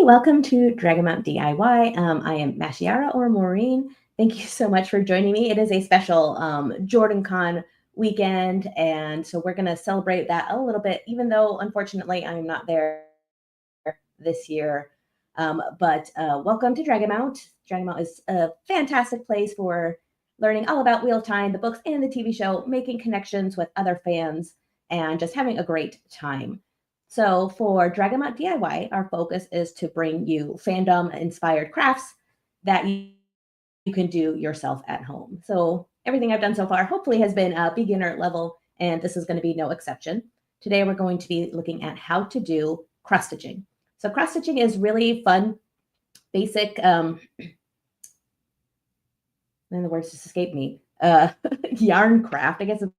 Hey, welcome to Dragonmount DIY. I am Mashiara or Maureen. Thank you so much for joining me. It is a special JordanCon weekend, and so we're going to celebrate that a little bit, even though unfortunately I'm not there this year. But welcome to Dragonmount. Dragonmount is a fantastic place for learning all about Wheel of Time, the books, and the TV show, making connections with other fans, and just having a great time. So for Dragonmount DIY, our focus is to bring you fandom-inspired crafts that you can do yourself at home. So everything I've done so far hopefully has been a beginner level, and this is going to be no exception. Today we're going to be looking at how to do cross stitching. So cross stitching is really fun, basic, and the words just escaped me, yarn craft. I guess it's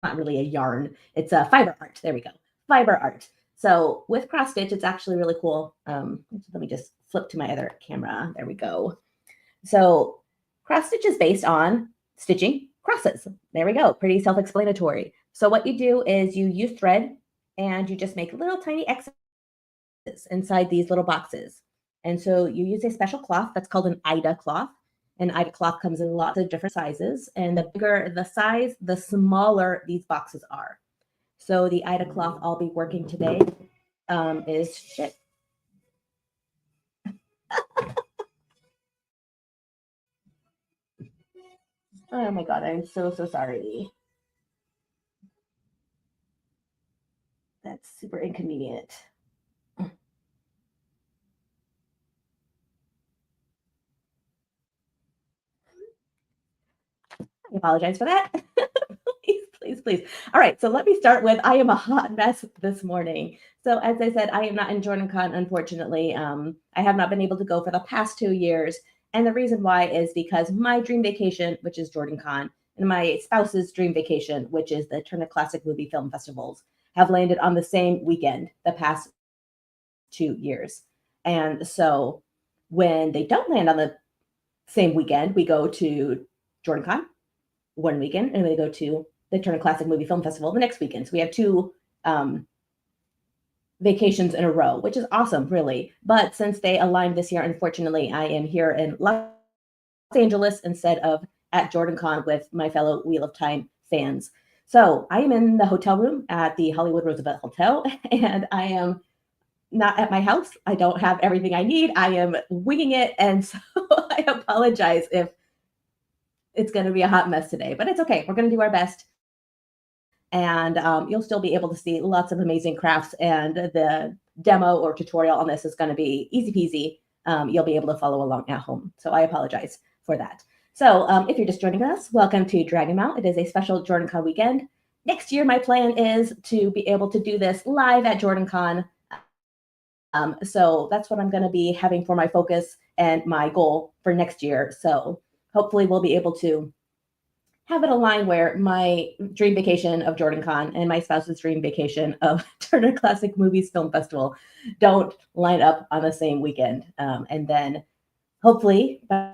not really a yarn. It's a fiber art. There we go. Fiber art. So with cross stitch, it's actually really cool. Let me just flip to my other camera. There we go. So cross stitch is based on stitching crosses. There we go. Pretty self-explanatory. So what you do is you use thread and you just make little tiny X's inside these little boxes. And so you use a special cloth that's called an Aida cloth. And Aida cloth comes in lots of different sizes. And the bigger the size, the smaller these boxes are. So the Aida cloth I'll be working today is shit. Oh my God, I'm so sorry. That's super inconvenient. I apologize for that. Please. All right, so let me start with I am a hot mess this morning. So as I said, I am not in JordanCon, unfortunately. I have not been able to go for the past 2 years. And the reason why is because my dream vacation, which is JordanCon, and my spouse's dream vacation, which is the Turner Classic Movie Film Festivals, have landed on the same weekend the past 2 years. And so when they don't land on the same weekend, we go to JordanCon one weekend, and we go to the Turner Classic Movie Film Festival the next weekend. So we have two vacations in a row, which is awesome, really. But since they aligned this year, unfortunately, I am here in Los Angeles instead of at JordanCon with my fellow Wheel of Time fans. So I am in the hotel room at the Hollywood Roosevelt Hotel, and I am not at my house. I don't have everything I need. I am winging it, and so I apologize if it's going to be a hot mess today, but it's okay. We're going to do our best. And you'll still be able to see lots of amazing crafts, and the demo or tutorial on this is going to be easy peasy. You'll be able to follow along at home. So I apologize for that. So if you're just joining us, welcome to Dragonmount. It is a special JordanCon weekend. Next year, my plan is to be able to do this live at JordanCon. So that's what I'm going to be having for my focus and my goal for next year. So hopefully we'll be able to have it align where my dream vacation of JordanCon and my spouse's dream vacation of Turner Classic Movies Film Festival don't line up on the same weekend. And then hopefully by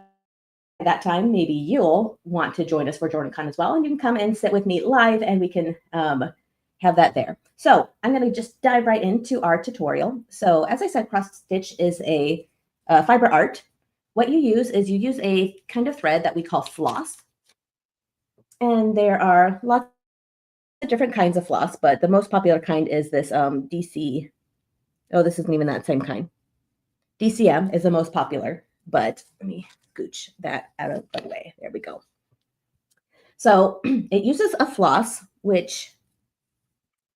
that time, maybe you'll want to join us for JordanCon as well. And you can come and sit with me live, and we can have that there. So I'm going to just dive right into our tutorial. So as I said, cross stitch is a fiber art. What you use is you use a kind of thread that we call floss. And there are lots of different kinds of floss, but the most popular kind is this DC. Oh, this isn't even that same kind. DCM is the most popular, but let me scooch that out of the way. There we go. So it uses a floss, which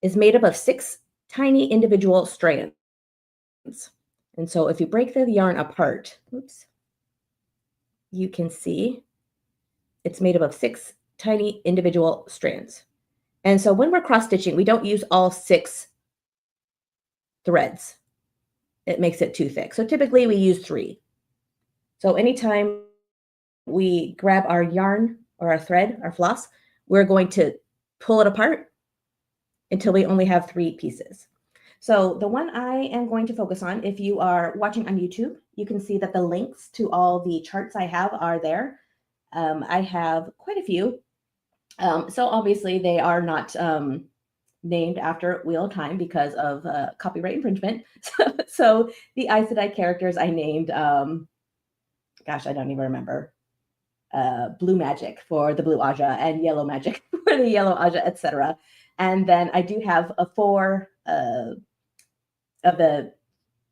is made up of 6 tiny individual strands. And so if you break the yarn apart, you can see it's made up of 6 tiny individual strands. And so when we're cross stitching, we don't use all 6 threads. It makes it too thick. So typically we use 3. So anytime we grab our yarn or our thread, our floss, we're going to pull it apart until we only have 3 pieces. So the one I am going to focus on, if you are watching on YouTube, you can see that the links to all the charts I have are there. I have quite a few. So obviously they are not named after Wheel of Time because of copyright infringement. So the Aes Sedai characters I named, gosh, I don't even remember. Blue magic for the blue Aja and yellow magic for the yellow Aja, etc. And then I do have a 4 of the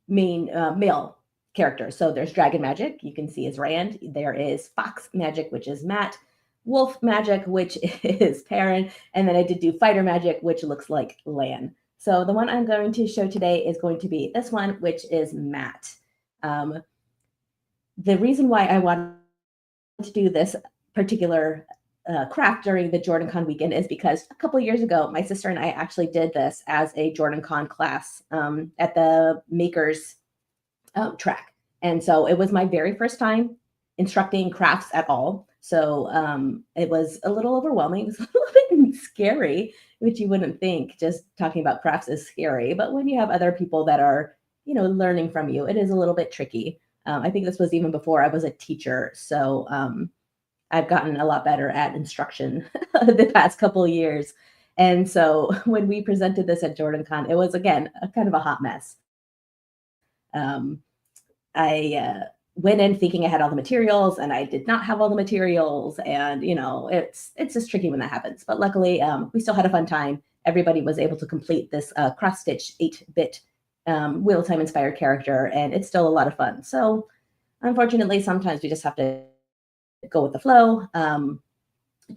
main male characters. So there's dragon magic, you can see is Rand. There is fox magic, which is Matt. Wolf magic, which is Perrin. And then I did do fighter magic, which looks like Lan. So the one I'm going to show today is going to be this one, which is Matt. The reason why I wanted to do this particular craft during the JordanCon weekend is because a couple of years ago, my sister and I actually did this as a JordanCon class at the Makers track. And so it was my very first time instructing crafts at all. So it was a little overwhelming. It was a little bit scary, which you wouldn't think just talking about crafts is scary. But when you have other people that are, learning from you, it is a little bit tricky. I think this was even before I was a teacher. So I've gotten a lot better at instruction the past couple of years. And so when we presented this at JordanCon, it was, again, a kind of a hot mess. I went in thinking I had all the materials, and I did not have all the materials. And, it's just tricky when that happens. But luckily, we still had a fun time. Everybody was able to complete this Cross Stich 8-bit Wheel of Time inspired character, and it's still a lot of fun. So unfortunately, sometimes we just have to go with the flow.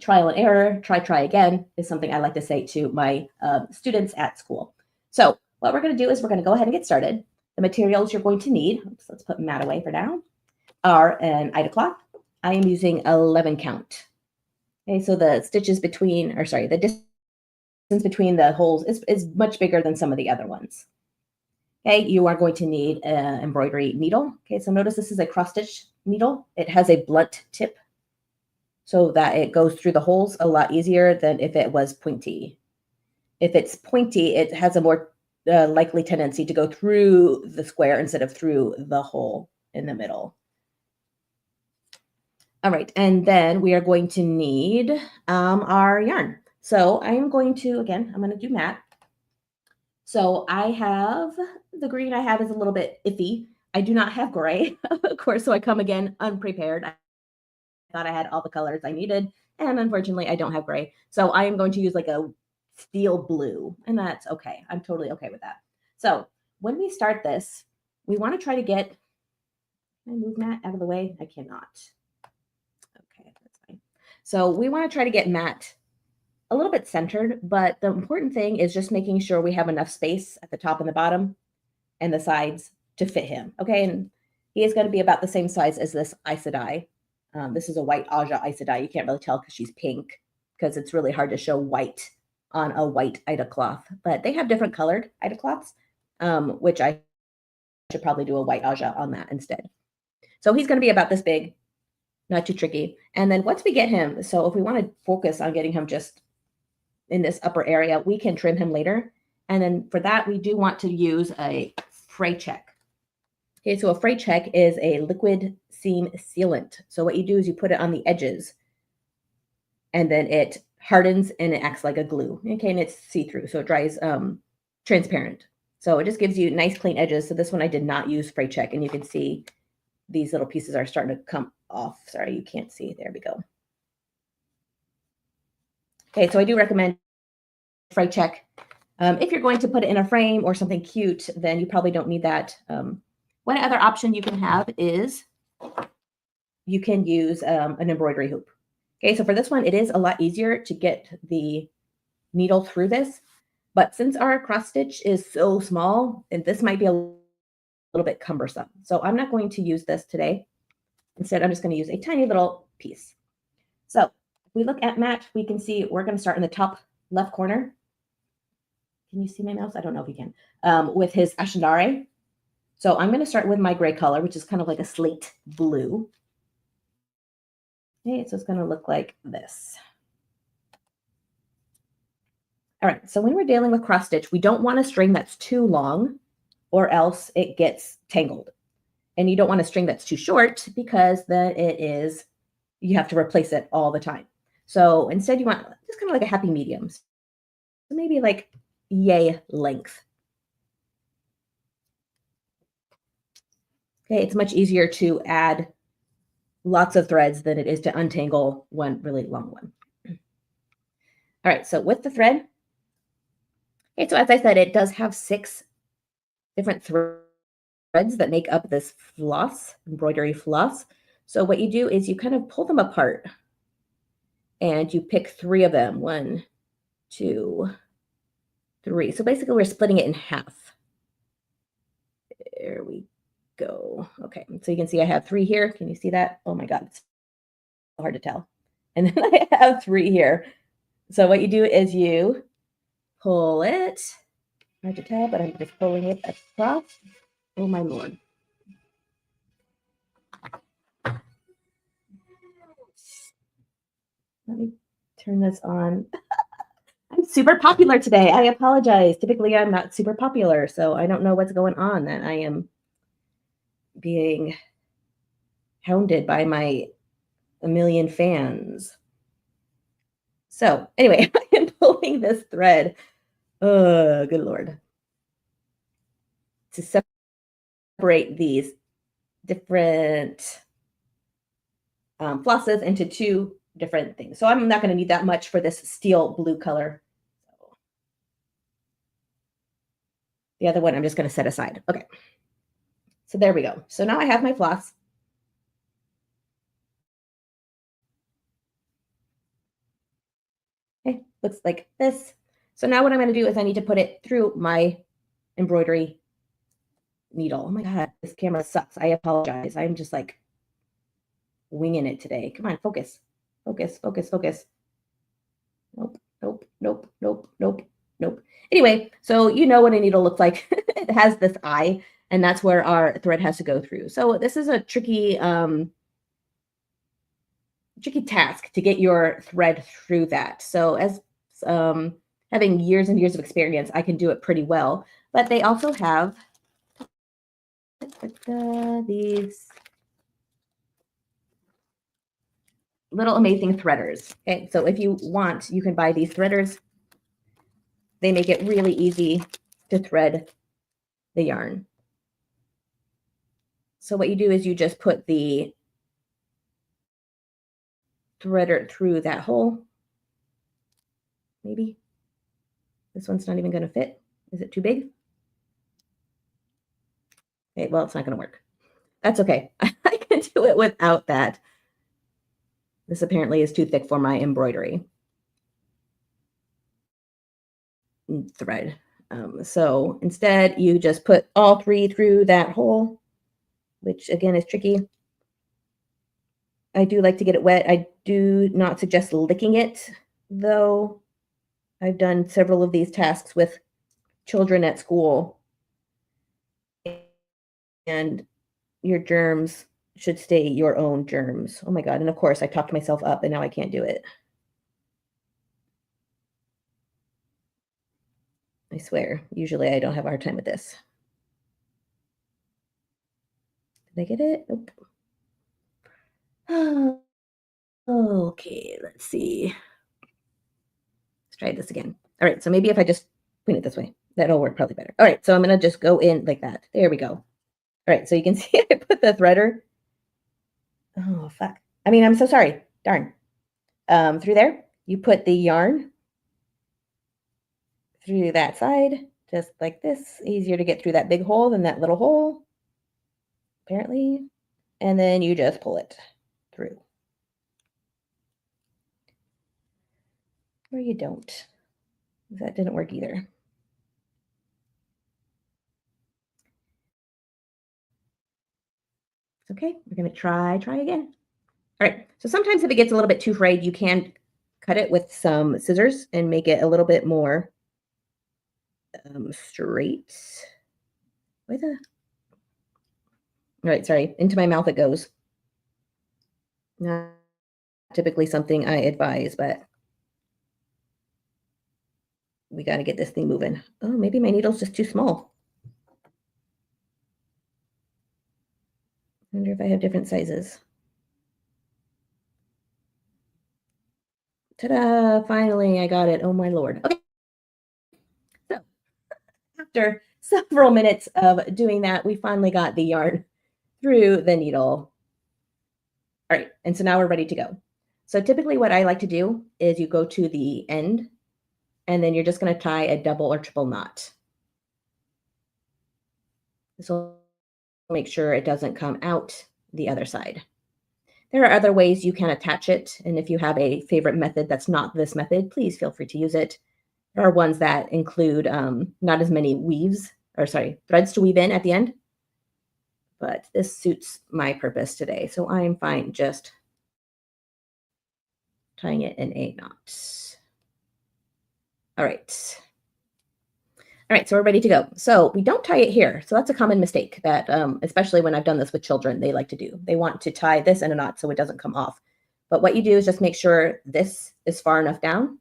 Trial and error, try again is something I like to say to my students at school. So what we're going to do is we're going to go ahead and get started. The materials you're going to need, let's put Matt away for now, are an Aida cloth. I am using 11 count. Okay, so the stitches between, the distance between the holes is much bigger than some of the other ones. Okay, you are going to need an embroidery needle. Okay, so notice this is a cross stitch needle. It has a blunt tip so that it goes through the holes a lot easier than if it was pointy. If it's pointy, it has a more likely tendency to go through the square instead of through the hole in the middle. All right, and then we are going to need our yarn. So I'm going to do matte. So I have, the green I have is a little bit iffy. I do not have gray, of course, so I come again unprepared. I thought I had all the colors I needed, and unfortunately I don't have gray. So I am going to use like a steel blue, and that's okay. I'm totally okay with that. So when we start this, we want to try to get, can I move Matt out of the way? I cannot. Okay, that's fine. So we want to try to get Matt a little bit centered, but the important thing is just making sure we have enough space at the top and the bottom and the sides to fit him. Okay, and he is going to be about the same size as this Aes Sedai. This is a white Aja Aes Sedai. You can't really tell because she's pink, because it's really hard to show white on a white Aida cloth. But they have different colored Aida cloths, which I should probably do a white Aja on that instead. So he's going to be about this big, not too tricky. And then once we get him, so if we want to focus on getting him just in this upper area, we can trim him later. And then for that, we do want to use a Fray Check. Okay, so a Fray Check is a liquid seam sealant. So what you do is you put it on the edges, and then it hardens and it acts like a glue. Okay, and it's see-through, so it dries transparent. So it just gives you nice clean edges. So this one I did not use Fray Check, and you can see these little pieces are starting to come off. Sorry, you can't see. There we go. Okay, so I do recommend Fray Check. If you're going to put it in a frame or something cute, then you probably don't need that. One other option you can have is you can use an embroidery hoop. Okay, so for this one, it is a lot easier to get the needle through this. But since our cross stitch is so small, and this might be a little bit cumbersome. So I'm not going to use this today. Instead, I'm just going to use a tiny little piece. So if we look at Matt, we can see we're going to start in the top left corner. Can you see my mouse? I don't know if you can. With his Ashendare. So I'm going to start with my gray color, which is kind of like a slate blue. Okay, so it's going to look like this. All right, so when we're dealing with cross stitch, we don't want a string that's too long or else it gets tangled. And you don't want a string that's too short because then you have to replace it all the time. So instead you want just kind of like a happy medium. So maybe like yay length. Okay, it's much easier to add lots of threads than it is to untangle one really long one. All right, so with the thread, okay, so as I said, it does have 6 different threads that make up this floss, embroidery floss. So what you do is you kind of pull them apart and you pick 3 of them. 1, 2, 3. So basically we're splitting it in half. There we go. Okay, so you can see I have 3 here. Can you see that? Oh my God, it's so hard to tell. And then I have 3 here. So what you do is you pull it. Hard to tell, but I'm just pulling it across. Oh my Lord. Let me turn this on. I'm super popular today. I apologize. Typically, I'm not super popular, so I don't know what's going on that I am being hounded by my a million fans. So anyway, I am pulling this thread. Oh, good Lord. To separate these different flosses into 2 different things. So I'm not going to need that much for this steel blue color. The other one I'm just going to set aside. Okay. So there we go. So now I have my floss. Okay, looks like this. So now what I'm going to do is I need to put it through my embroidery needle. Oh my God, this camera sucks. I apologize. I'm just like winging it today. Come on, focus. Focus, focus, focus. Nope, nope, nope, nope, nope, nope. Anyway, so you know what a needle looks like. It has this eye, and that's where our thread has to go through. So this is a tricky tricky task to get your thread through that. So as having years and years of experience, I can do it pretty well. But they also have these little amazing threaders. Okay, so if you want, you can buy these threaders. They make it really easy to thread the yarn. So what you do is you just put the threader through that hole. Maybe this one's not even going to fit. Is it too big? Okay, well, it's not going to work. That's okay. I can do it without that. This apparently is too thick for my embroidery thread. So instead, you just put all 3 through that hole, which again is tricky. I do like to get it wet. I do not suggest licking it, though. I've done several of these tasks with children at school, and your germs should stay your own germs. Oh my God. And of course, I talked myself up and now I can't do it. I swear, usually I don't have a hard time with this. Did I get it? Nope. Okay, let's see. Let's try this again. All right, so maybe if I just point it this way, that'll work probably better. All right, so I'm going to just go in like that. There we go. All right, so you can see I put the threader. Oh, fuck. I mean, I'm so sorry. Darn. Through there, you put the yarn through that side, just like this. Easier to get through that big hole than that little hole, apparently. And then you just pull it through. Or you don't. That didn't work either. Okay, we're going to try again. All right, so sometimes if it gets a little bit too frayed, you can cut it with some scissors and make it a little bit more straight. Why the? All right, sorry, into my mouth it goes. Not typically something I advise, but we got to get this thing moving. Oh, maybe my needle's just too small. I wonder if I have different sizes. Ta-da! Finally, I got it. Oh my Lord. Okay. So after several minutes of doing that, we finally got the yarn through the needle. All right, and so now we're ready to go. So typically what I like to do is you go to the end and then you're just going to tie a double or triple knot. This will make sure it doesn't come out the other side. There are other ways you can attach it, and if you have a favorite method that's not this method, please feel free to use it. There are ones that include not as many threads to weave in at the end, but this suits my purpose today, so I am fine just tying it in a knot. All right. All right, so we're ready to go. So we don't tie it here. So that's a common mistake that, especially when I've done this with children, they like to do. They want to tie this in a knot so it doesn't come off. But what you do is just make sure this is far enough down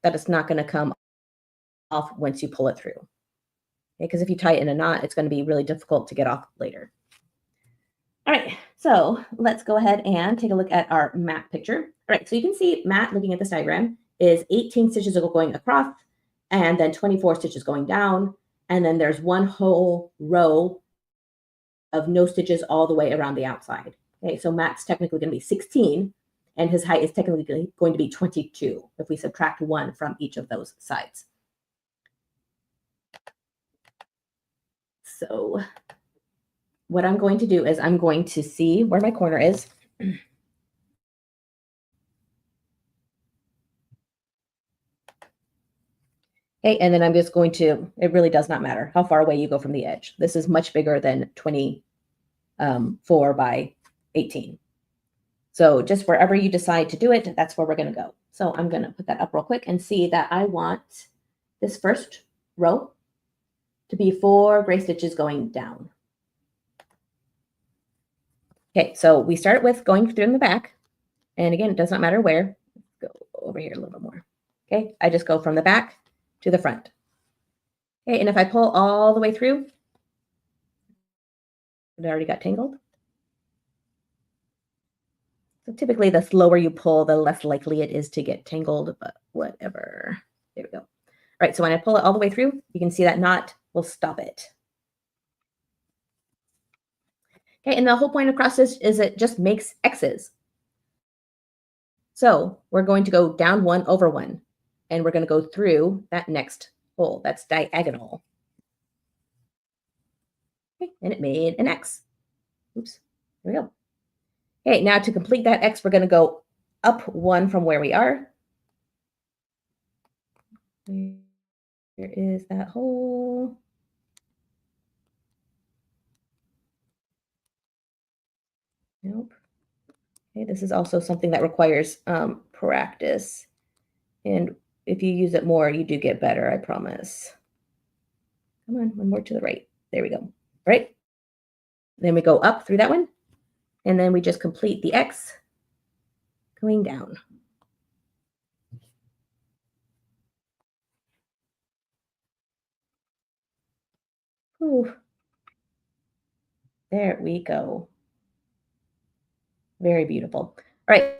that it's not going to come off once you pull it through. Because if you tie it in a knot, it's going to be really difficult to get off later. All right, so let's go ahead and take a look at our mat picture. All right, so you can see Matt, looking at this diagram, is 18 stitches going across, and then 24 stitches going down, and then there's one whole row of no stitches all the way around the outside. Okay, so Matt's technically going to be 16, and his height is technically going to be 22 if we subtract 1 from each of those sides. So what I'm going to do is I'm going to see where my corner is. Okay, and then I'm just going to, it really does not matter how far away you go from the edge. This is much bigger than 24 by 18. So just wherever you decide to do it, that's where we're going to go. So I'm going to put that up real quick and see that I want this first row to be 4 gray stitches going down. Okay, so we start with going through in the back. And again, it does not matter where. Let's go over here a little bit more. Okay, I just go from the back to the front. Okay, and if I pull all the way through, it already got tangled. So typically the slower you pull, the less likely it is to get tangled, but whatever. There we go. All right, so when I pull it all the way through, you can see that knot will stop it. Okay, and the whole point of cross stitch is it just makes X's. So we're going to go down 1 over 1, and we're going to go through that next hole. That's diagonal. Okay, and it made an X. Oops, there we go. Okay, now to complete that X, we're going to go up 1 from where we are. Where is that hole? Nope. Okay, this is also something that requires practice. And if you use it more, you do get better, I promise. Come on, one more to the right. There we go. All right. Then we go up through that one. And then we just complete the X going down. Ooh. There we go. Very beautiful. All right.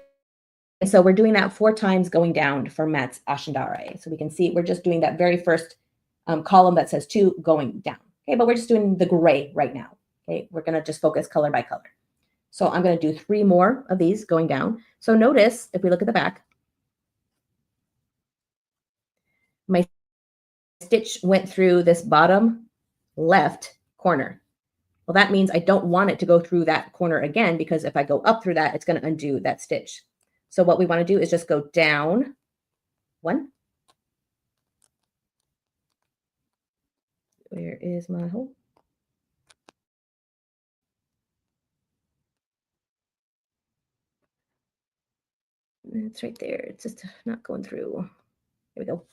So we're doing that 4 times going down for Matt's Ashendare. So we can see we're just doing that very first column that says 2 going down. Okay, but we're just doing the gray right now. Okay, we're going to just focus color by color. So I'm going to do 3 more of these going down. So notice, if we look at the back, my stitch went through this bottom left corner. Well, that means I don't want it to go through that corner again, because if I go up through that, it's going to undo that stitch. So what we want to do is just go down 1. Where is my hole? It's right there. It's just not going through. There we go.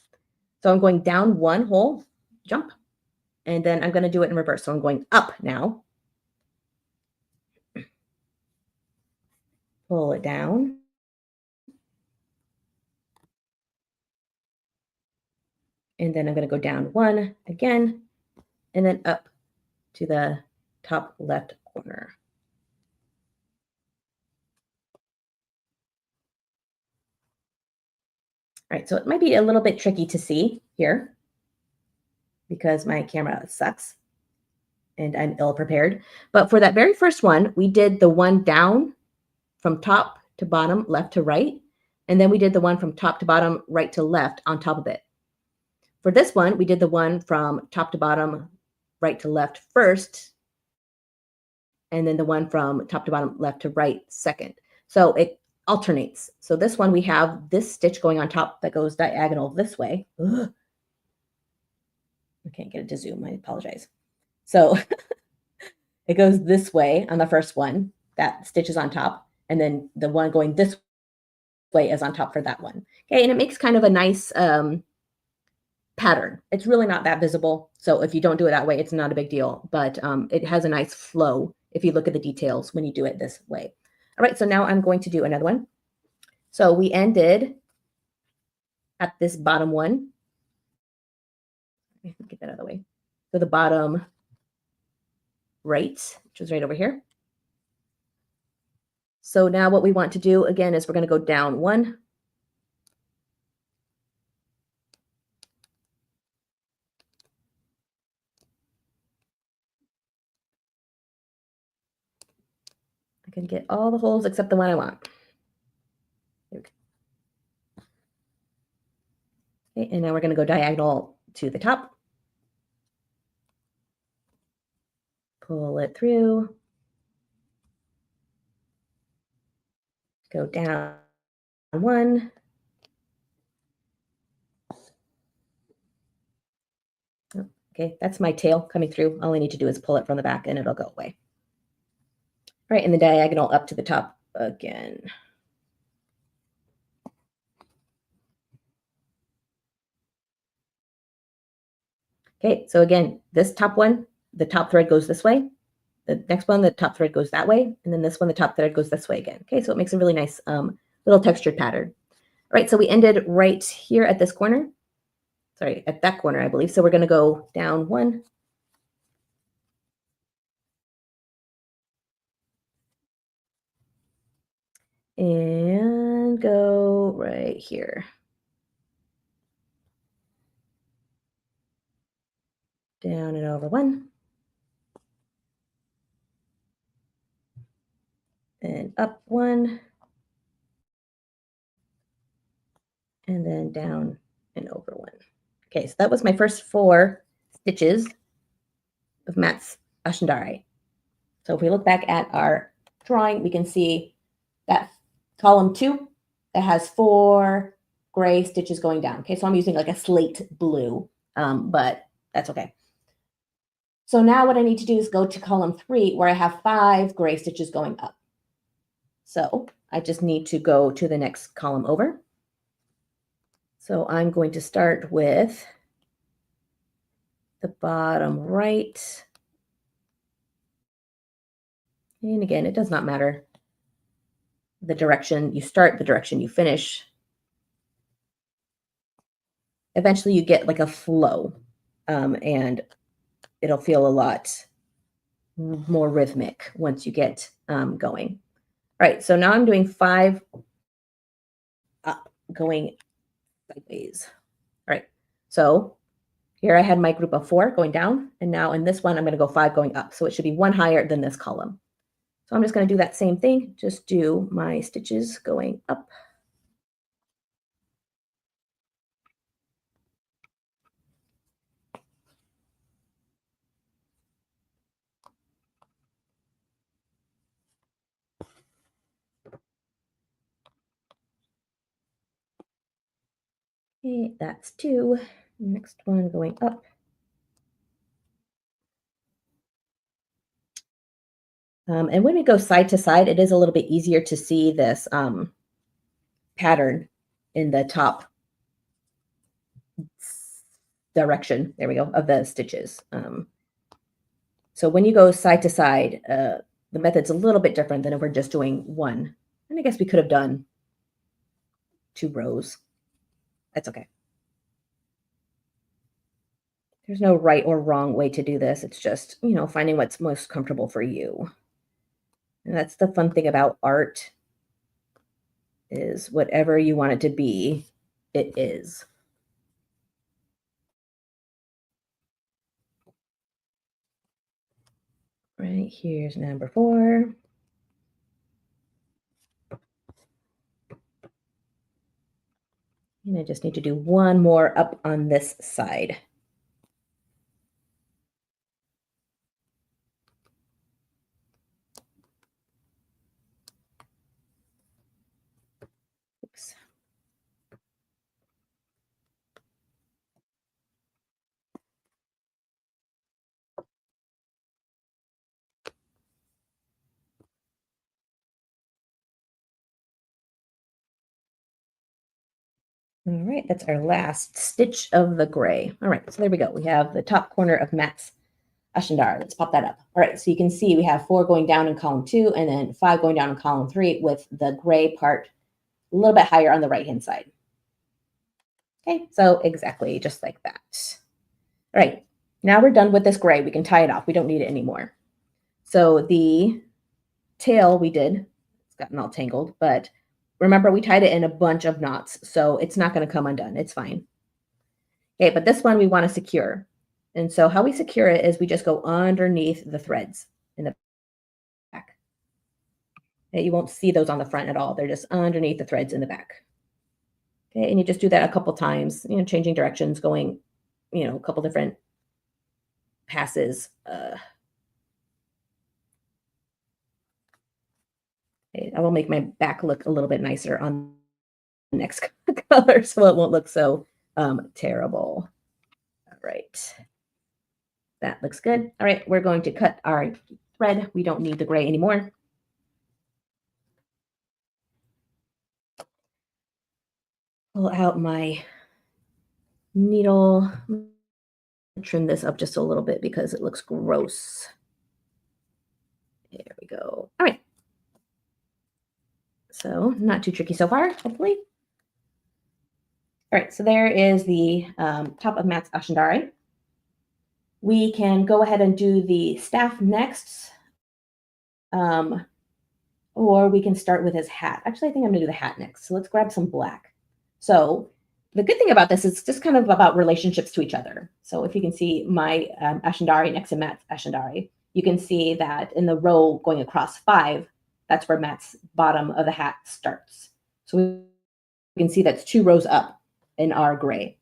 So I'm going down 1 hole, jump, and then I'm going to do it in reverse. So I'm going up now. Pull it down. And then I'm going to go down 1 again, and then up to the top left corner. All right, so it might be a little bit tricky to see here. because my camera sucks and I'm ill prepared. But for that very first one, we did the one down from top to bottom, left to right. And then we did the one from top to bottom, right to left on top of it. For this one, we did the one from top to bottom, right to left first, and then the one from top to bottom, left to right second. So it alternates. So this one, we have this stitch going on top that goes diagonal this way. Ugh. I can't get it to zoom. I apologize. So it goes this way on the first one. That stitch is on top. And then the one going this way is on top for that one. Okay, and it makes kind of a nice pattern. It's really not that visible. So if you don't do it that way, it's not a big deal. But it has a nice flow if you look at the details when you do it this way. All right, so now I'm going to do another one. So we ended at this bottom one. Get that out of the way. So the bottom right, which is right over here. So now what we want to do again is we're going to go down one. I can get all the holes except the one I want. Okay, and now we're going to go diagonal to the top. Pull it through. Go down one. Okay, that's my tail coming through. All I need to do is pull it from the back and it'll go away. All right, and the diagonal up to the top again. Okay, so again, this top one, the top thread goes this way. The next one, the top thread goes that way. And then this one, the top thread goes this way again. Okay, so it makes a really nice little textured pattern. All right, so we ended right here at this corner. Sorry, at that corner, I believe. So we're going to go down one. And go right here. Down and over one. And up one. And then down and over one. Okay, so that was my first 4 stitches of Matt's Ashendare. So if we look back at our drawing, we can see that column 2 that has 4 gray stitches going down. Okay, so I'm using like a slate blue, but that's okay. So now what I need to do is go to column 3 where I have 5 gray stitches going up. So I just need to go to the next column over. So I'm going to start with the bottom right. And again, it does not matter the direction you start, the direction you finish. Eventually you get like a flow, and it'll feel a lot more rhythmic once you get going. All right, so now I'm doing 5 up, going sideways. All right, so here I had my group of 4 going down, and now in this one, I'm going to go 5 going up. So it should be 1 higher than this column. So I'm just going to do that same thing, just do my stitches going up. Okay, that's 2. Next one going up. And when we go side to side, it is a little bit easier to see this pattern in the top direction, there we go, of the stitches. So when you go side to side, the method's a little bit different than if we're just doing one. And I guess we could have done 2 rows. That's okay. There's no right or wrong way to do this. It's just, you know, finding what's most comfortable for you. And that's the fun thing about art, is whatever you want it to be, it is. Right, here's number 4. And I just need to do one more up on this side. Oops. All right, that's our last stitch of the gray. All right, so there we go. We have the top corner of Matt's Ashendar. Let's pop that up. All right, so you can see we have 4 going down in column 2 and then 5 going down in column 3 with the gray part a little bit higher on the right-hand side. Okay, so exactly just like that. All right, now we're done with this gray. We can tie it off. We don't need it anymore. So the tail we did, it's gotten all tangled, but remember we tied it in a bunch of knots, so it's not going to come undone. It's fine. Okay, but this one we want to secure. And so how we secure it is we just go underneath the threads in the back. Okay, you won't see those on the front at all. They're just underneath the threads in the back. Okay, and you just do that a couple times, changing directions, going, a couple different passes. I will make my back look a little bit nicer on the next color so it won't look so terrible. All right. That looks good. All right, we're going to cut our thread. We don't need the gray anymore. Pull out my needle. Trim this up just a little bit because it looks gross. There we go. All right. So not too tricky so far, hopefully. All right, so there is the top of Matt's Ashendari. We can go ahead and do the staff next. Or we can start with his hat. Actually, I think I'm going to do the hat next. So let's grab some black. So the good thing about this is it's just kind of about relationships to each other. So if you can see my Ashendari next to Matt's Ashendari, you can see that in the row going across 5, that's where Matt's bottom of the hat starts. So we can see that's 2 rows up in our gray.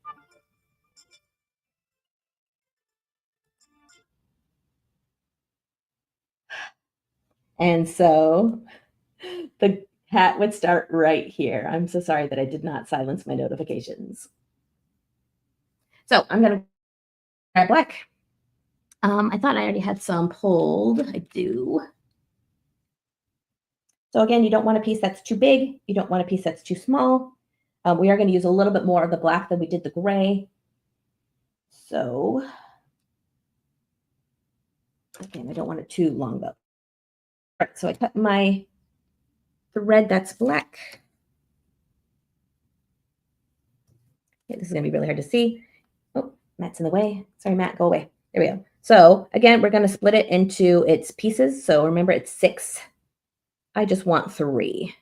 And so the hat would start right here. I'm so sorry that I did not silence my notifications. So I'm going to grab black. I thought I already had some pulled. I do. So again, you don't want a piece that's too big. You don't want a piece that's too small. We are going to use a little bit more of the black than we did the gray. So again, I don't want it too long though. All right, so I cut my thread that's black. Okay, this is going to be really hard to see. Oh, Matt's in the way. Sorry, Matt, go away. There we go. So again, we're going to split it into its pieces. So remember, it's 6. I just want 3.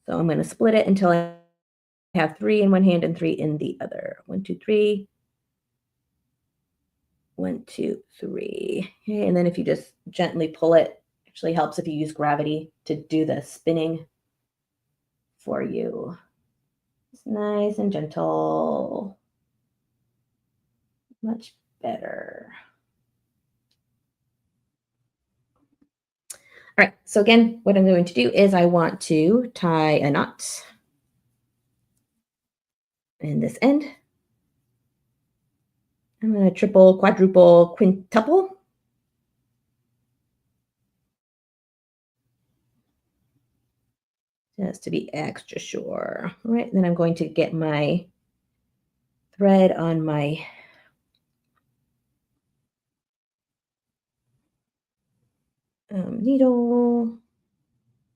So I'm going to split it until I have 3 in one hand and 3 in the other. 1, 2, 3. 1, 2, 3. Okay, and then if you just gently pull it, actually helps if you use gravity to do the spinning for you. It's nice and gentle. Much better. All right, so again, what I'm going to do is I want to tie a knot in this end. I'm going to triple, quadruple, quintuple. Just to be extra sure. All right, then I'm going to get my thread on my needle.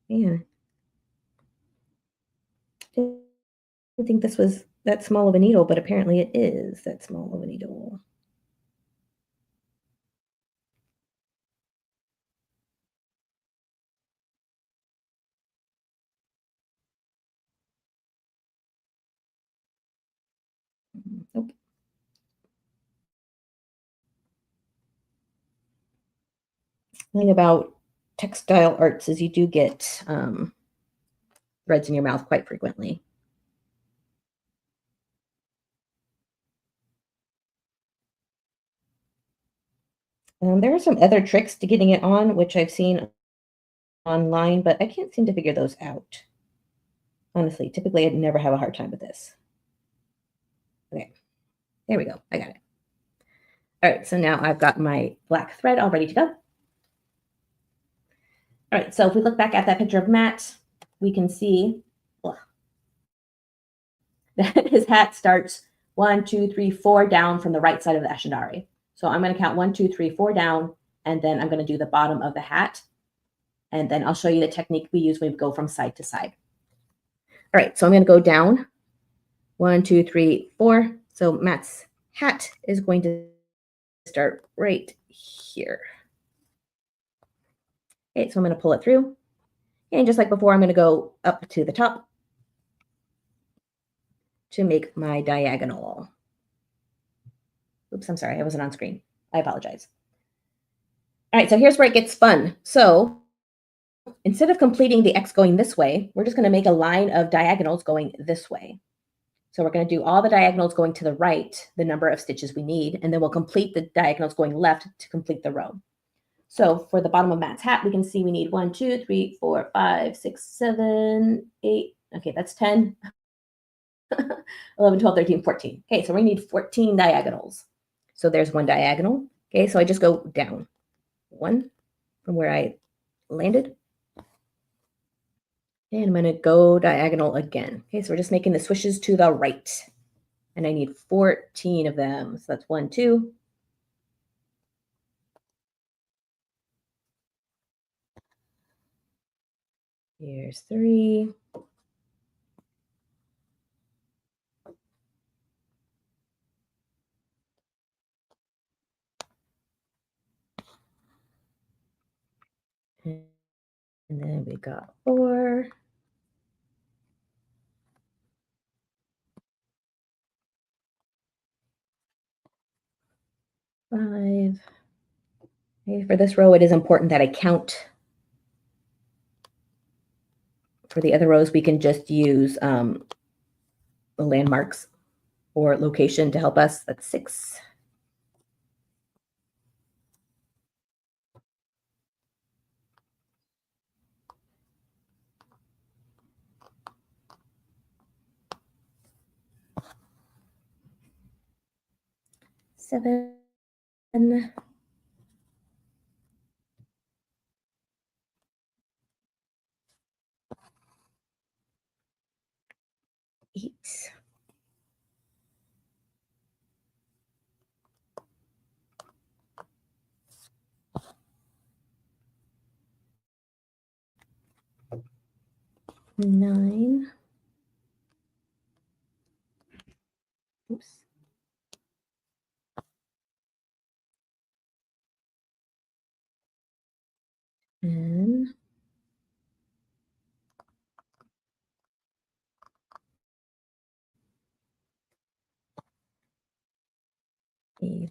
Yeah. I think this was that small of a needle, but apparently it is that small of a needle. Nope. The thing about textile arts is you do get threads in your mouth quite frequently. There are some other tricks to getting it on, which I've seen online, but I can't seem to figure those out. Honestly, typically I'd never have a hard time with this. Okay, there we go. I got it. All right, so now I've got my black thread all ready to go. All right, so if we look back at that picture of Matt, we can see that his hat starts 1, 2, 3, 4 down from the right side of the Ashendari. So I'm going to count 1, 2, 3, 4 down, and then I'm going to do the bottom of the hat. And then I'll show you the technique we use when we go from side to side. All right, so I'm going to go down 1, 2, 3, 4. So Matt's hat is going to start right here. Okay, so I'm going to pull it through. And just like before, I'm going to go up to the top to make my diagonal. Oops, I'm sorry, I wasn't on screen. I apologize. All right, so here's where it gets fun. So instead of completing the X going this way, we're just going to make a line of diagonals going this way. So we're going to do all the diagonals going to the right, the number of stitches we need, and then we'll complete the diagonals going left to complete the row. So for the bottom of Matt's hat, we can see we need 1, 2, 3, 4, 5, 6, 7, 8. Okay, that's 10. 11, 12, 13, 14. Okay, so we need 14 diagonals. So there's one diagonal. Okay, so I just go down 1 from where I landed. And I'm going to go diagonal again. Okay, so we're just making the swishes to the right. And I need 14 of them. So that's 1, 2. Here's 3. And then we got 4. Five. Okay, for this row, it is important that I count. For the other rows, we can just use the landmarks or location to help us. That's 6. Seven. 8. 9. Oops. 10.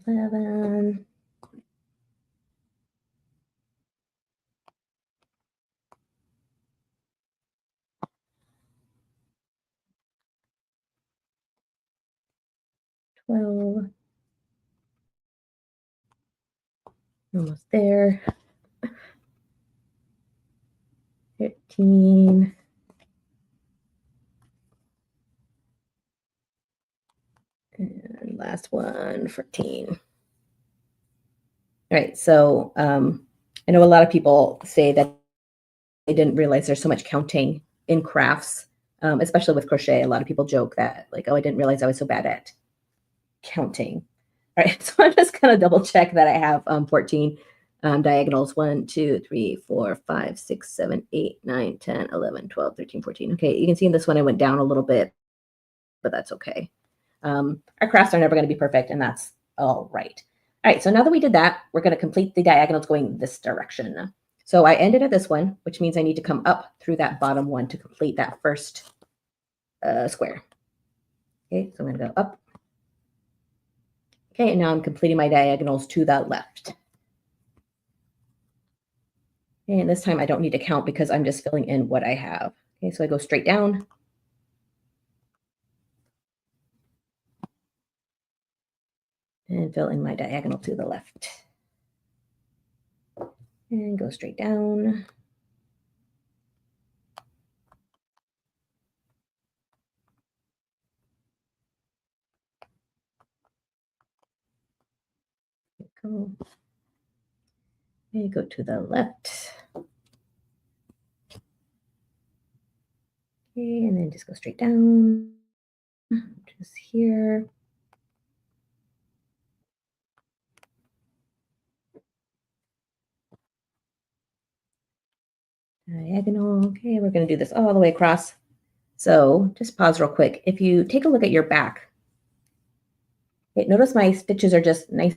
11. 12. Almost there. 13. And last one, 14. All right, so I know a lot of people say that they didn't realize there's so much counting in crafts, especially with crochet. A lot of people joke that, like, oh, I didn't realize I was so bad at counting. All right, so I'm just going to double check that I have 14 diagonals. 1, 2, 3, 4, 5, 6, 7, 8, 9, 10, 11, 12, 13, 14. Okay, you can see in this one I went down a little bit, but that's okay. Our crafts are never going to be perfect, and that's all right. All right, so now that we did that, we're going to complete the diagonals going this direction. So I ended at this one, which means I need to come up through that bottom one to complete that first square. Okay, so I'm going to go up. Okay, and now I'm completing my diagonals to the left. And this time I don't need to count because I'm just filling in what I have. Okay, so I go straight down. And fill in my diagonal to the left. And go straight down. Go. And go to the left. Okay, and then just go straight down. Just here. Diagonal. Okay, we're going to do this all the way across. So just pause real quick. If you take a look at your back, okay, notice my stitches are just nice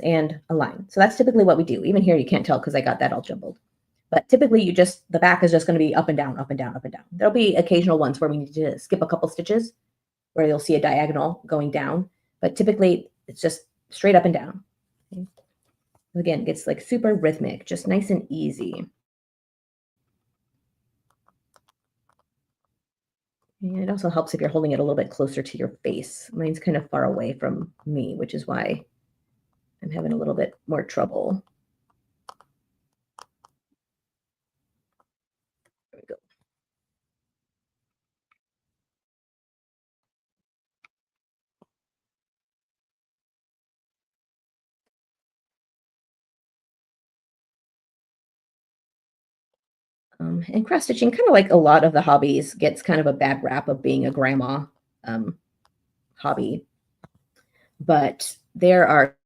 and aligned. So that's typically what we do. Even here, you can't tell because I got that all jumbled. But typically the back is just going to be up and down, up and down, up and down. There'll be occasional ones where we need to skip a couple stitches where you'll see a diagonal going down. But typically it's just straight up and down. Okay. Again, it gets like super rhythmic, just nice and easy. And it also helps if you're holding it a little bit closer to your face. Mine's kind of far away from me, which is why I'm having a little bit more trouble. There we go. And cross stitching, kind of like a lot of the hobbies, gets kind of a bad rap of being a grandma hobby. But there are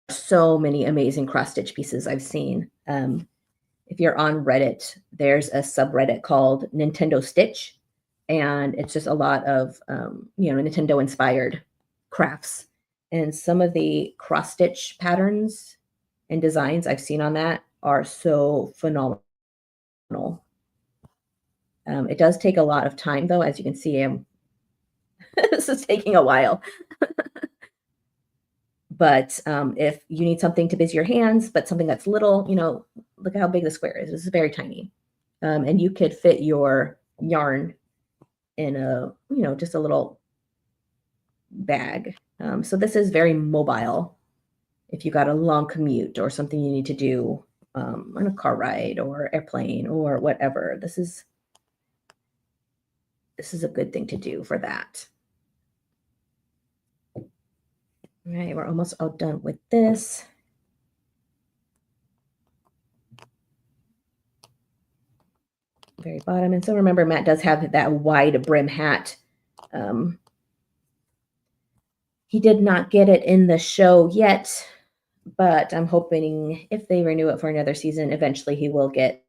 so many amazing cross stitch pieces I've seen. If you're on Reddit, there's a subreddit called Nintendo Stitch, and it's just a lot of Nintendo inspired crafts. And some of the cross stitch patterns and designs I've seen on that are so phenomenal. It does take a lot of time, though, as you can see. This is taking a while. But if you need something to busy your hands, but something that's little, look at how big the square is. This is very tiny. And you could fit your yarn in just a little bag. So this is very mobile. If you got a long commute or something you need to do on a car ride or airplane or whatever, this is a good thing to do for that. All right, we're almost all done with this. Very bottom. And so remember, Matt does have that wide brim hat. He did not get it in the show yet, but I'm hoping if they renew it for another season, eventually he will get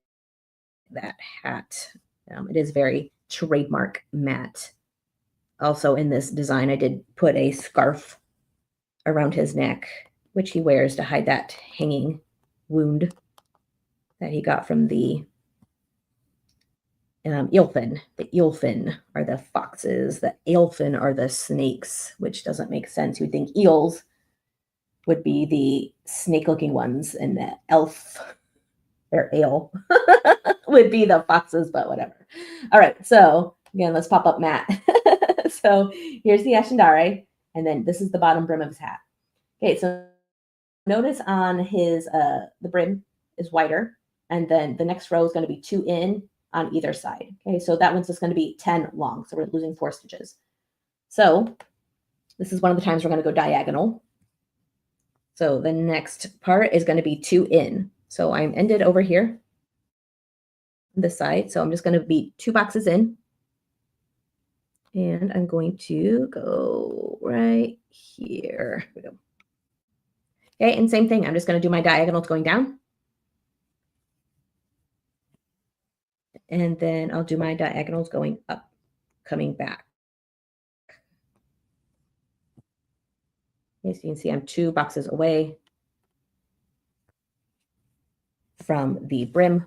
that hat. It is very trademark Matt. Also in this design, I did put a scarf around his neck, which he wears to hide that hanging wound that he got from the eelfin. The eelfin are the foxes. The aelfin are the snakes, which doesn't make sense. You'd think eels would be the snake-looking ones, and the elf or ale would be the foxes, but whatever. All right, so again, let's pop up Matt. So here's the Ashendare, and then this is the bottom brim of his hat. Okay, so notice on his the brim is wider, and then the next row is going to be 2 in on either side. Okay, so that one's just going to be 10 long, so we're losing 4 stitches. So this is one of the times we're going to go diagonal. So the next part is going to be 2 in. So I'm ended over here on this side. So I'm just going to be 2 boxes in. And I'm going to go right here. Here we go. Okay, and same thing. I'm just going to do my diagonals going down. And then I'll do my diagonals going up, coming back. Okay, so you can see I'm 2 boxes away from the brim.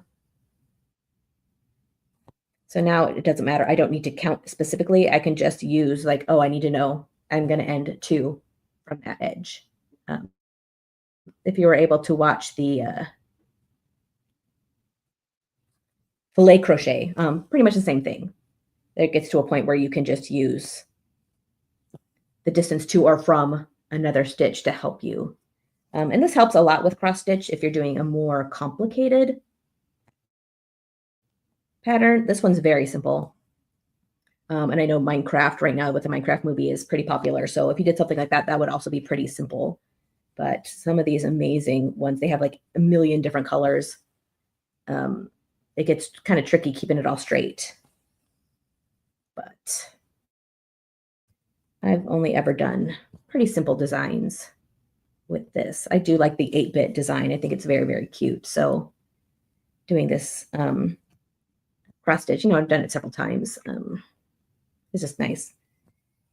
So now it doesn't matter. I don't need to count specifically. I can just use like, oh, I need to know I'm going to end 2 from that edge. If you were able to watch the Filet crochet, pretty much the same thing. It gets to a point where you can just use the distance to or from another stitch to help you. And this helps a lot with cross stitch if you're doing a more complicated pattern. This one's very simple. And I know Minecraft right now with the Minecraft movie is pretty popular. So if you did something like that, that would also be pretty simple. But some of these amazing ones, they have like a million different colors. It gets kind of tricky keeping it all straight. But I've only ever done pretty simple designs with this. I do like the 8-bit design. I think it's very, very cute. So doing this cross stitch, I've done it several times. It's just nice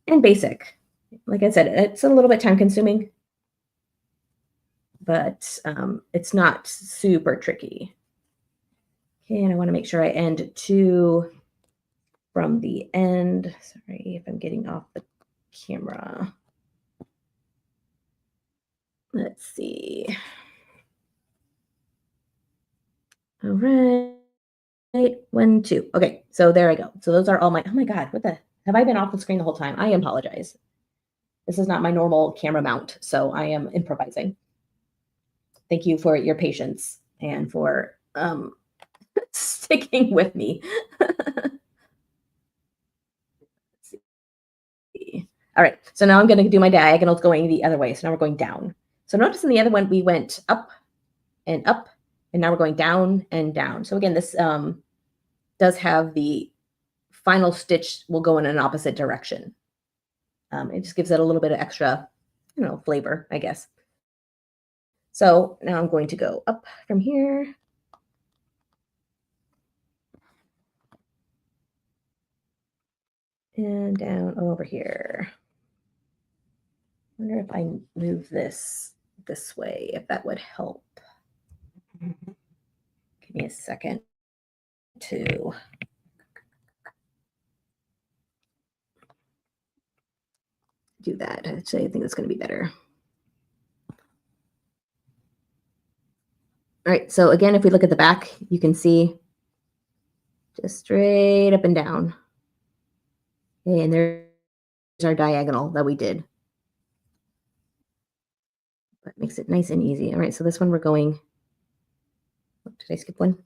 and basic. Like I said, it's a little bit time consuming, but it's not super tricky. Okay, and I want to make sure I end 2 from the end. Sorry if I'm getting off the camera. Let's see. All right. 1, 2. Okay, so there I go. So those are all my, oh my God, have I been off the screen the whole time? I apologize. This is not my normal camera mount, so I am improvising. Thank you for your patience and for sticking with me. All right, so now I'm going to do my diagonals going the other way. So now we're going down. So notice in the other one, we went up, and now we're going down and down. So again, this does have the final stitch will go in an opposite direction. It just gives it a little bit of extra, flavor, I guess. So now I'm going to go up from here. And down over here. I wonder if I move this way, if that would help. Give me a second to do that. Actually, I think that's going to be better. All right, so again, if we look at the back, you can see just straight up and down. Okay, and there's our diagonal that we did. That makes it nice and easy. All right, so this one we're going, oh, did I skip one?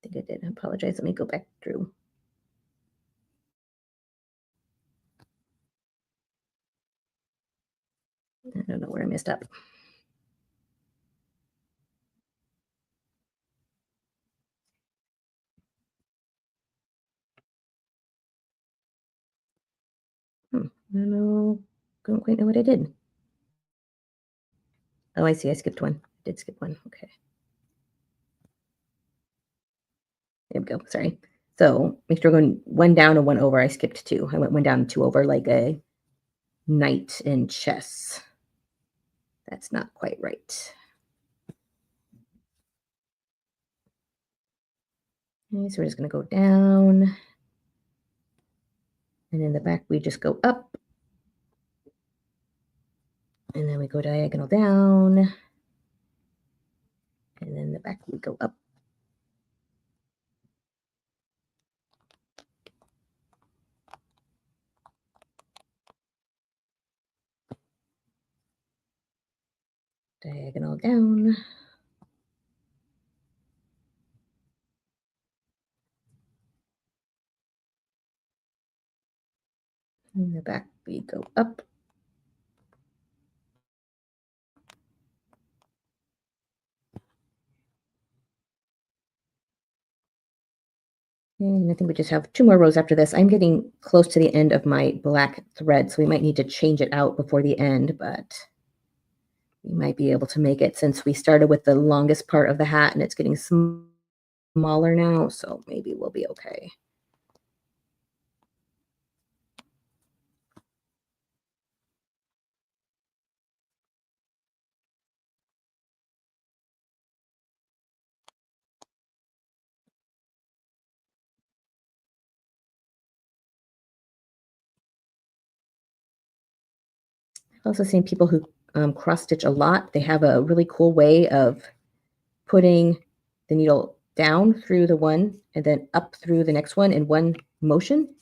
I think I did. I apologize. Let me go back through. I don't know where I messed up. I don't quite know what I did. Oh, I see. I skipped one. I did skip one. Okay. There we go. Sorry. So make sure we're going 1 down and 1 over. I skipped 2. I went 1 down and 2 over like a knight in chess. That's not quite right. Okay, so we're just going to go down. And in the back, we just go up. And then we go diagonal down. And then the back, we go up. Diagonal down. In the back, we go up. And I think we just have 2 more rows after this. I'm getting close to the end of my black thread, so we might need to change it out before the end, but we might be able to make it since we started with the longest part of the hat and it's getting smaller now, so maybe we'll be okay. I've also seen people who Cross Stitch a lot. They have a really cool way of putting the needle down through the one and then up through the next one in one motion.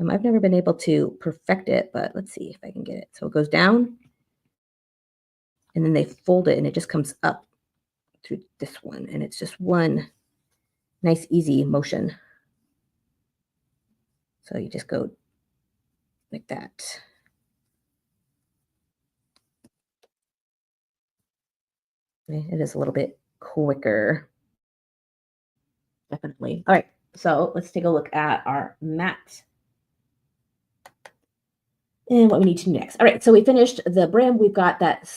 I've never been able to perfect it, but let's see if I can get it. So it goes down and then they fold it and it just comes up through this one. And it's just one nice, easy motion. So you just go like that. It is a little bit quicker. Definitely. All right. So let's take a look at our mat and what we need to do next. All right. So we finished the brim. We've got that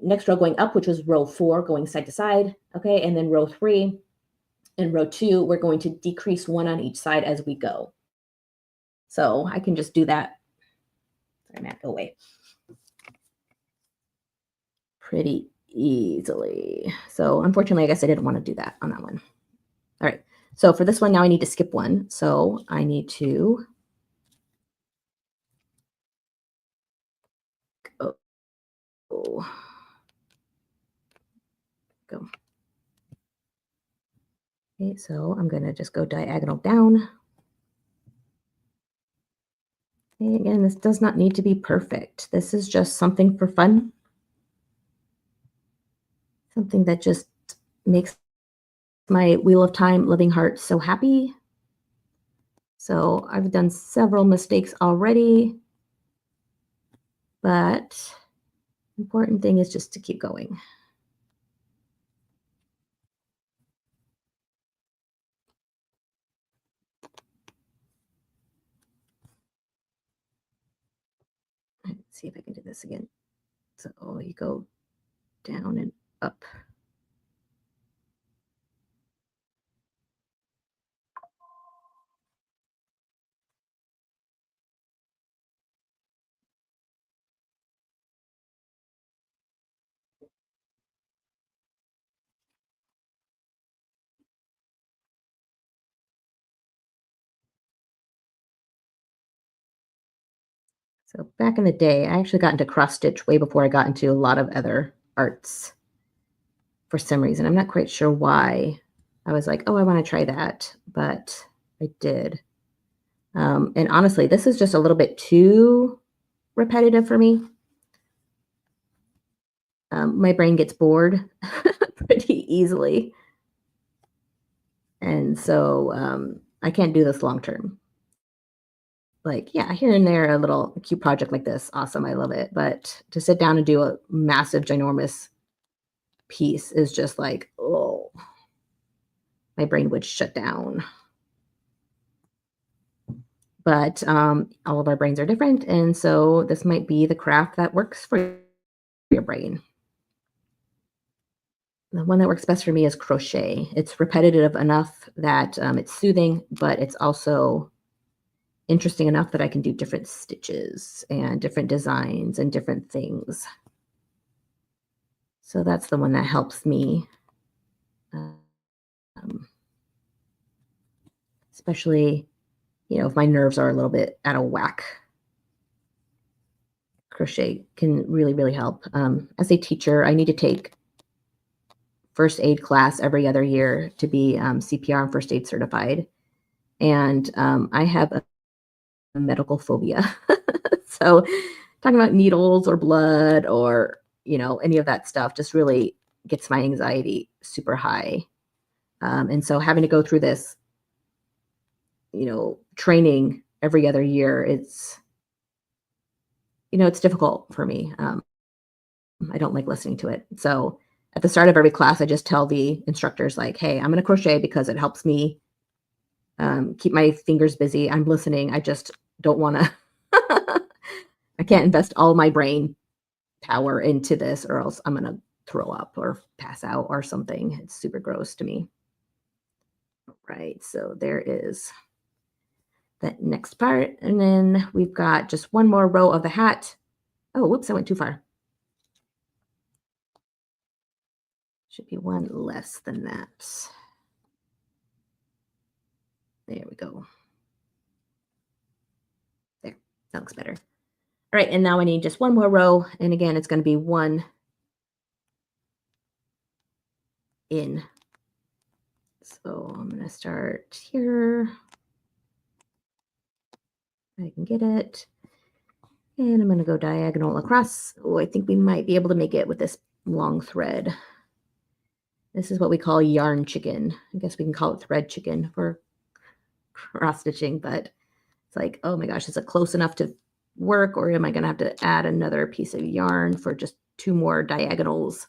next row going up, which was row 4 going side to side. Okay. And then row 3 and row 2, we're going to decrease 1 on each side as we go. So I can just do that. Sorry, Matt, go away. Pretty easily. So unfortunately, I guess I didn't want to do that on that one. All right. So for this one, now I need to skip one. So I need to go. Okay, so I'm going to just go diagonal down. Okay, again, this does not need to be perfect. This is just something for fun. Something that just makes my Wheel of Time living heart so happy. So I've done several mistakes already, but the important thing is just to keep going. Let's see if I can do this again. So you go down and up. So back in the day, I actually got into cross stitch way before I got into a lot of other arts. For some reason, I'm not quite sure why. I was like, oh, I want to try that, but I did. And honestly, this is just a little bit too repetitive for me. My brain gets bored pretty easily. And so I can't do this long term. Like, yeah, here and there, a little cute project like this, awesome, I love it. But to sit down and do a massive, ginormous piece is just like, oh, my brain would shut down. But all of our brains are different. And so this might be the craft that works for your brain. The one that works best for me is crochet. It's repetitive enough that it's soothing, but it's also interesting enough that I can do different stitches and different designs and different things. So that's the one that helps me, especially, if my nerves are a little bit out of whack. Crochet can really, really help. As a teacher, I need to take first aid class every other year to be CPR and first aid certified. And I have a medical phobia. So talking about needles or blood or, any of that stuff just really gets my anxiety super high. And so having to go through this, training every other year, it's difficult for me. I don't like listening to it. So at the start of every class, I just tell the instructors like, hey, I'm going to crochet because it helps me keep my fingers busy. I'm listening. I just don't want to, I can't invest all my brain power into this or else I'm going to throw up or pass out or something. It's super gross to me. All right. So there is that next part. And then we've got just one more row of the hat. Oh, whoops, I went too far. Should be one less than that. There we go. There, that looks better. All right, and now I need just one more row. And again, it's going to be one in. So I'm going to start here. I can get it. And I'm going to go diagonal across. Oh, I think we might be able to make it with this long thread. This is what we call yarn chicken. I guess we can call it thread chicken for cross stitching, but it's like, oh my gosh, is it close enough to work, or am I going to have to add another piece of yarn for just 2 more diagonals?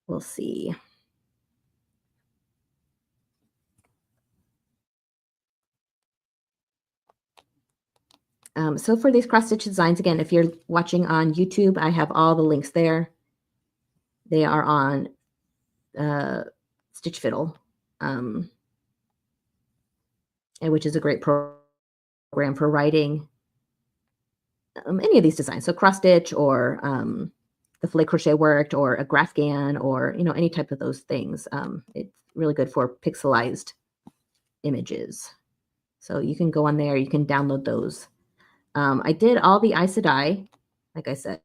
We'll see. So for these cross stitch designs, again, if you're watching on YouTube, I have all the links there. They are on Stitch Fiddle, which is a great program for writing any of these designs. So cross stitch, or the filet crochet worked, or a Graphgan, or any type of those things. It's really good for pixelized images. So you can go on there, you can download those. I did all the Aes Sedai, like I said.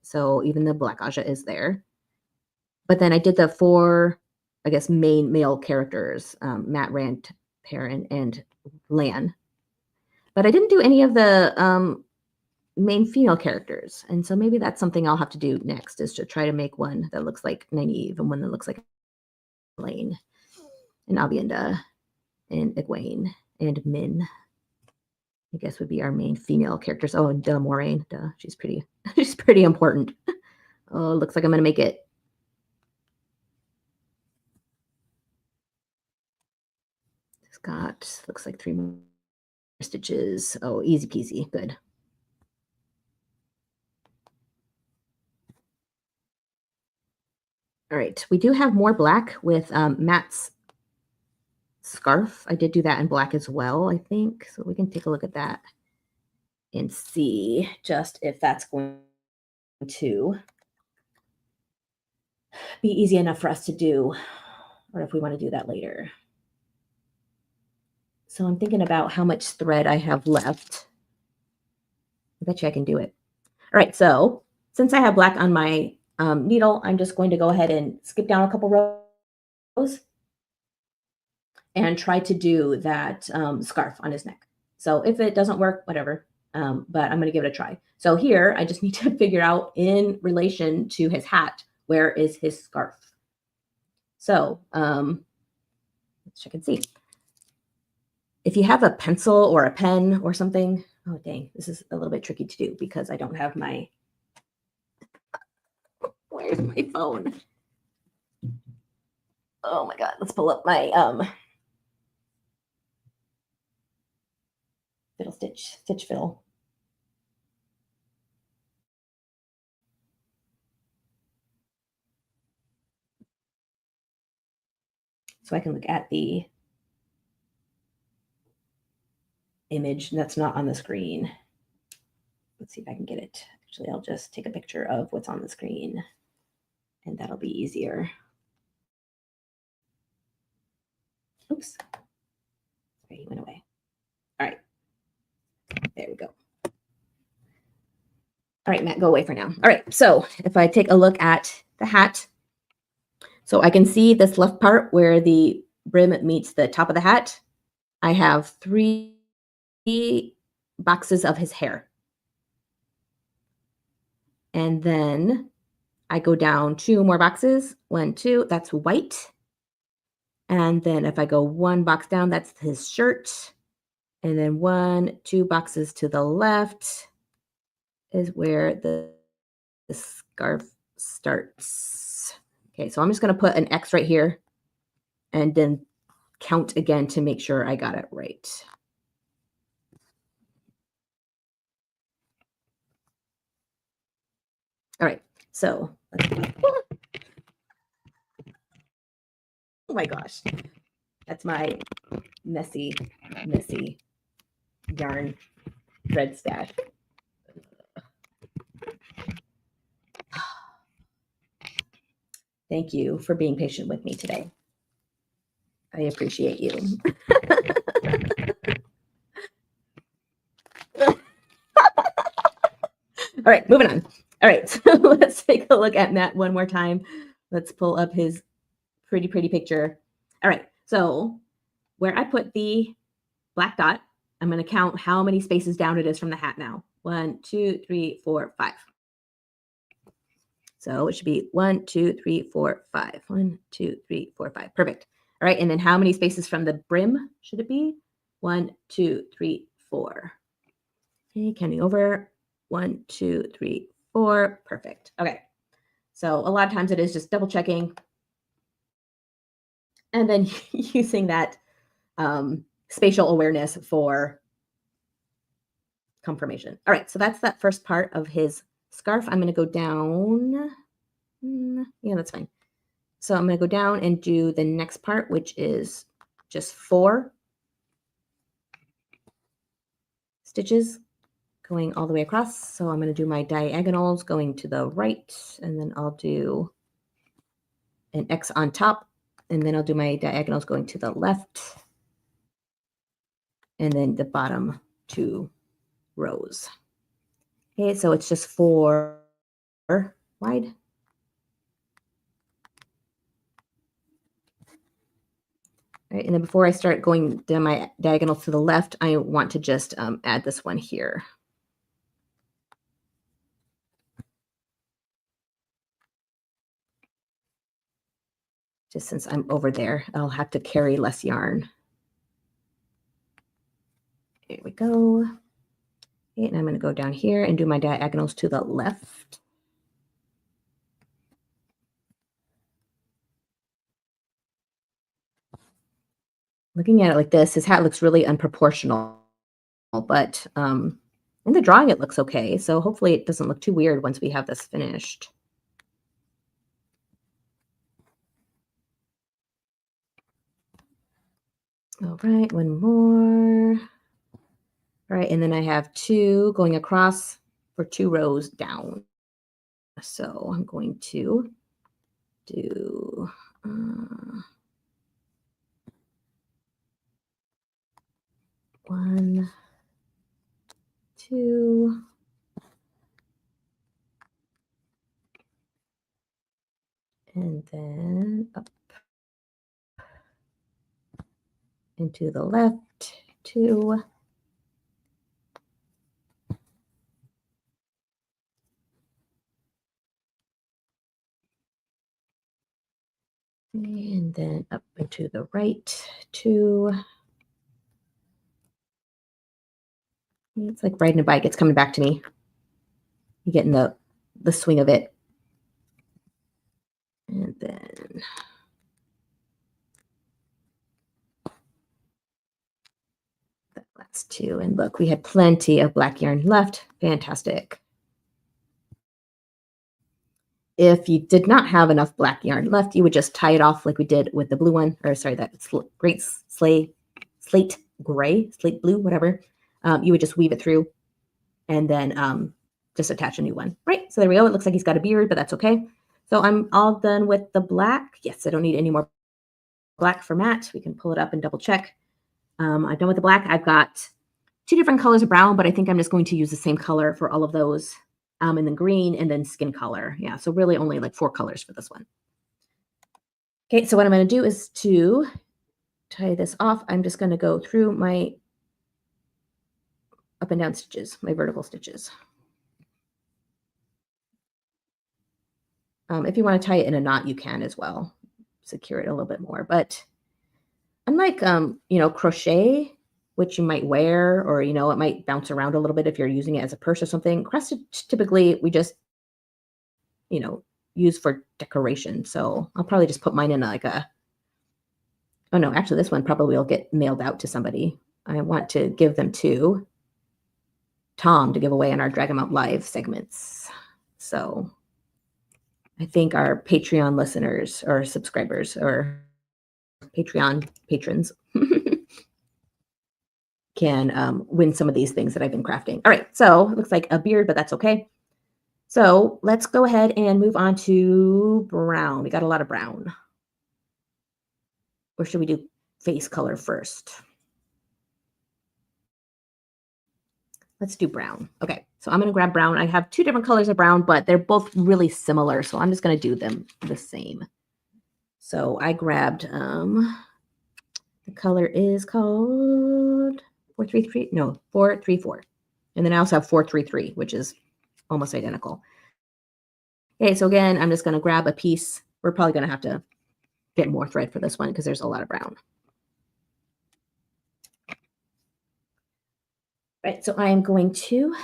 So even the Black Aja is there. But then I did the 4, I guess, main male characters, Matt, Rand, Perrin, and Lan. But I didn't do any of the main female characters. And so maybe that's something I'll have to do next, is to try to make one that looks like Nynaeve and one that looks like Elaine and Avienda and Egwene and Min, I guess, would be our main female characters. Oh, and Moraine. She's pretty important. Oh, looks like I'm going to make it. It's got, looks like 3 more stitches. Oh, easy peasy. Good. All right. We do have more black with Matt's scarf. I did do that in black as well, I think. So we can take a look at that and see just if that's going to be easy enough for us to do, or if we want to do that later. So I'm thinking about how much thread I have left. I bet you I can do it. All right, so since I have black on my needle, I'm just going to go ahead and skip down a couple rows and try to do that scarf on his neck. So if it doesn't work, whatever, but I'm going to give it a try. So here, I just need to figure out, in relation to his hat, where is his scarf? So let's check and see. If you have a pencil or a pen or something, oh dang, this is a little bit tricky to do because I don't have my, where's my phone? Oh my God, let's pull up my Stitch Fiddle. So I can look at the image that's not on the screen. Let's see if I can get it. Actually, I'll just take a picture of what's on the screen, and that'll be easier. Oops. Sorry, he went away. All right. There we go. All right, Matt, go away for now. All right, so if I take a look at the hat, so I can see this left part where the brim meets the top of the hat. I have 3 boxes of his hair. And then I go down 2 more boxes. 1, 2, that's white. And then if I go 1 box down, that's his shirt. And then 1, 2 boxes to the left is where the scarf starts. Okay, so I'm just going to put an X right here and then count again to make sure I got it right. All right, so oh my gosh, that's my messy yarn thread stash. Thank you for being patient with me today. I appreciate you. right, moving on. All right, so let's take a look at Matt one more time. Let's pull up his pretty picture. All right, so where I put the black dot, I'm going to count how many spaces down it is from the hat now. 1, 2, 3, 4, 5. So it should be 1, 2, 3, 4, 5. 1, 2, 3, 4, 5. Perfect. All right, and then how many spaces from the brim should it be? 1, 2, 3, 4. Okay, counting over. 1, 2, 3, 4. Perfect. Okay. So a lot of times it is just double checking and then using that spatial awareness for confirmation. All right, so that's that first part of his scarf. I'm going to go down. Yeah, that's fine. So I'm going to go down and do the next part, which is just 4 stitches going all the way across. So I'm going to do my diagonals going to the right, and then I'll do an X on top, and then I'll do my diagonals going to the left, and then the bottom 2 rows. Okay, so it's just 4 wide. All right, and then before I start going down my diagonal to the left, I want to just add this one here. Just since I'm over there, I'll have to carry less yarn. Here we go. Okay, and I'm going to go down here and do my diagonals to the left. Looking at it like this, his hat looks really unproportional, but in the drawing it looks okay. So hopefully it doesn't look too weird once we have this finished. All right, one more. All right, and then I have 2 going across for 2 rows down. So I'm going to do 1, 2, and then up and to the left 2. And then up and to the right 2. It's like riding a bike. It's coming back to me. You get in the swing of it. And then that last 2. And look, we had plenty of black yarn left. Fantastic. If you did not have enough black yarn left, you would just tie it off like we did with the blue one, or sorry, that great slate gray, slate blue, whatever. You would just weave it through and then just attach a new one. Right, so there we go. It looks like he's got a beard, but that's okay. So I'm all done with the black. Yes, I don't need any more black for Matt. We can pull it up and double check. I'm done with the black. I've got 2 different colors of brown, but I think I'm just going to use the same color for all of those. And then green and then skin color. Yeah, so really only like 4 colors for this one. Okay, so what I'm going to do is to tie this off. I'm just going to go through my up and down stitches, my vertical stitches. If you want to tie it in a knot, you can as well. Secure it a little bit more. But unlike, crochet, which you might wear, or, it might bounce around a little bit if you're using it as a purse or something, cross stitch typically we just, use for decoration. So I'll probably just put mine in like a, oh no, actually this one probably will get mailed out to somebody. I want to give them to Tom to give away in our Dragonmount Live segments. So I think our Patreon listeners or subscribers or Patreon patrons can win some of these things that I've been crafting. All right, so it looks like a beard, but that's okay. So let's go ahead and move on to brown. We got a lot of brown. Or should we do face color first? Let's do brown. Okay, So I'm going to grab brown. I have two different colors of brown, but they're both really similar. So I'm just going to do them the same. So I grabbed, the color is called 433. No, 434. And then I also have 433, which is almost identical. Okay, so again, I'm just going to grab a piece. We're probably going to have to get more thread for this one because there's a lot of brown. Right, so I am going to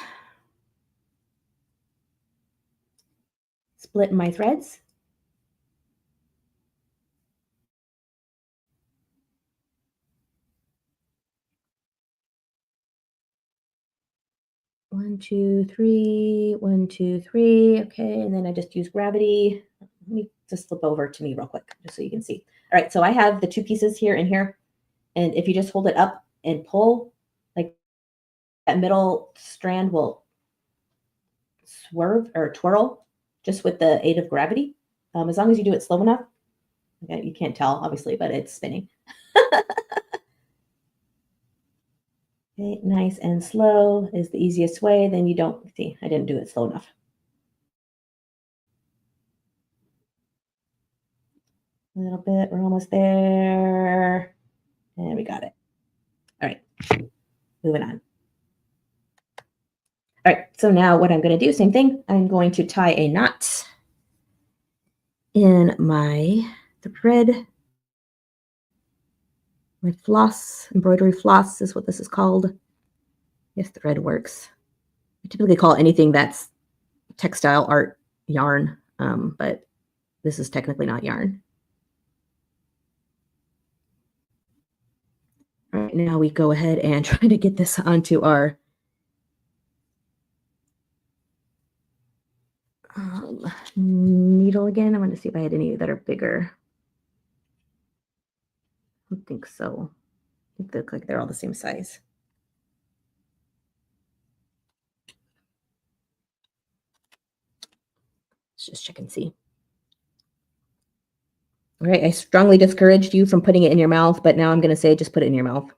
split my threads. One, two, three, one, two, three. Okay, and then I just use gravity. Let me just flip over to me real quick, just so you can see. All right, so I have the two pieces here and here. And if you just hold it up and pull, like that middle strand will swerve or twirl just with the aid of gravity. As long as you do it slow enough. Okay, you can't tell, obviously, but it's spinning. Okay, nice and slow is the easiest way. Then you don't see, I didn't do it slow enough. A little bit, we're almost there. And we got it. All right, moving on. All right, so now what I'm going to do, same thing. I'm going to tie a knot in my thread. My floss, embroidery floss is what this is called. Yes, thread works. I typically call anything that's textile art yarn, but this is technically not yarn. All right, now we go ahead and try to get this onto our needle again. I want to see if I had any that are bigger. I don't think so. I think they look like they're all the same size. Let's just check and see. All right, I strongly discouraged you from putting it in your mouth, but now I'm going to say just put it in your mouth.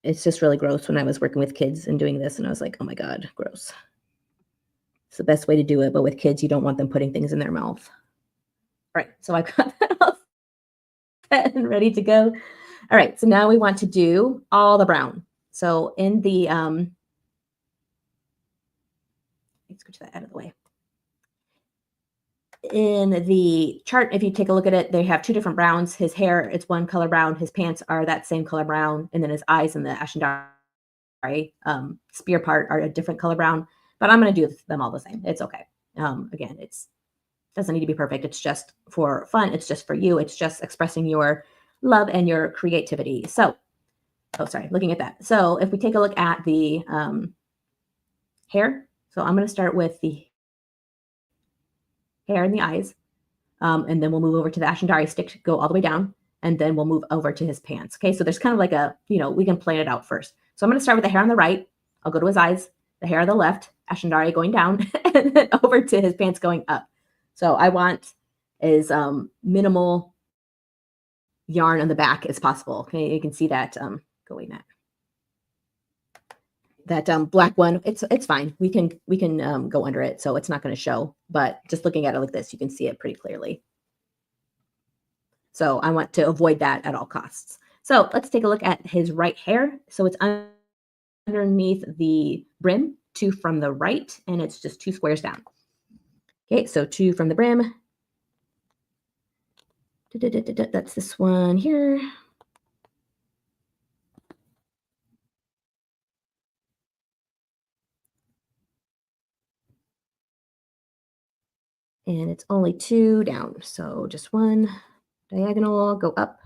It's just really gross when I was working with kids and doing this, and I was like, oh my God, gross. It's the best way to do it, but with kids, you don't want them putting things in their mouth. All right, so I've got that all set and ready to go. All right, so now we want to do all the brown. So in the, let's scooch that out of the way. In the chart, if you take a look at it, they have two different browns. His hair, it's one color brown. His pants are that same color brown. And then his eyes and the ashendari spear part are a different color brown. But I'm going to do them all the same. It's okay. Again, it's doesn't need to be perfect. It's just for fun. It's just for you. It's just expressing your love and your creativity. So, oh, sorry, looking at that. So if we take a look at the hair, so I'm going to start with the hair and the eyes, and then we'll move over to the ashendari stick, go all the way down, and then we'll move over to his pants. Okay, so there's kind of like a, we can plan it out first. So I'm going to start with the hair on the right. I'll go to his eyes, the hair on the left, ashendari going down, and then over to his pants going up. So I want as minimal yarn on the back as possible. Okay, you can see that going that black one. It's fine. We can go under it, so it's not going to show. But just looking at it like this, you can see it pretty clearly. So I want to avoid that at all costs. So let's take a look at his right hair. So it's underneath the brim, 2 from the right, and it's just 2 squares down. Okay, so 2 from the brim. That's this one here. And it's only 2 down. So just 1 diagonal, go up,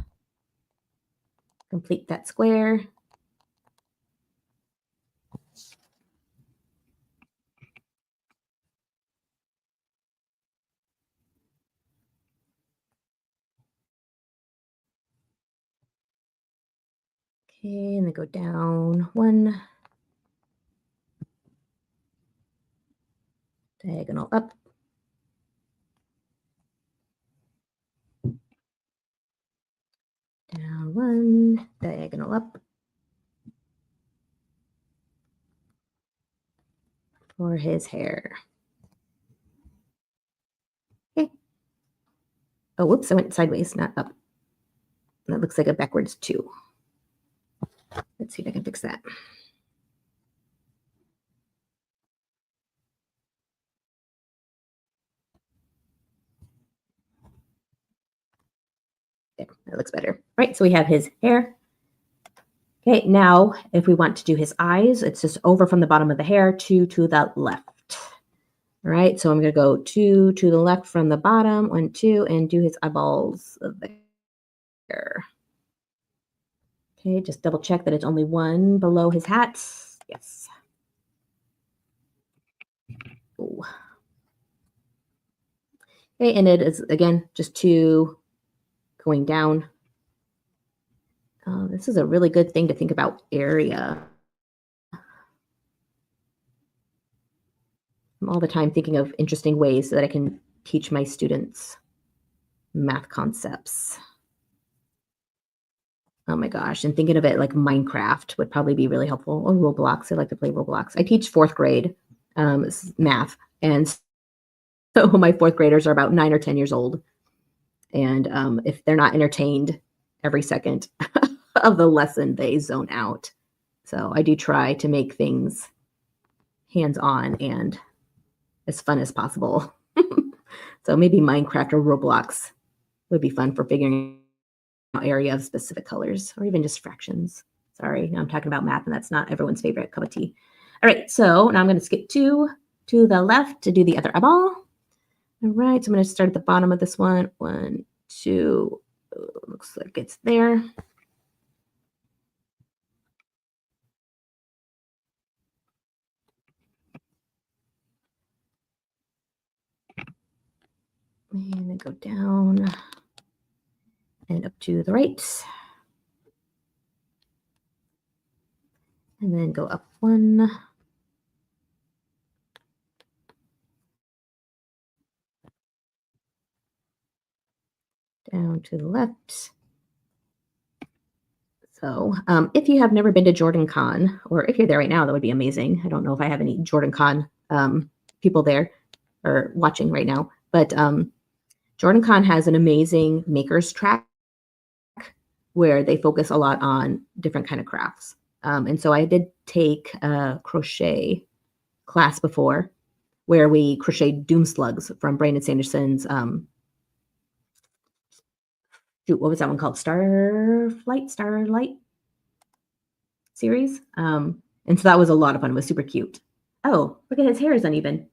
complete that square. Okay, and then go down 1 diagonal up. Down 1 diagonal up. for his hair. Okay. Oh, whoops, I went sideways, not up. That looks like a backwards 2. Let's see if I can fix that. There, that looks better. All right, so we have his hair. Okay, now if we want to do his eyes, it's just over from the bottom of the hair, 2 to the left. All right, so I'm going to go 2 to the left from the bottom, 1, 2, and do his eyeballs there. Okay, just double check that it's only 1 below his hat. Yes. Ooh. Okay, and it is, again, just 2 going down. Oh, this is a really good thing to think about area. I'm all the time thinking of interesting ways so that I can teach my students math concepts. Oh my gosh, and thinking of it like Minecraft would probably be really helpful, or Roblox. I like to play Roblox. I teach 4th grade math, and so my 4th graders are about 9 or 10 years old. And if they're not entertained every second of the lesson, they zone out. So I do try to make things hands-on and as fun as possible. So maybe Minecraft or Roblox would be fun for figuring out area of specific colors, or even just fractions. Sorry, now I'm talking about math, and that's not everyone's favorite cup of tea. All right, so now I'm going to skip 2 to the left to do the other eyeball. All right, so I'm going to start at the bottom of this one. 1, 2, looks like it's there. And then go down and up to the right. And then go up 1. Down to the left. So if you have never been to JordanCon, or if you're there right now, that would be amazing. I don't know if I have any JordanCon people there or watching right now, but JordanCon has an amazing makers track where they focus a lot on different kind of crafts. And so I did take a crochet class before where we crocheted doom slugs from Brandon Sanderson's what was that one called? Starlight series. And so that was a lot of fun. It was super cute. Oh, look at his hair is uneven.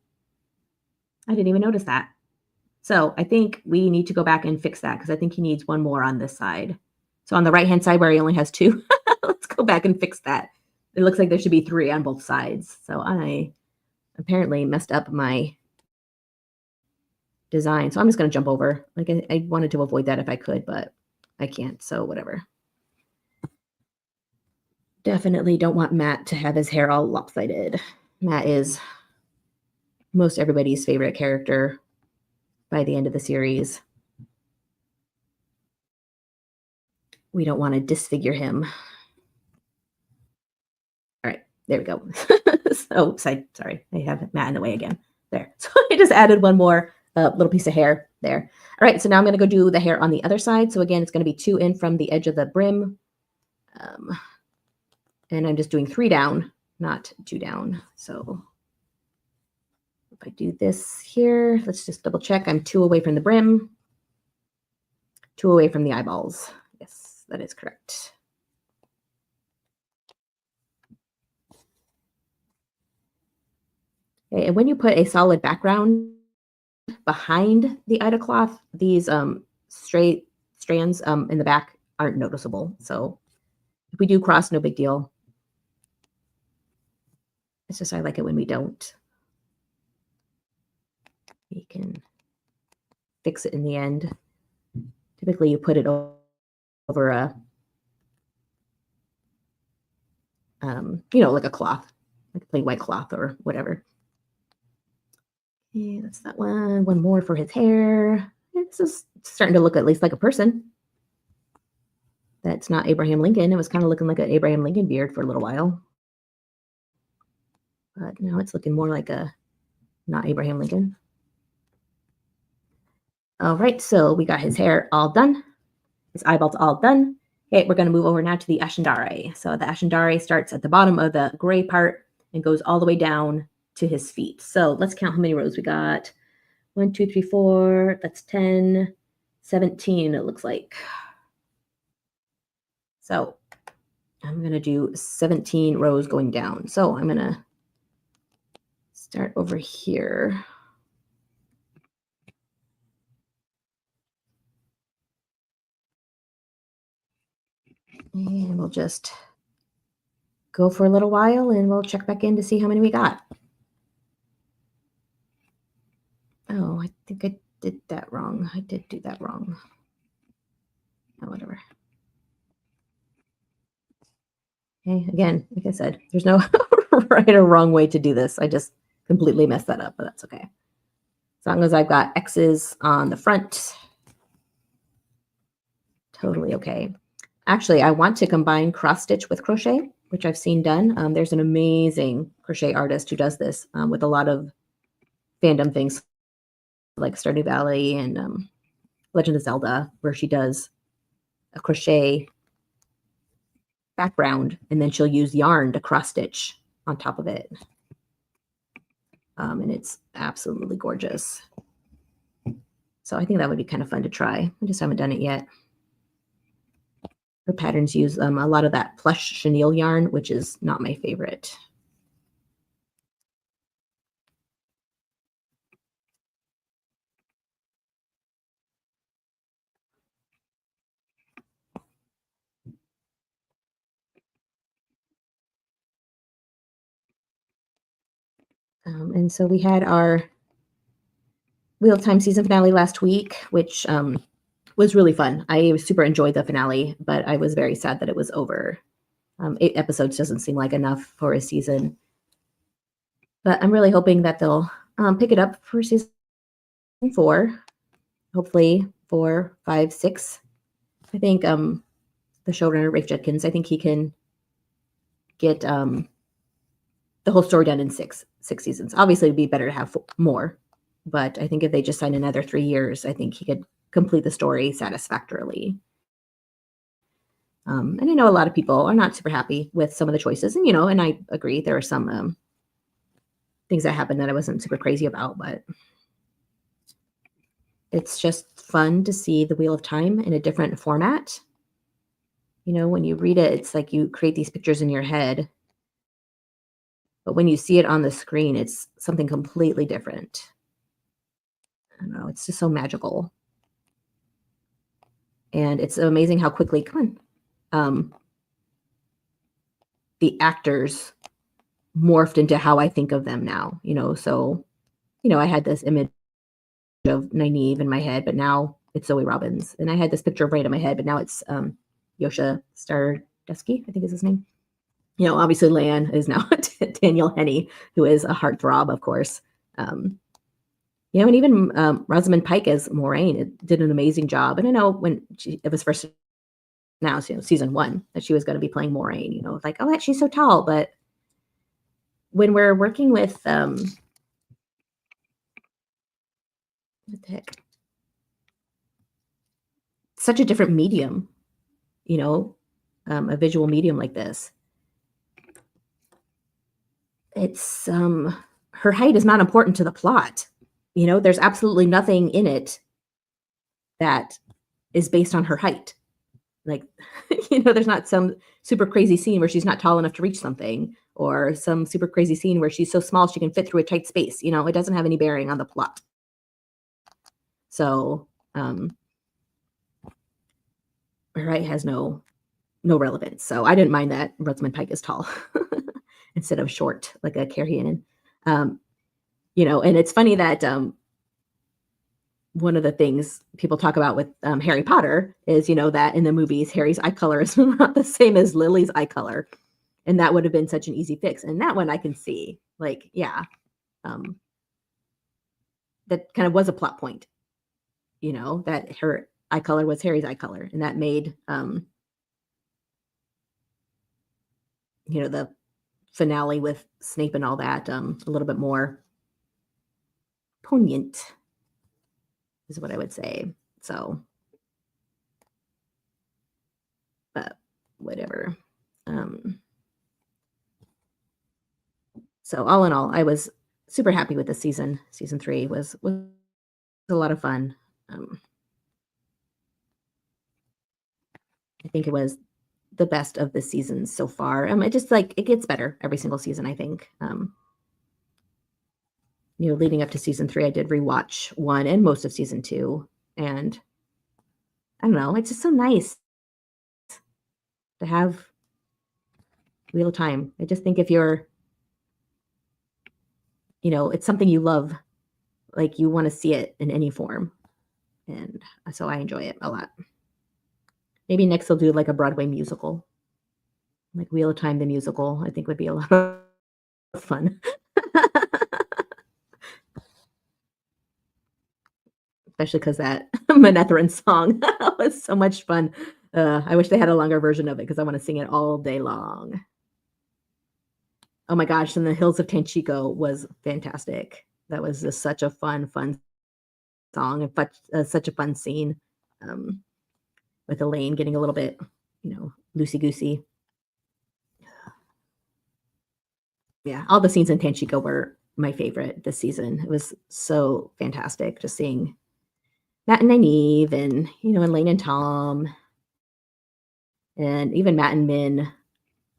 I didn't even notice that. So I think we need to go back and fix that because I think he needs 1 more on this side. So on the right-hand side where he only has 2, let's go back and fix that. It looks like there should be 3 on both sides. So I apparently messed up my design. So I'm just going to jump over. Like I wanted to avoid that if I could, but I can't. So whatever. Definitely don't want Matt to have his hair all lopsided. Matt is most everybody's favorite character by the end of the series. We don't want to disfigure him. All right, there we go. So, sorry, I have Matt in the way again. There. So I just added 1 more little piece of hair there. All right, so now I'm going to go do the hair on the other side. So again, it's going to be 2 in from the edge of the brim. And I'm just doing 3 down, not 2 down. So if I do this here, let's just double check. I'm 2 away from the brim, 2 away from the eyeballs. Yes, that is correct. Okay, and when you put a solid background behind the Aida cloth, these straight strands in the back aren't noticeable. So if we do cross, no big deal. It's just I like it when we don't. We can fix it in the end. Typically, you put it over a, like a cloth, like a plain white cloth or whatever. Okay, that's that one. 1 more for his hair. This is starting to look at least like a person. That's not Abraham Lincoln. It was kind of looking like an Abraham Lincoln beard for a little while. but now it's looking more like a not Abraham Lincoln. All right, so we got his hair all done, his eyeballs all done. Okay, we're going to move over now to the ascendare. So the ascendare starts at the bottom of the gray part and goes all the way down to his feet. So let's count how many rows we got. 1, 2, 3, 4. That's 10, 17, it looks like. So I'm going to do 17 rows going down. So I'm going to start over here. And we'll just go for a little while and we'll check back in to see how many we got. Oh, I think I did that wrong. I did do that wrong. Oh, whatever. Okay, again, like I said, there's no right or wrong way to do this. I just completely messed that up, but that's okay. As long as I've got X's on the front, totally okay. Actually, I want to combine cross stitch with crochet, which I've seen done. There's an amazing crochet artist who does this with a lot of fandom things like Stardew Valley and Legend of Zelda, where she does a crochet background and then she'll use yarn to cross stitch on top of it. And it's absolutely gorgeous. So I think that would be kind of fun to try. I just haven't done it yet. Her patterns use a lot of that plush chenille yarn, which is not my favorite. And so we had our Wheel of Time season finale last week, which was really fun. I super enjoyed the finale, but I was very sad that it was over. 8 episodes doesn't seem like enough for a season. But I'm really hoping that they'll pick it up for season 4. Hopefully 4, 5, 6. I think the showrunner, Rafe Judkins, I think he can get the whole story done in 6 seasons. Obviously, it'd be better to have more. But I think if they just sign another 3 years, I think he could complete the story satisfactorily. And I know a lot of people are not super happy with some of the choices. And, and I agree. There are some things that happened that I wasn't super crazy about. But it's just fun to see the Wheel of Time in a different format. When you read it, it's like you create these pictures in your head. But when you see it on the screen, it's something completely different. I don't know. It's just so magical. And it's amazing how quickly, the actors morphed into how I think of them now, So, I had this image of Nynaeve in my head, but now it's Zoe Robbins. And I had this picture of Rain in my head, but now it's Yosha Stardusky, I think is his name. Obviously Lan is now Daniel Henney, who is a heartthrob, of course. And even Rosamund Pike as Moraine did an amazing job. And I know when it was first announced, season 1, that she was going to be playing Moraine, like, oh, she's so tall. But when we're working with, what the heck? Such a different medium, a visual medium like this. It's, her height is not important to the plot. There's absolutely nothing in it that is based on her height. Like, there's not some super crazy scene where she's not tall enough to reach something, or some super crazy scene where she's so small she can fit through a tight space. It doesn't have any bearing on the plot. So, her height has no relevance. So I didn't mind that Rosamund Pike is tall instead of short, like a Carriehan. And it's funny that one of the things people talk about with Harry Potter is, that in the movies, Harry's eye color is not the same as Lily's eye color. And that would have been such an easy fix. And that one I can see, like, yeah, that kind of was a plot point, that her eye color was Harry's eye color. And that made, the finale with Snape and all that, a little bit more poignant is what I would say. So, but whatever. So all in all, I was super happy with this season. Season 3 was a lot of fun. I think it was the best of the seasons so far. It just it gets better every single season, I think. Leading up to season 3, I did rewatch 1 and most of season 2, and I don't know, it's just so nice to have Wheel of Time. I just think if you're, it's something you love, like you want to see it in any form, and so I enjoy it a lot. Maybe next they'll do like a Broadway musical, like Wheel of Time the musical. I think would be a lot of fun. Especially because that Manetheren song was so much fun. I wish they had a longer version of it because I want to sing it all day long. Oh my gosh, and the Hills of Tanchico was fantastic. That was just such a fun song and such a fun scene with Elaine getting a little bit, loosey-goosey. Yeah, all the scenes in Tanchico were my favorite this season. It was so fantastic just seeing Matt and Nynaeve and, Elaine and Tom. And even Matt and Min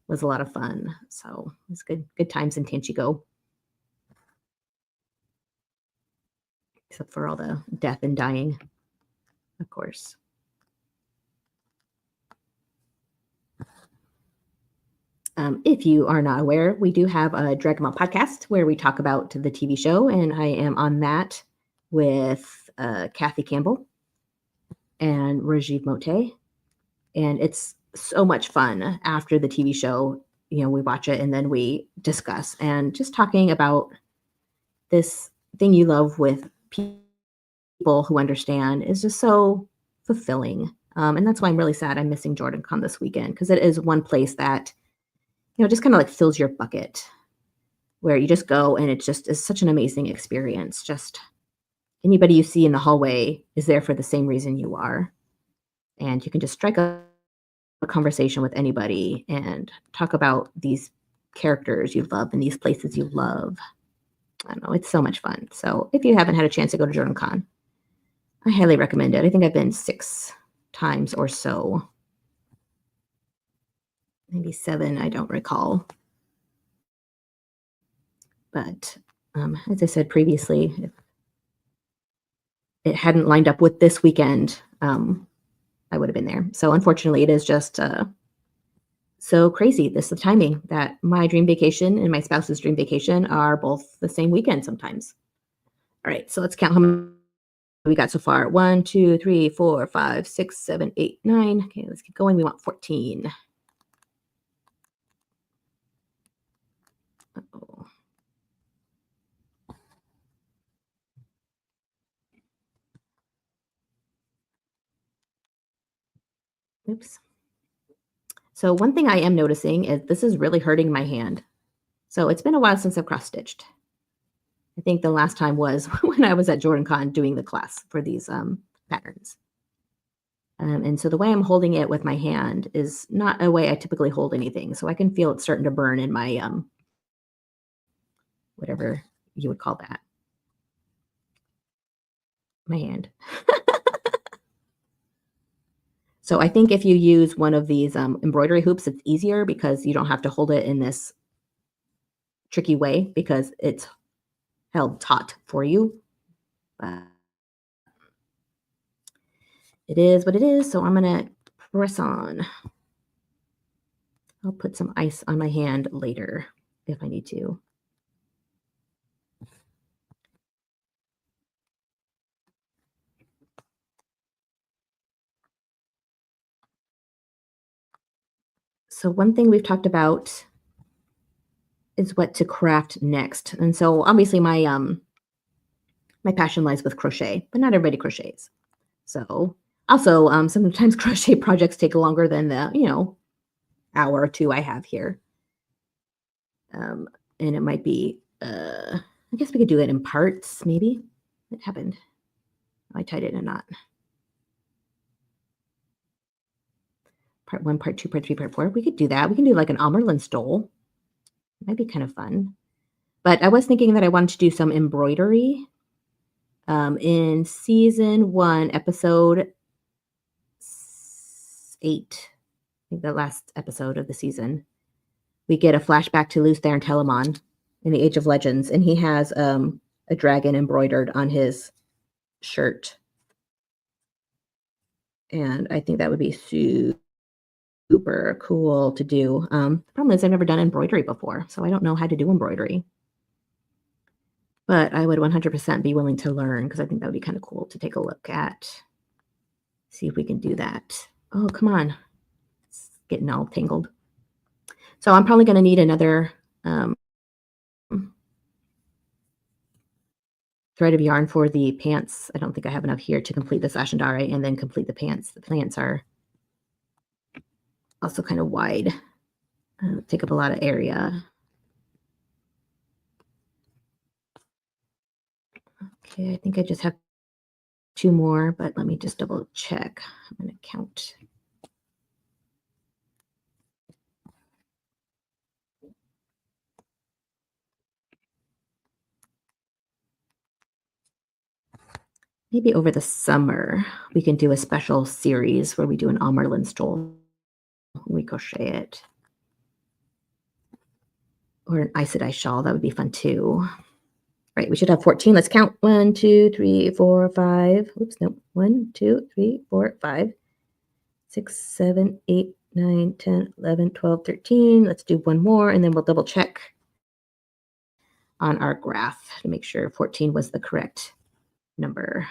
was a lot of fun. So it was good times in Tanchico. Except for all the death and dying, of course. If you are not aware, we do have a Dragonmount podcast where we talk about the TV show, and I am on that with Kathy Campbell and Rajiv Mote. And it's so much fun after the TV show. We watch it and then we discuss, and just talking about this thing you love with people who understand is just so fulfilling. And that's why I'm really sad I'm missing JordanCon this weekend, because it is one place that, just kind of like fills your bucket, where you just go and it just is such an amazing experience. Just anybody you see in the hallway is there for the same reason you are. And you can just strike a conversation with anybody and talk about these characters you love and these places you love. I don't know, it's so much fun. So if you haven't had a chance to go to JordanCon, I highly recommend it. I think I've been 6 times or so. Maybe 7, I don't recall. But as I said previously, if it hadn't lined up with this weekend, I would have been there. So unfortunately, it is just so crazy, the timing, that my dream vacation and my spouse's dream vacation are both the same weekend sometimes. All right, so let's count how many we got so far. 1, 2, 3, 4, 5, 6, 7, 8, 9. Okay, let's keep going. We want 14. Uh-oh. Oops. So one thing I am noticing is this is really hurting my hand. So it's been a while since I've cross stitched. I think the last time was when I was at JordanCon doing the class for these patterns. And so the way I'm holding it with my hand is not a way I typically hold anything. So I can feel it starting to burn in my, whatever you would call that, my hand. So I think if you use one of these embroidery hoops, it's easier because you don't have to hold it in this tricky way because it's held taut for you. It is what it is, so I'm going to press on. I'll put some ice on my hand later if I need to. So one thing we've talked about is what to craft next. And so obviously my my passion lies with crochet, but not everybody crochets. So also sometimes crochet projects take longer than the, hour or two I have here. And it might be, I guess we could do it in parts, maybe. What happened? I tied it in a knot. Part 1, part 2, part 3, part 4. We could do that. We can do like an Amerlin stole. It might be kind of fun. But I was thinking that I wanted to do some embroidery. In season 1, episode 8, I think the last episode of the season, we get a flashback to Luther and Telamon in the Age of Legends, and he has a dragon embroidered on his shirt. And I think that would be super cool to do. The problem is I've never done embroidery before, so I don't know how to do embroidery. But I would 100% be willing to learn because I think that would be kind of cool to take a look at. See if we can do that. Oh, come on. It's getting all tangled. So I'm probably going to need another thread of yarn for the pants. I don't think I have enough here to complete the Ashendare and then complete the pants. The pants are also kind of wide, take up a lot of area. Okay, I think I just have 2 more, but let me just double check. I'm going to count. Maybe over the summer, we can do a special series where we do an Amerlin stole. We crochet it. Or an Aes Sedai shawl. That would be fun too. Right, we should have 14. Let's count. 1, 2, 3, 4, 5. Oops, no. 1, 2, 3, 4, 5, 6, 7, 8, 9, 10, 11, 12, 13. Let's do one more, and then we'll double check on our graph to make sure 14 was the correct number.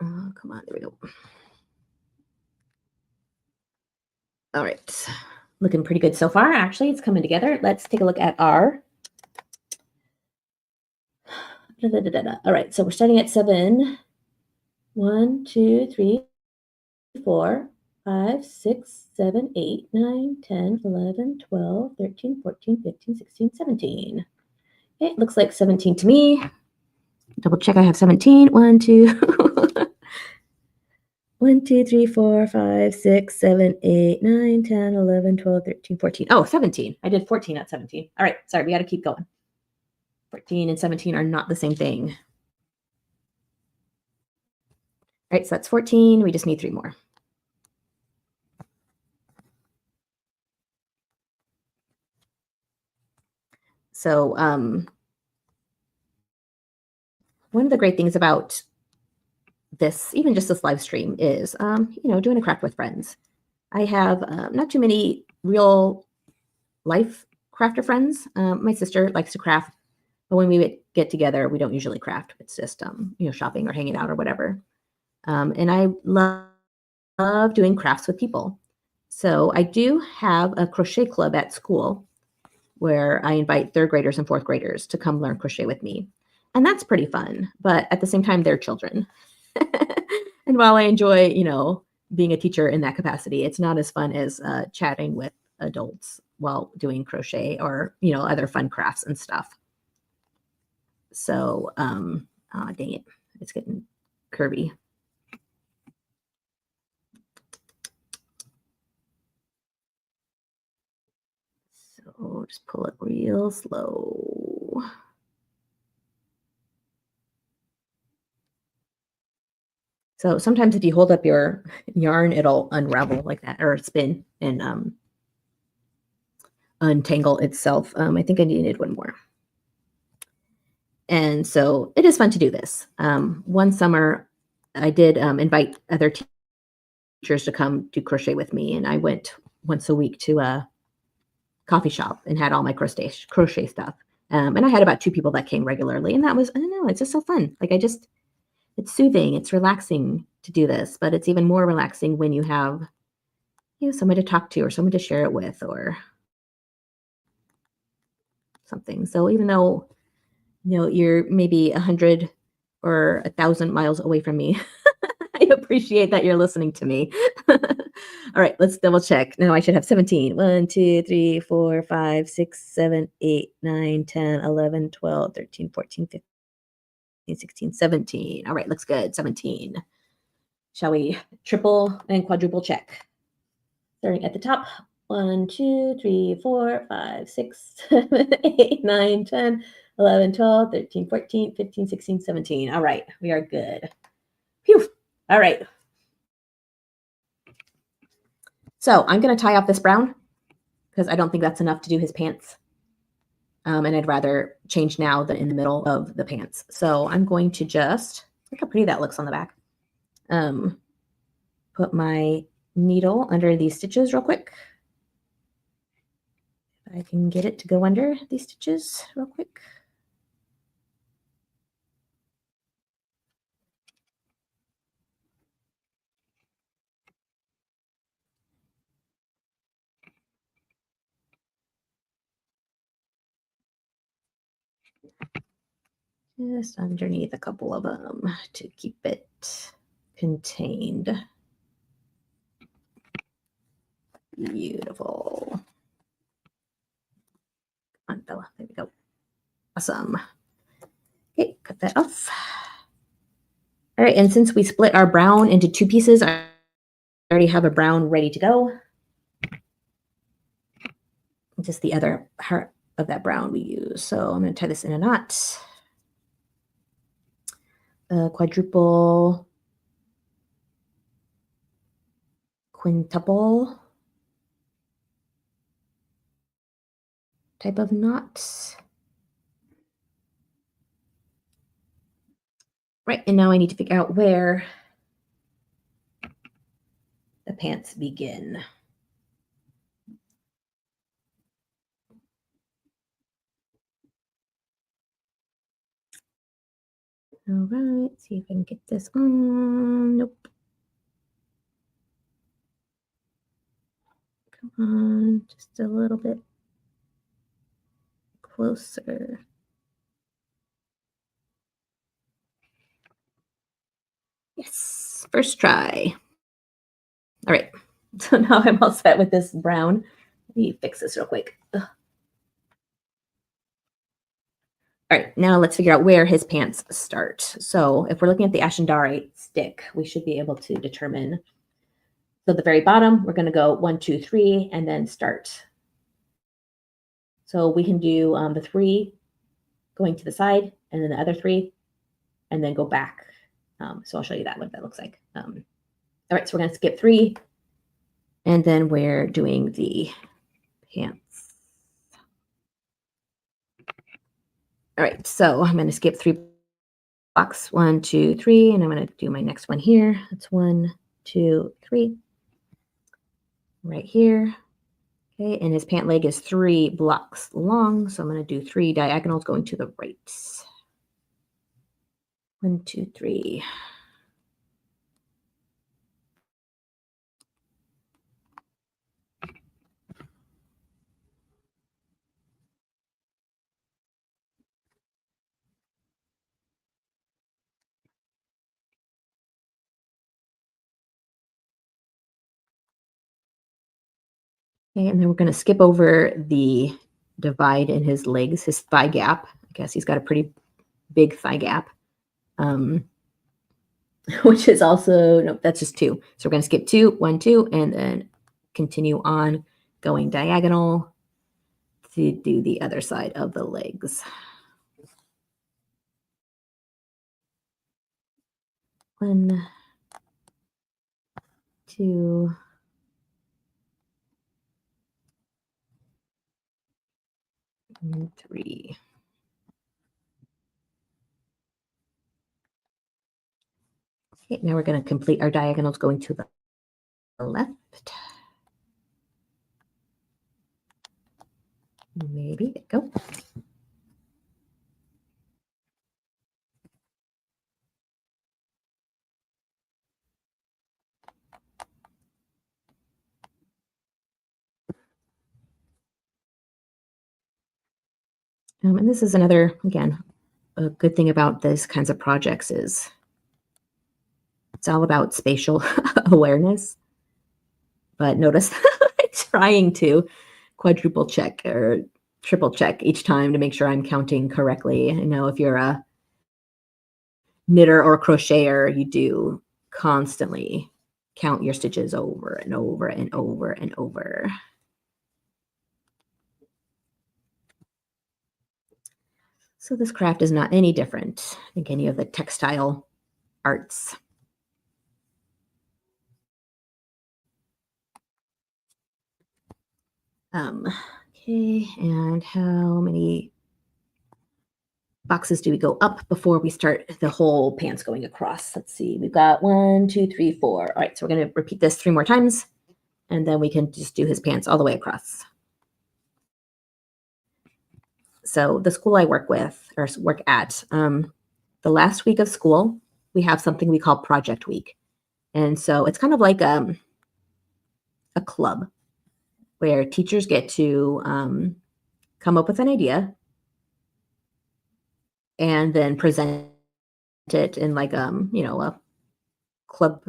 Oh, come on, there we go. All right, looking pretty good so far. Actually, it's coming together. Let's take a look at our. All right, so we're starting at 7. 1, 2, 3, 4, 5, 6, 7, 8, 9, 10, 11, 12, 13, 14, 15, 16, 17. Okay, it looks like 17 to me. Double check I have 17. 1, 2. 1, 2, 3, 4, 5, 6, 7, 8, 9, 10, 11, 12, 13, 14. Oh, 17. I did 14, not 17. All right, sorry, we got to keep going. 14 and 17 are not the same thing. All right, so that's 14. We just need 3 more. So one of the great things about this, even just this live stream, is doing a craft with friends. I have not too many real life crafter friends. My sister likes to craft, but when we get together, we don't usually craft. It's just shopping or hanging out or whatever. And I love doing crafts with people. So I do have a crochet club at school where I invite 3rd graders and 4th graders to come learn crochet with me. And that's pretty fun. But at the same time, they're children. And while I enjoy, being a teacher in that capacity, it's not as fun as chatting with adults while doing crochet or, other fun crafts and stuff. So, dang it, it's getting curvy. So just pull it real slow. So sometimes if you hold up your yarn, it'll unravel like that or spin and untangle itself. I think I needed one more. And so it is fun to do this. One summer, I did invite other teachers to come do crochet with me. And I went once a week to a coffee shop and had all my crochet stuff. And I had about 2 people that came regularly. And that was, I don't know, it's just so fun. Like it's soothing. It's relaxing to do this, but it's even more relaxing when you have someone to talk to or someone to share it with or something. So even though, you're maybe 100 or 1,000 miles away from me, I appreciate that you're listening to me. All right, let's double check. Now I should have 17. 1, 2, 3, 4, 5, 6, 7, 8, 9, 10, 11, 12, 13, 14, 15, 16, 17. All right, looks good. 17. Shall we triple and quadruple check? Starting at the top. 1, 2, 3, 4, 5, 6, 7, 8, 9, 10, 11, 12, 13, 14, 15, 16, 17. All right, we are good. Phew. All right. So I'm going to tie off this brown because I don't think that's enough to do his pants. And I'd rather change now than in the middle of the pants. So I'm going to just, look how pretty that looks on the back. Put my needle under these stitches real quick. If I can get it to go under these stitches real quick. Just underneath a couple of them to keep it contained. Beautiful. Come on, Bella. There we go. Awesome. Okay, cut that off. All right, and since we split our brown into 2 pieces, I already have a brown ready to go. Just the other part of that brown we use. So I'm going to tie this in a knot. Quadruple, quintuple type of knots. Right, and now I need to figure out where the pants begin. All right, see if I can get this on. Nope. Come on, just a little bit closer. Yes, first try. All right, so now I'm all set with this brown. Let me fix this real quick. Ugh. All right, now let's figure out where his pants start. So if we're looking at the Ashendari stick, we should be able to determine. So at the very bottom, we're going to go 1, 2, 3, and then start. So we can do the 3 going to the side, and then the other 3, and then go back. So I'll show you what that looks like. All right, so we're going to skip 3, and then we're doing the pants. All right, so I'm going to skip 3 blocks, 1, 2, 3, and I'm going to do my next one here. That's 1, 2, 3, right here. Okay, and his pant leg is 3 blocks long, so I'm going to do 3 diagonals going to the right. 1, 2, 3. Okay, and then we're going to skip over the divide in his legs, his thigh gap. I guess he's got a pretty big thigh gap, which is also, no, that's just 2. So we're going to skip 2, 1, 2, and then continue on going diagonal to do the other side of the legs. 1, 2, 3. Okay, now we're going to complete our diagonals going to the left. Maybe, there we go. And this is another, again, a good thing about these kinds of projects is it's all about spatial awareness. But notice I'm trying to quadruple check or triple check each time to make sure I'm counting correctly. I know if you're a knitter or crocheter, you do constantly count your stitches over and over and over and over. So this craft is not any different than any of the textile arts. Okay, and how many boxes do we go up before we start the whole pants going across? Let's see, we've got 1, 2, 3, 4. All right, so we're going to repeat this 3 more times, and then we can just do his pants all the way across. So the school I work with or work at, the last week of school, we have something we call Project Week. And so it's kind of like a club where teachers get to come up with an idea and then present it in like a club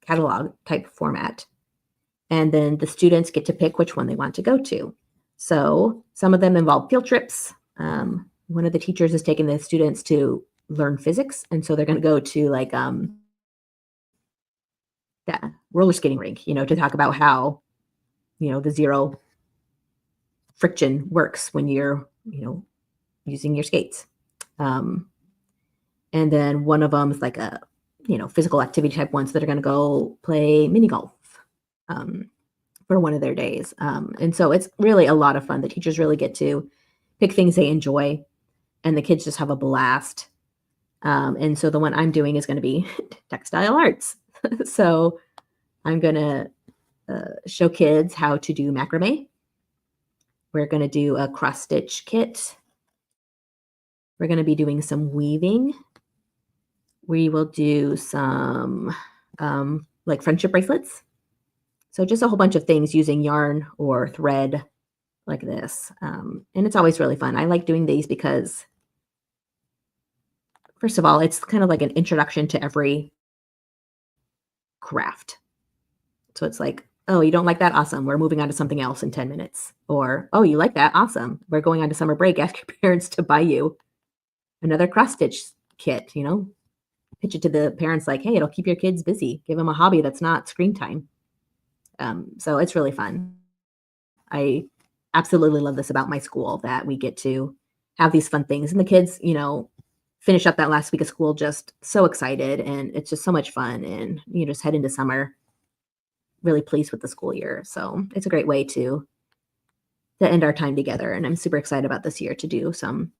catalog type format. And then the students get to pick which one they want to go to. So some of them involve field trips. One of the teachers is taking the students to learn physics. And so they're going to go to like the roller skating rink, to talk about how, the zero friction works when you're, using your skates. And then one of them is like a, physical activity type ones that are going to go play mini golf for one of their days. And so it's really a lot of fun. The teachers really get to pick things they enjoy, and the kids just have a blast. And so the one I'm doing is going to be textile arts. So I'm going to show kids how to do macrame. We're going to do a cross stitch kit. We're going to be doing some weaving. We will do some like friendship bracelets. So just a whole bunch of things using yarn or thread like this. And it's always really fun. I like doing these because, first of all, it's kind of like an introduction to every craft. So it's like, oh, you don't like that? Awesome. We're moving on to something else in 10 minutes. Or, oh, you like that? Awesome. We're going on to summer break. Ask your parents to buy you another cross stitch kit, pitch it to the parents like, hey, it'll keep your kids busy. Give them a hobby that's not screen time. So it's really fun. I absolutely love this about my school, that we get to have these fun things. And the kids, finish up that last week of school just so excited. And it's just so much fun. And you just head into summer really pleased with the school year. So it's a great way to end our time together. And I'm super excited about this year to do some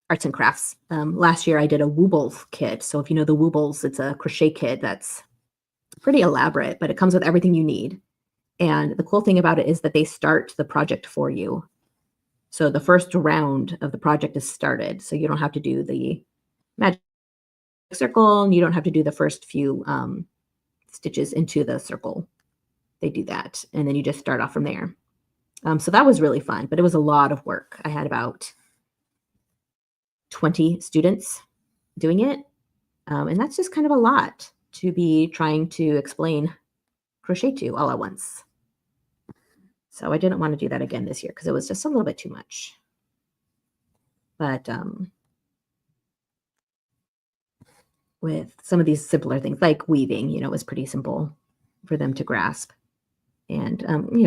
arts and crafts. Last year I did a Woobles kit. So if you know the Woobles, it's a crochet kit that's pretty elaborate, but it comes with everything you need. And the cool thing about it is that they start the project for you. So the first round of the project is started. So you don't have to do the magic circle, and you don't have to do the first few stitches into the circle. They do that. And then you just start off from there. So that was really fun, but it was a lot of work. I had about 20 students doing it. And that's just kind of a lot to be trying to explain crochet to all at once. So I didn't want to do that again this year because it was just a little bit too much. But with some of these simpler things like weaving, it was pretty simple for them to grasp. And,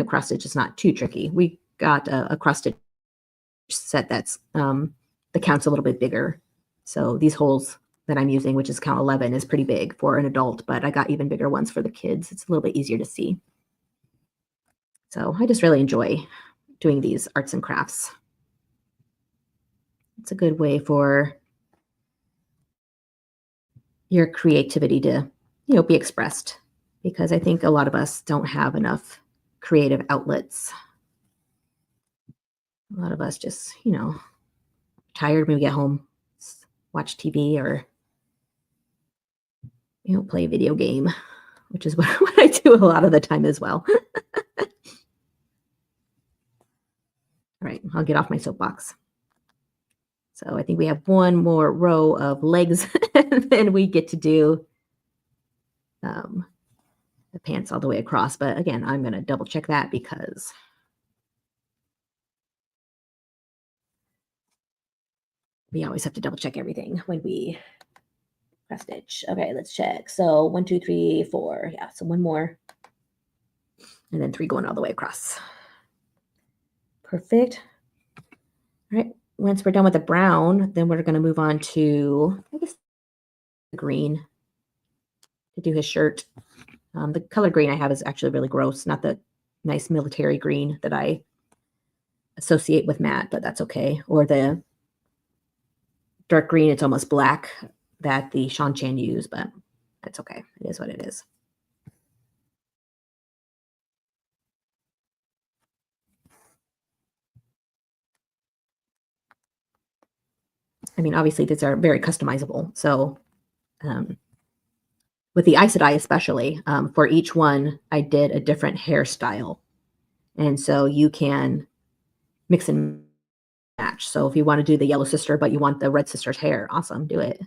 cross stitch is not too tricky. We got a cross stitch set that's the count's a little bit bigger. So these holes that I'm using, which is count 11, is pretty big for an adult, but I got even bigger ones for the kids. It's a little bit easier to see. So I just really enjoy doing these arts and crafts. It's a good way for your creativity to, be expressed, because I think a lot of us don't have enough creative outlets. A lot of us just, tired when we get home, watch TV or, play a video game, which is what I do a lot of the time as well. right, I'll get off my soapbox. So I think we have one more row of legs, and then we get to do the pants all the way across. But again, I'm going to double check that because we always have to double check everything when we cross stitch. Okay, let's check. So 1, 2, 3, 4. Yeah, so one more. And then 3 going all the way across. Perfect. All right. Once we're done with the brown, then we're going to move on to, I guess, the green to do his shirt. The color green I have is actually really gross, not the nice military green that I associate with Matt, but that's okay. Or the dark green, it's almost black that the Shan Chan use, but that's okay. It is what it is. I mean, obviously these are very customizable. So with the Aida especially, for each one, I did a different hairstyle. And so you can mix and match. So if you want to do the yellow sister, but you want the red sister's hair, awesome, do it.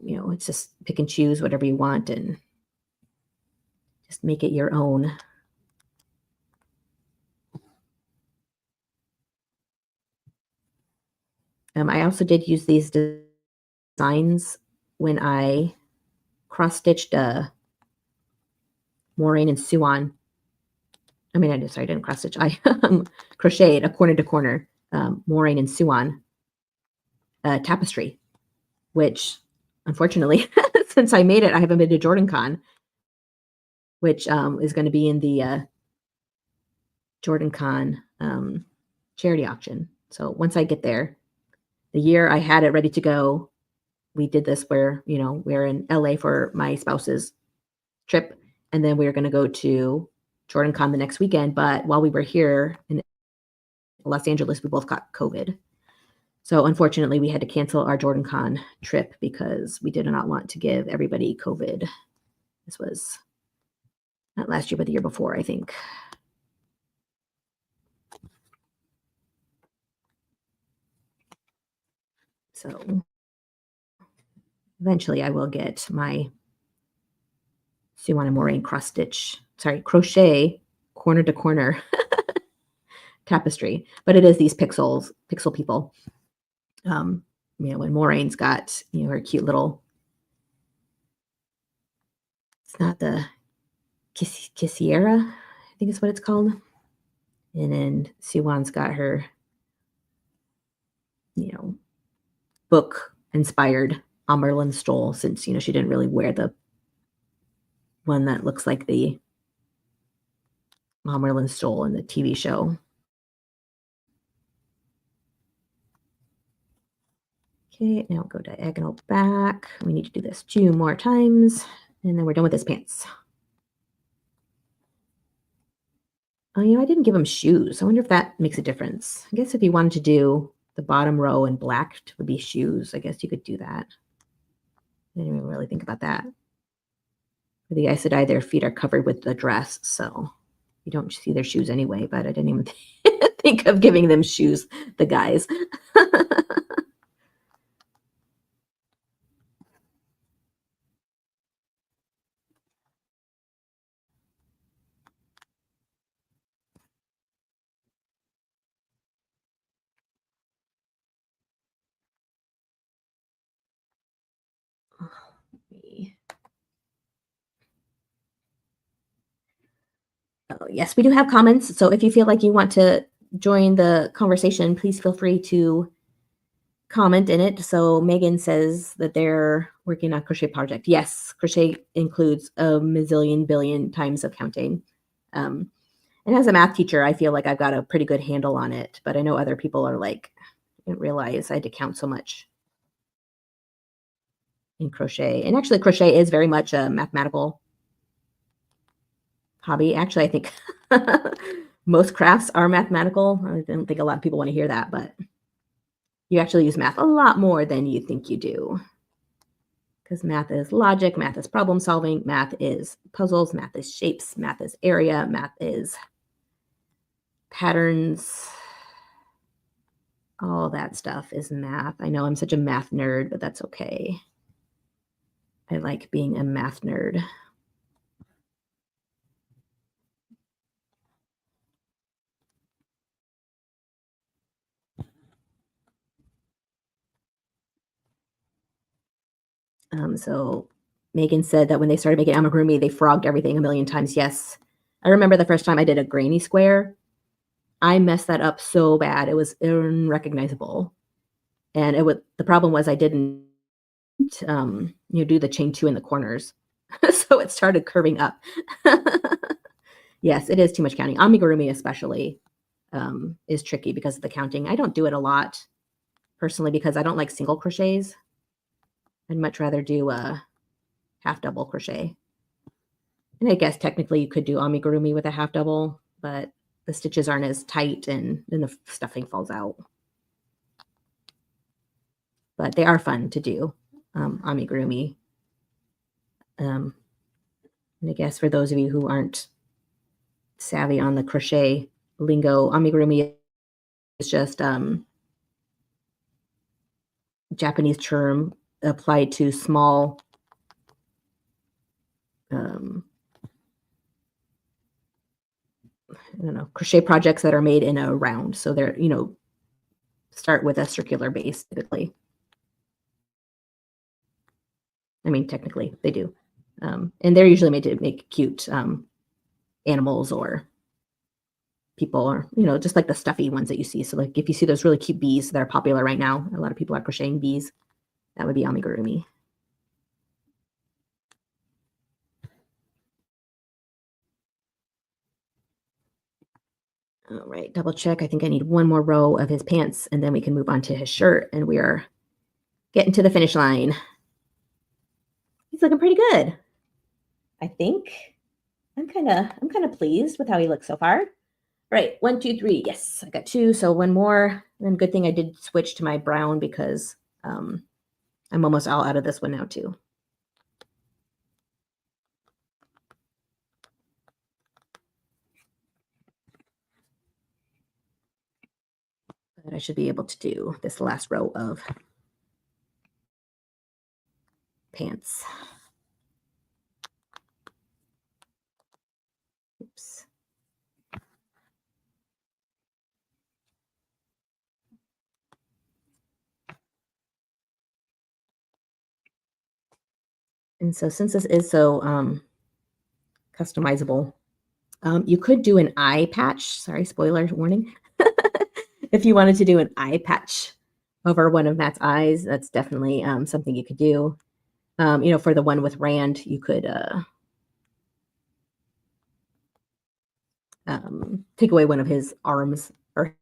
You know, it's just pick and choose whatever you want and just make it your own. I also did use these designs when I cross-stitched Maureen and Suan. I mean, I didn't cross-stitch. I crocheted a corner to corner Maureen and Suan tapestry, which unfortunately, since I made it, I haven't been to JordanCon, which is going to be in the JordanCon charity auction. So once I get there, the year I had it ready to go, we did this where, you know, we're in LA for my spouse's trip, and then we were going to go to JordanCon the next weekend. But while we were here in Los Angeles, we both got COVID. So unfortunately, we had to cancel our JordanCon trip because we did not want to give everybody COVID. This was not last year, but the year before, I think. So eventually I will get my Suan and Maureen crochet corner to corner tapestry. But it is these pixel people. You know, when Maureen's got, you know, her cute little, it's not the Kissiera, I think is what it's called. And then Suwan's got her, you know, book inspired Amerlin stole, since, you know, she didn't really wear the one that looks like the Amerlin stole in the TV show. Okay, now go diagonal back. We need to do this 2 more times, and then we're done with his pants. Oh, you know, I didn't give him shoes. I wonder if that makes a difference. I guess if you wanted to do the bottom row in black would be shoes, I guess you could do that. I didn't even really think about that. For the Aes Sedai, their feet are covered with the dress, so you don't see their shoes anyway, but I didn't even think of giving them shoes, the guys. Oh, yes, we do have comments. So if you feel like you want to join the conversation, please feel free to comment in it. So Megan says that they're working on crochet project. Yes, crochet includes a mazillion billion times of counting. And as a math teacher, I feel like I've got a pretty good handle on it, but I know other people are like, I didn't realize I had to count so much in crochet. And actually crochet is very much a mathematical hobby. Actually, I think most crafts are mathematical. I don't think a lot of people want to hear that, but you actually use math a lot more than you think you do. Because math is logic, math is problem solving, math is puzzles, math is shapes, math is area, math is patterns, all that stuff is math. I know I'm such a math nerd, but that's okay. I like being a math nerd. So Megan said that when they started making amigurumi, they frogged everything a million times. Yes. I remember the first time I did a granny square, I messed that up so bad. It was unrecognizable. And the problem was I didn't do the chain 2 in the corners. So it started curving up. Yes, it is too much counting. Amigurumi especially is tricky because of the counting. I don't do it a lot personally because I don't like single crochets. I'd much rather do a half double crochet. And I guess technically you could do amigurumi with a half double, but the stitches aren't as tight and then the stuffing falls out. But they are fun to do, amigurumi. And I guess for those of you who aren't savvy on the crochet lingo, amigurumi is just Japanese term applied to small I don't know, crochet projects that are made in a round. So they're, start with a circular base typically. I mean, technically they do. And they're usually made to make cute animals or people or, just like the stuffy ones that you see. So like if you see those really cute bees that are popular right now, a lot of people are crocheting bees. That would be amigurumi. All right, double check. I think I need one more row of his pants and then we can move on to his shirt and we are getting to the finish line. He's looking pretty good. I think I'm kind of pleased with how he looks so far. All right, 1, 2, 3. Yes, I got 2. So one more. And good thing I did switch to my brown because I'm almost all out of this one now too. But I should be able to do this last row of pants. Oops. And so since this is so customizable, you could do an eye patch. Sorry, spoiler warning. If you wanted to do an eye patch over one of Matt's eyes, that's definitely something you could do. For the one with Rand, you could take away one of his arms or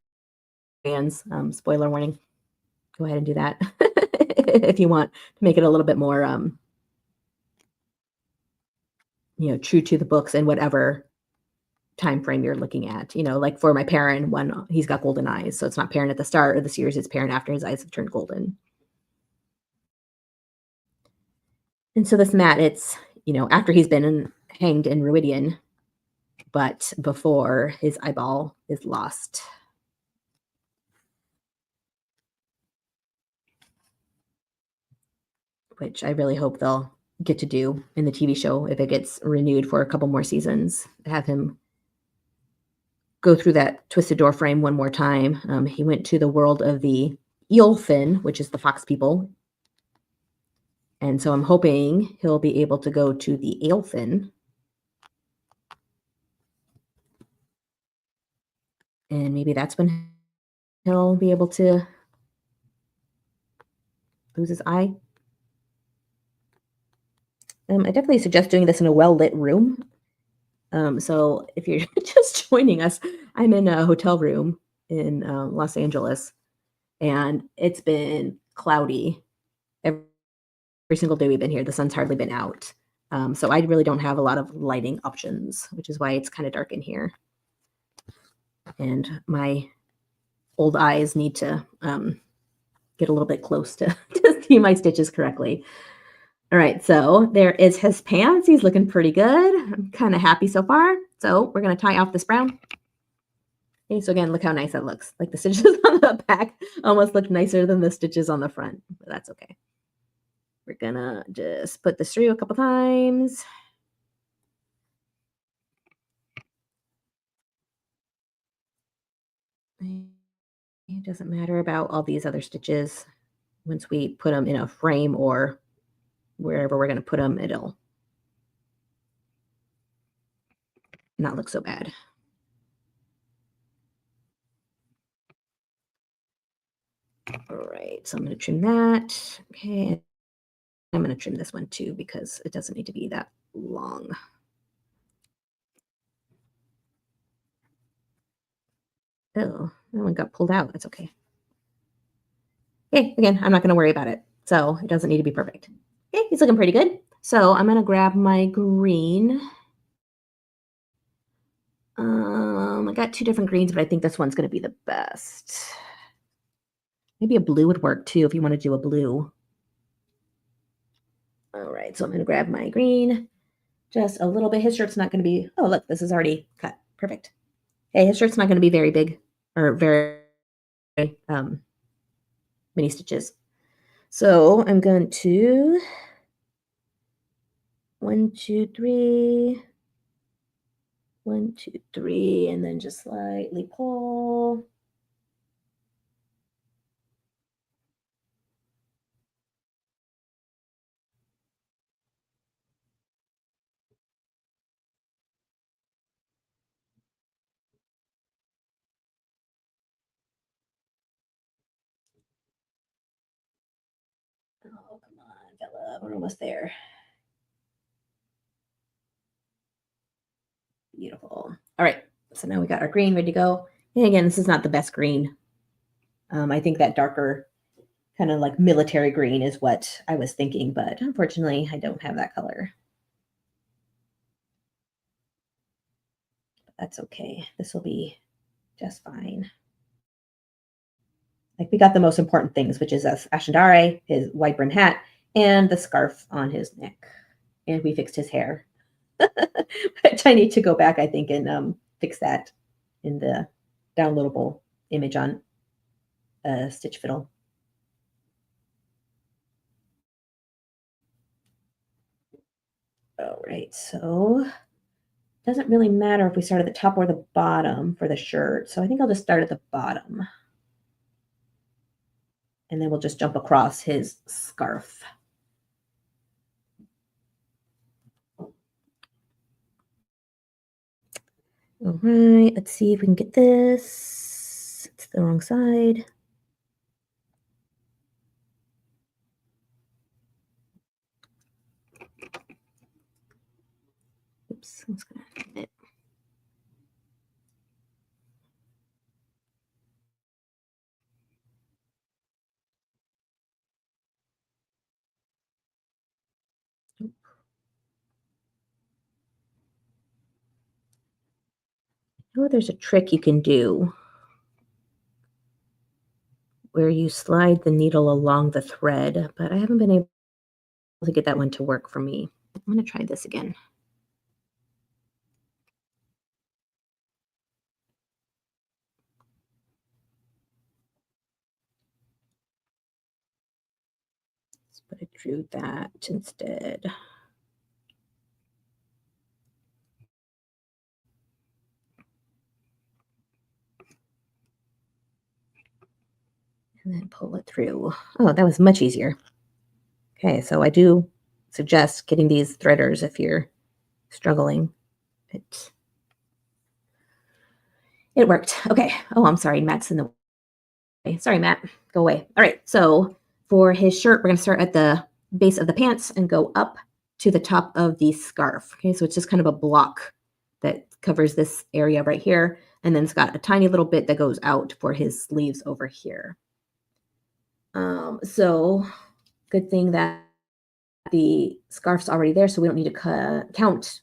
hands. Spoiler warning. Go ahead and do that if you want to make it a little bit more, true to the books and whatever time frame you're looking at. Like for my Perrin one, he's got golden eyes, so it's not Perrin at the start of the series; it's Perrin after his eyes have turned golden. And so this Matt, it's after he's been hanged in Ruidian, but before his eyeball is lost. Which I really hope they'll get to do in the TV show if it gets renewed for a couple more seasons. Have him go through that twisted door frame one more time. He went to the world of the Eelfin, which is the fox people. And so I'm hoping he'll be able to go to the Eelfin. And maybe that's when he'll be able to lose his eye. I definitely suggest doing this in a well-lit room. So if you're just joining us, I'm in a hotel room in Los Angeles, and it's been cloudy every single day we've been here. The sun's hardly been out. So I really don't have a lot of lighting options, which is why it's kind of dark in here. And my old eyes need to get a little bit close to see my stitches correctly. All right, so there is his pants. He's looking pretty good. I'm kind of happy so far. So we're going to tie off this brown. Okay, so again, look how nice that looks. Like the stitches on the back almost look nicer than the stitches on the front, but that's okay. We're gonna just put this through a couple times. It doesn't matter about all these other stitches. Once we put them in a frame or wherever we're gonna put them, it'll not look so bad. All right, so I'm gonna trim that. Okay, I'm gonna trim this one too because it doesn't need to be that long. Oh, that one got pulled out. That's okay. Okay, again, I'm not gonna worry about it. So it doesn't need to be perfect. Okay, he's looking pretty good. So I'm gonna grab my green. I got two different greens, but I think this one's gonna be the best. Maybe a blue would work too if you want to do a blue. All right, so I'm gonna grab my green. Just a little bit. His shirt's not gonna be, oh look, this is already cut. Perfect. Okay, his shirt's not gonna be very big or very many stitches. So I'm going to 1, 2, 3, 1, 2, 3, and then just slightly pull. Oh, come on, fella. We're almost there. Beautiful. All right. So now we got our green ready to go. And again, this is not the best green. I think that darker kind of like military green is what I was thinking, but unfortunately I don't have that color. But that's okay. This will be just fine. Like we got the most important things, which is Ashendare, his white brim hat, and the scarf on his neck. And we fixed his hair. Which I need to go back, I think, and fix that in the downloadable image on Stitch Fiddle. All right, so it doesn't really matter if we start at the top or the bottom for the shirt. So I think I'll just start at the bottom. And then we'll just jump across his scarf. All right, let's see if we can get this. It's the wrong side. Oops, I was gonna end it. Oh, there's a trick you can do where you slide the needle along the thread, but I haven't been able to get that one to work for me. I'm going to try this again. Let's put it through that instead. And then pull it through. Oh, that was much easier. Okay, so I do suggest getting these threaders if you're struggling. It worked. Okay. Oh, I'm sorry. Matt's in the way. Sorry, Matt. Go away. All right. So for his shirt, we're going to start at the base of the pants and go up to the top of the scarf. Okay. So it's just kind of a block that covers this area right here. And then it's got a tiny little bit that goes out for his sleeves over here. So good thing that the scarf's already there. So we don't need to count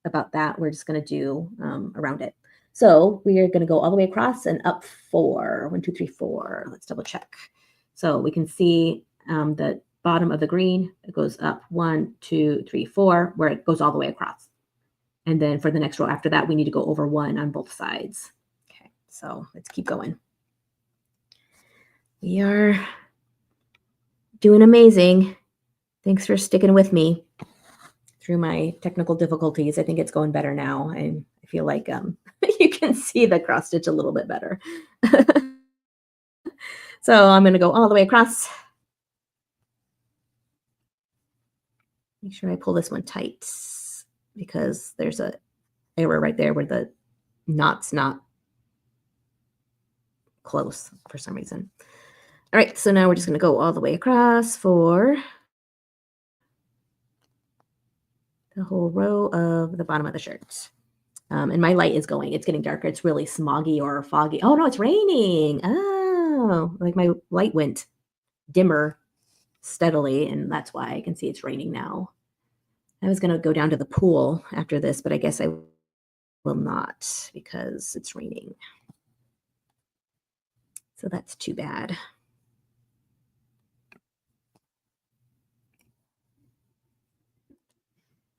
about that. We're just going to do around it. So we are going to go all the way across and up 4. 1, 2, 3, 4. Let's double check. So we can see the bottom of the green. It goes up 1, 2, 3, 4, where it goes all the way across. And then for the next row after that, we need to go over 1 on both sides. Okay. So let's keep going. We are doing amazing. Thanks for sticking with me through my technical difficulties. I think it's going better now. I feel like you can see the cross stitch a little bit better. So I'm going to go all the way across. Make sure I pull this one tight because there's a error right there where the knot's not close for some reason. All right, so now we're just going to go all the way across for the whole row of the bottom of the shirt. And my light is going. It's getting darker. It's really smoggy or foggy. Oh, no, it's raining. Oh, like my light went dimmer steadily, and that's why I can see it's raining now. I was going to go down to the pool after this, but I guess I will not because it's raining. So that's too bad.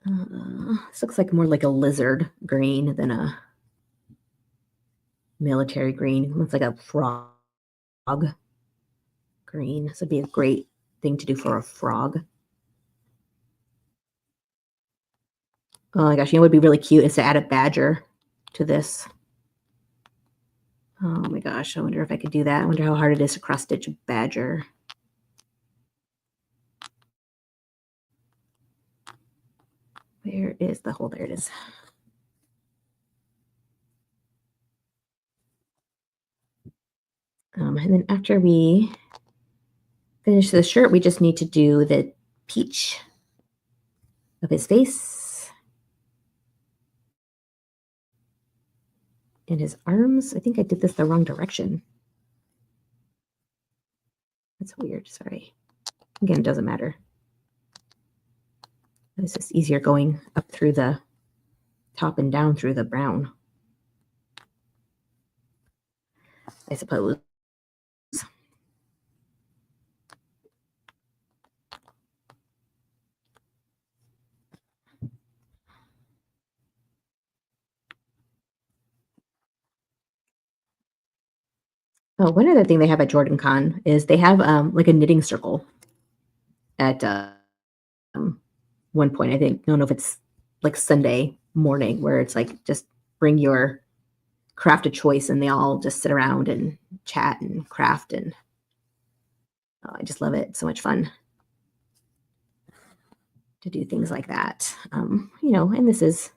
This looks like more like a lizard green than a military green. It looks like a frog green. This would be a great thing to do for a frog. Oh my gosh, you know what would be really cute is to add a badger to this. Oh my gosh, I wonder if I could do that. I wonder how hard it is to cross stitch a badger. Where is the hole? There it is. And then after we finish the shirt, we just need to do the peach of his face and his arms. I think I did this the wrong direction. That's weird. Sorry. Again, it doesn't matter. It's just easier going up through the top and down through the brown, I suppose. Oh, one other thing they have at JordanCon is they have like a knitting circle at one point. I don't know if it's like Sunday morning where it's like just bring your craft of choice and they all just sit around and chat and craft, and I just love it. It's so much fun to do things like that. And this is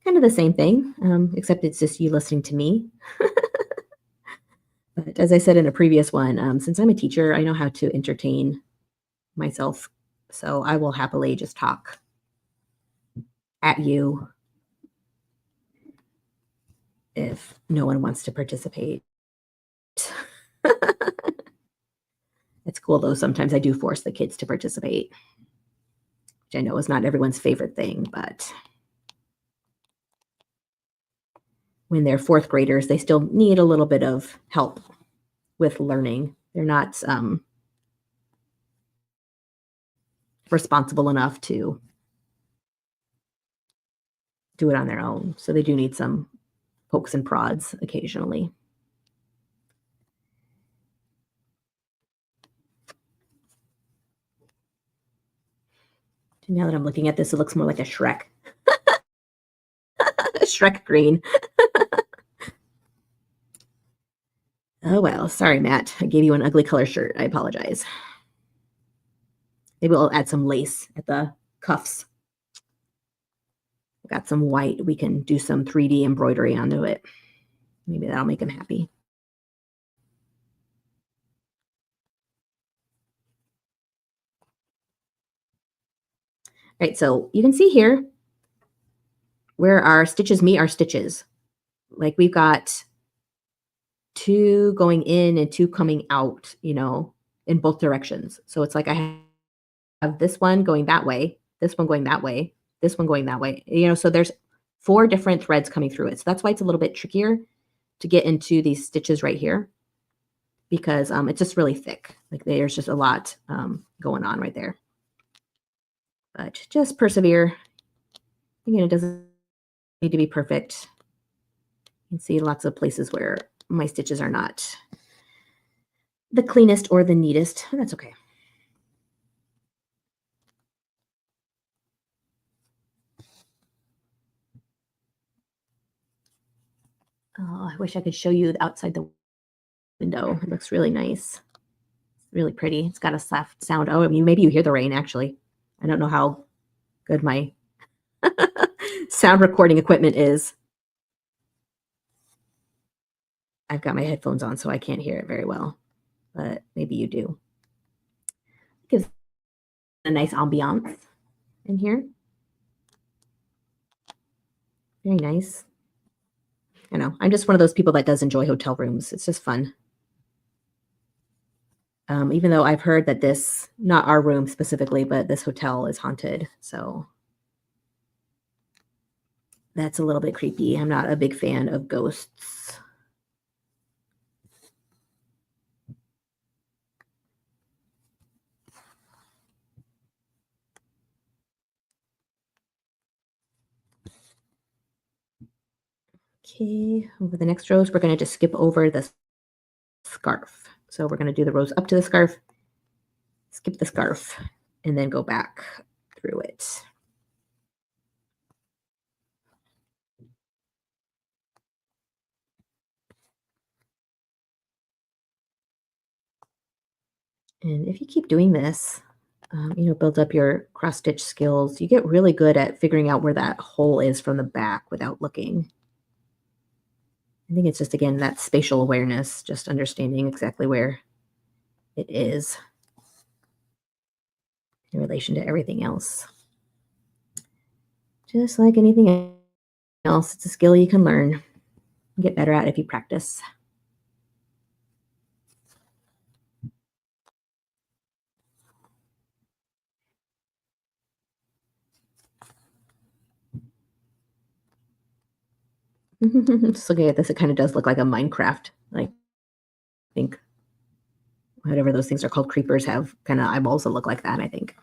kind of the same thing, except it's just you listening to me. But as I said in a previous one, since I'm a teacher, I know how to entertain myself. So I will happily just talk at you if no one wants to participate. It's cool, though. Sometimes I do force the kids to participate, which I know is not everyone's favorite thing, but when they're fourth graders, they still need a little bit of help with learning. They're not responsible enough to do it on their own. So they do need some pokes and prods occasionally. Now that I'm looking at this, it looks more like a Shrek. Shrek green. Oh, well, sorry, Matt. I gave you an ugly color shirt. I apologize. Maybe we'll add some lace at the cuffs. Got some white. We can do some 3D embroidery onto it. Maybe that'll make him happy. All right, so you can see here where our stitches meet our stitches. Like we've got 2 going in and 2 coming out, in both directions. So it's like I have this one going that way, this one going that way, this one going that way. So there's 4 different threads coming through it. So that's why it's a little bit trickier to get into these stitches right here, because it's just really thick. Like there's just a lot going on right there. But just persevere. Again, it doesn't need to be perfect. You can see lots of places where my stitches are not the cleanest or the neatest. That's okay. Oh, I wish I could show you outside the window. It looks really nice. Really pretty. It's got a soft sound. Oh, I mean, maybe you hear the rain, actually. I don't know how good my sound recording equipment is. I've got my headphones on, so I can't hear it very well, but maybe you do. It gives a nice ambiance in here. Very nice. I know. I'm just one of those people that does enjoy hotel rooms. It's just fun. Even though I've heard that this, not our room specifically, but this hotel is haunted. So that's a little bit creepy. I'm not a big fan of ghosts. Okay, over the next rows, we're going to just skip over the scarf. So we're going to do the rows up to the scarf, skip the scarf, and then go back through it. And if you keep doing this, build up your cross stitch skills, you get really good at figuring out where that hole is from the back without looking. I think it's just, again, that spatial awareness, just understanding exactly where it is in relation to everything else. Just like anything else, it's a skill you can learn and get better at if you practice. Just looking at this, it kind of does look like a Minecraft. Like, I think whatever those things are called, creepers, have kind of eyeballs that look like that, I think.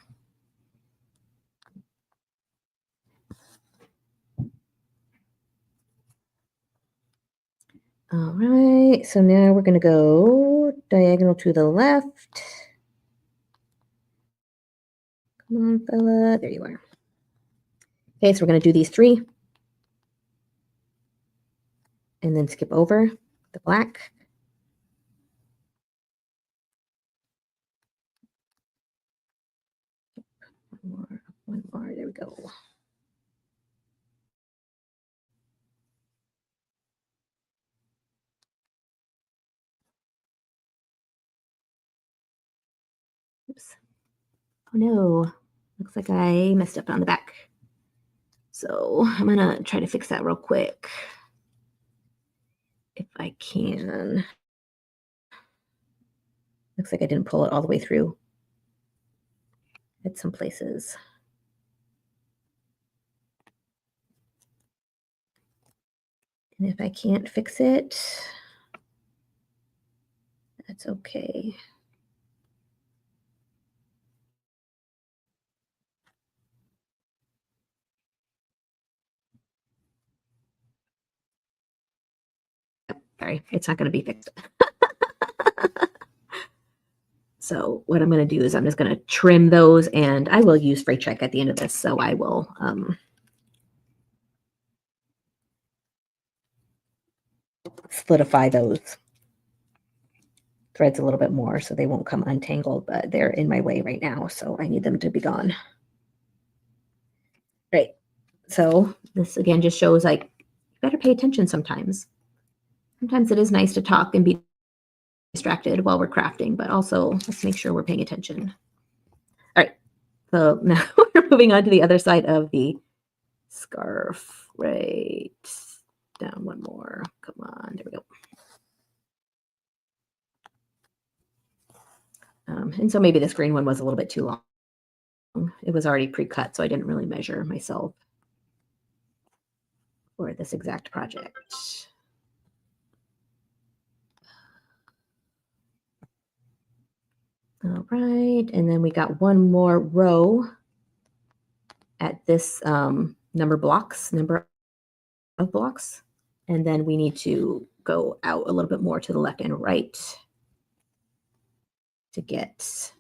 All right, so now we're going to go diagonal to the left. Come on, fella. There you are. Okay, so we're going to do these 3. And then skip over the black. One more, there we go. Oops. Oh no, looks like I messed up on the back. So I'm gonna try to fix that real quick, if I can. Looks like I didn't pull it all the way through at some places. And if I can't fix it, that's okay. Sorry, it's not going to be fixed. So what I'm going to do is I'm just going to trim those, and I will use Fray Check at the end of this. So I will solidify those threads a little bit more so they won't come untangled, but they're in my way right now, so I need them to be gone. Right. So this again just shows, like, you better pay attention sometimes. Sometimes it is nice to talk and be distracted while we're crafting, but also let's make sure we're paying attention. All right. So now we're moving on to the other side of the scarf. Right. Down one more. Come on. There we go. And so maybe this green one was a little bit too long. It was already pre-cut, so I didn't really measure myself for this exact project. All right, and then we got one more row at this number of blocks. And then we need to go out a little bit more to the left and right to get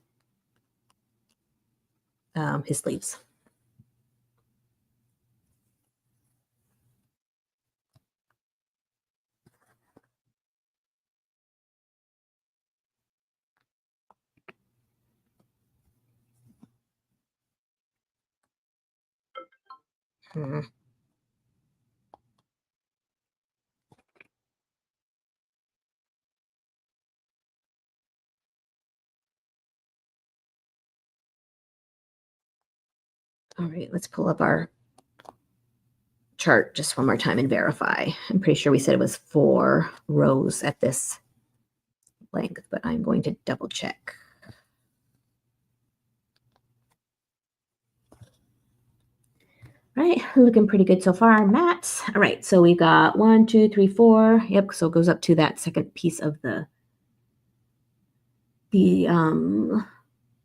his sleeves. Hmm. All right, let's pull up our chart just one more time and verify. I'm pretty sure we said it was 4 rows at this length, but I'm going to double check. All right, looking pretty good so far, Matt. All right, so we got 1, 2, 3, 4. Yep, so it goes up to that second piece of the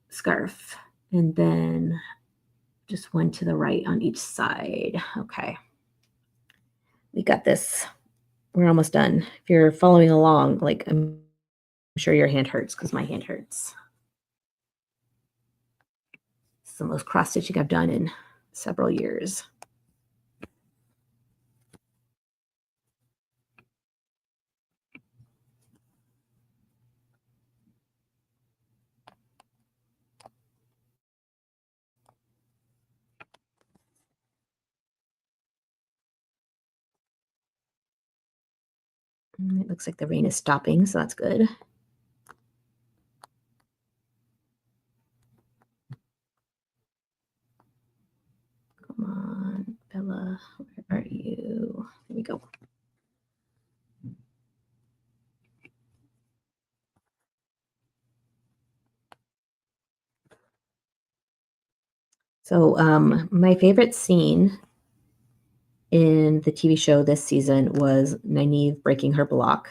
scarf, and then just 1 to the right on each side. Okay, we got this. We're almost done. If you're following along, like I'm sure your hand hurts because my hand hurts. It's the most cross stitching I've done in several years. It looks like the rain is stopping, so that's good. Come on, Bella, where are you? There we go. So my favorite scene in the TV show this season was Nynaeve breaking her block.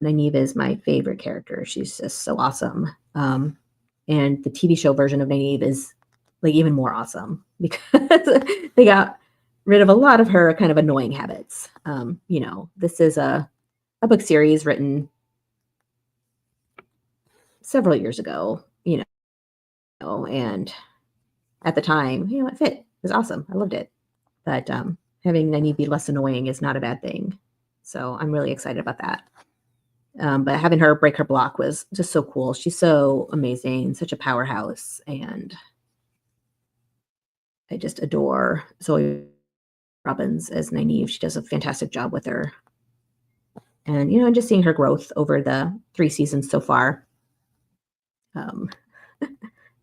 Nynaeve is my favorite character. She's just so awesome. And the TV show version of Nynaeve is like even more awesome because they got rid of a lot of her kind of annoying habits. You know, this is a book series written several years ago, you know, and at the time, you know, it fit. It was awesome. I loved it. But having Nynaeve be less annoying is not a bad thing. So I'm really excited about that. But having her break her block was just so cool. She's so amazing, such a powerhouse, and I just adore Zoe Robbins as Nynaeve. She does a fantastic job with her. And, you know, just seeing her growth over the 3 seasons so far. You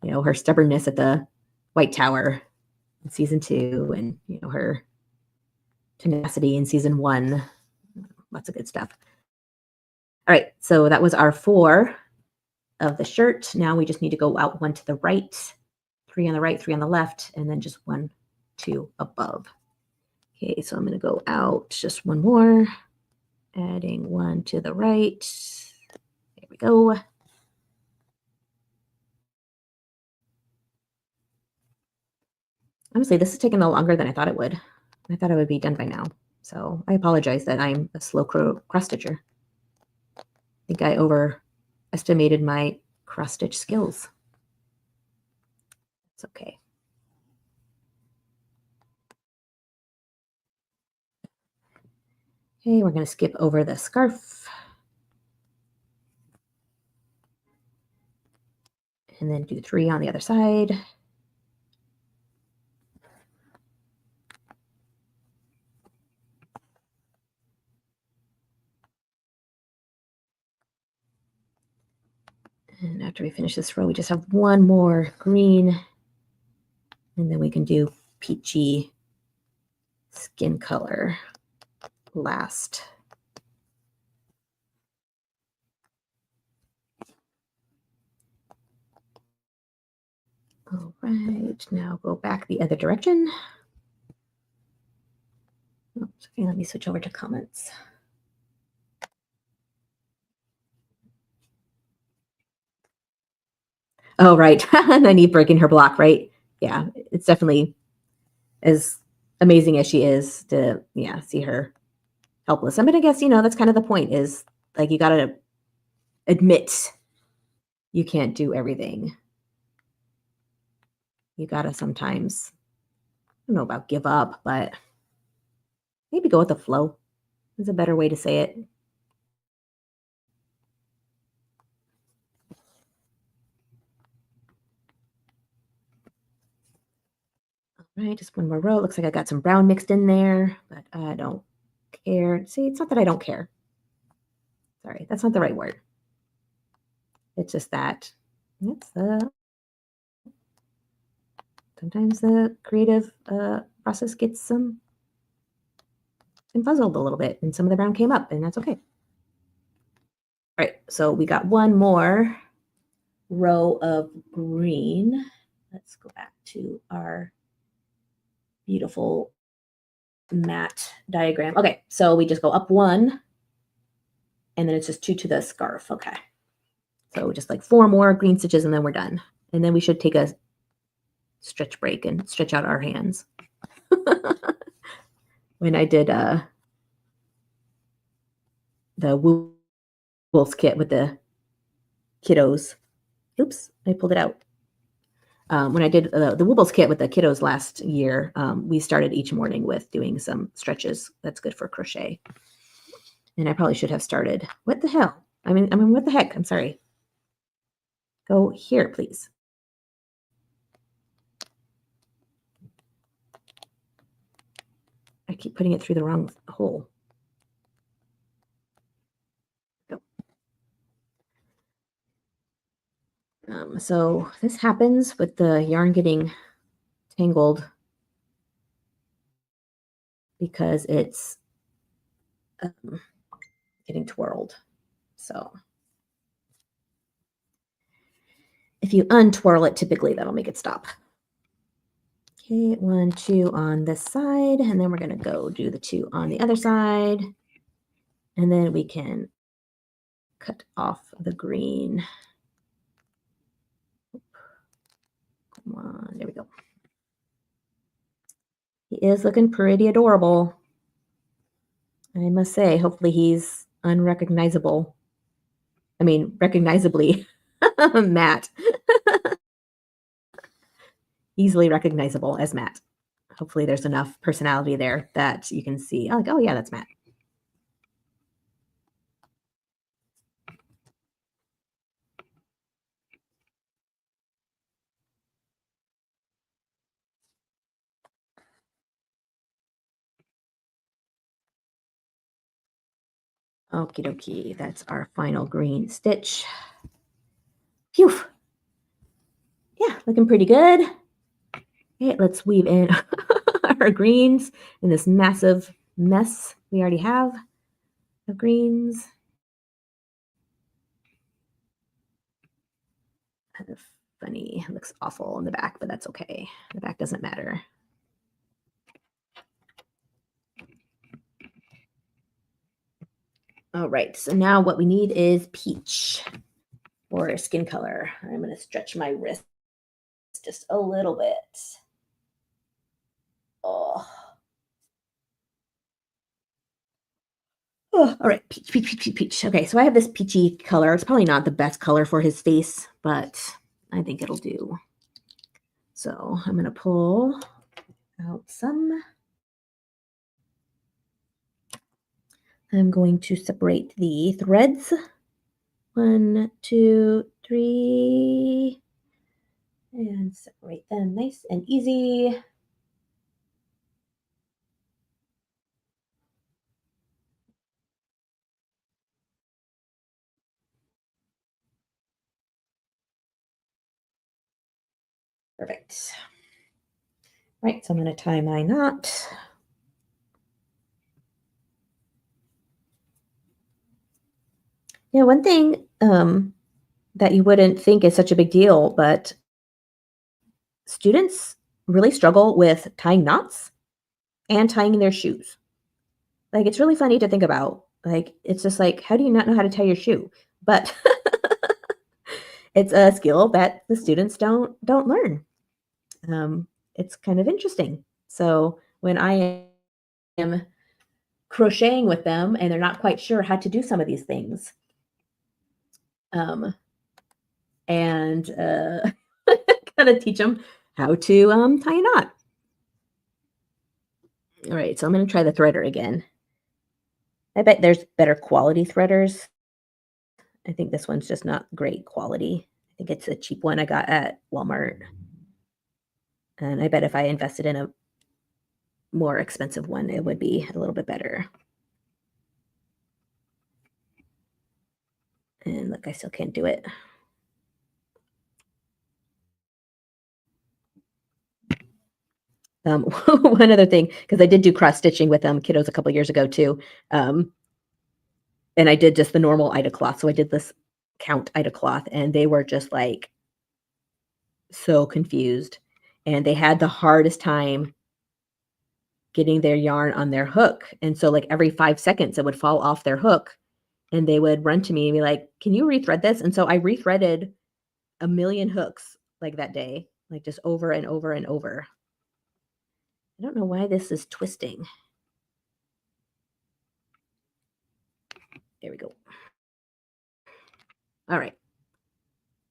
know, her stubbornness at the White Tower in season 2, and, you know, her tenacity in season 1. Lots of good stuff. All right, so that was our 4 of the shirt. Now we just need to go out 1 to the right, 3 on the right, 3 on the left, and then just 1, 2 above. Okay, so I'm going to go out just 1 more, adding 1 to the right. There we go. Honestly, this is taking a longer than I thought it would. I thought it would be done by now. So I apologize that I'm a slow cross stitcher. I think I overestimated my cross stitch skills. It's okay. Okay, we're going to skip over the scarf. And then do 3 on the other side. And after we finish this row, we just have 1 more green. And then we can do peachy skin color last. All right, now go back the other direction. Oops, okay, let me switch over to comments. Oh, right. Nynaeve breaking her block, right? Yeah, it's definitely as amazing as she is, to see her helpless. I mean, I guess, that's kind of the point, is like, you got to admit you can't do everything. You got to sometimes, I don't know about give up, but maybe go with the flow is a better way to say it. All right, just one more row. It looks like I got some brown mixed in there, but I don't care. See, it's not that I don't care. Sorry, that's not the right word. It's just that sometimes the creative process gets confuzzled a little bit, and some of the brown came up, and that's okay. All right, so we got one more row of green. Let's go back to our beautiful mat diagram. Okay, so we just go up one, and then it's just 2 to the scarf. Okay, so just like 4 more green stitches, and then we're done. And then we should take a stretch break and stretch out our hands. When I did the Wolves kit with the kiddos, oops, I pulled it out. When I did the Woobles kit with the kiddos last year, we started each morning with doing some stretches. That's good for crochet. And I probably should have started. What the hell? I mean, what the heck? I'm sorry. Go here, please. I keep putting it through the wrong hole. Go. So this happens with the yarn getting tangled because it's getting twirled. So if you untwirl it, typically that'll make it stop. Okay, 1, 2 on this side, and then we're going to go do the 2 on the other side. And then we can cut off the green. Come on, there we go. He is looking pretty adorable, I must say. Hopefully he's unrecognizable. I mean, recognizably Matt. Easily recognizable as Matt. Hopefully there's enough personality there that you can see, like, oh yeah, that's Matt. Okie dokie, that's our final green stitch. Phew. Yeah, looking pretty good. Okay, let's weave in our greens in this massive mess we already have of greens. Kind of funny. It looks awful in the back, but that's okay. The back doesn't matter. All right, so now what we need is peach or skin color. I'm going to stretch my wrist just a little bit. Oh. Oh, all right, peach, peach, peach, peach, peach. Okay, so I have this peachy color. It's probably not the best color for his face, but I think it'll do. So I'm going to pull out some. I'm going to separate the threads. 1, 2, 3. And separate them nice and easy. Perfect. Right, so I'm going to tie my knot. Yeah, one thing that you wouldn't think is such a big deal, but students really struggle with tying knots and tying their shoes. Like, it's really funny to think about. Like, it's just like, how do you not know how to tie your shoe? But it's a skill that the students don't learn. It's kind of interesting. So when I am crocheting with them and they're not quite sure how to do some of these things. And gotta teach them how to tie a knot. All right, so I'm going to try the threader again. I bet there's better quality threaders. I think this one's just not great quality. I think it's a cheap one I got at Walmart. And I bet if I invested in a more expensive one, it would be a little bit better. And look, I still can't do it. One other thing, because I did do cross stitching with kiddos a couple years ago too. And I did just the normal Aida cloth. So I did this count Aida cloth, and they were just like so confused. And they had the hardest time getting their yarn on their hook. And so like every 5 seconds it would fall off their hook, and they would run to me and be like, "Can you rethread this?" And so I rethreaded a million hooks like that day, like just over and over and over. I don't know why this is twisting. There we go. All right.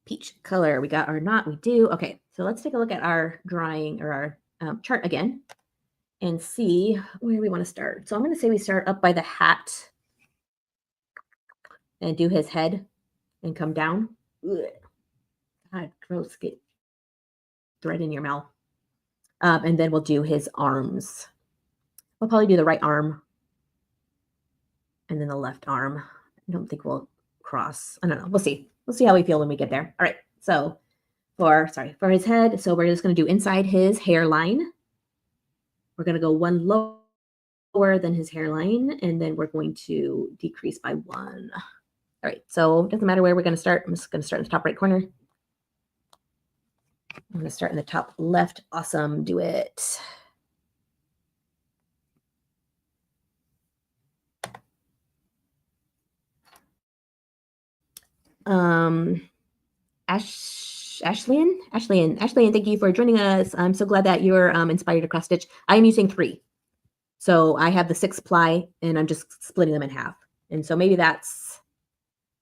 Peach color. We got our knot. We do. Okay. So let's take a look at our drawing or our chart again and see where we want to start. So I'm going to say we start up by the hat and do his head and come down. Ugh. God, gross. Get thread in your mouth. And then we'll do his arms. We'll probably do the right arm and then the left arm. I don't think we'll cross. I don't know. We'll see. We'll see how we feel when we get there. All right. So for his head, so we're just going to do inside his hairline. We're going to go one lower than his hairline, and then we're going to decrease by 1. All right. So it doesn't matter where we're going to start. I'm just going to start in the top right corner. I'm going to start in the top left. Awesome. Do it. Ashley, thank you for joining us. I'm so glad that you're inspired to cross stitch. I am using 3. So I have the 6 ply and I'm just splitting them in half. And so maybe that's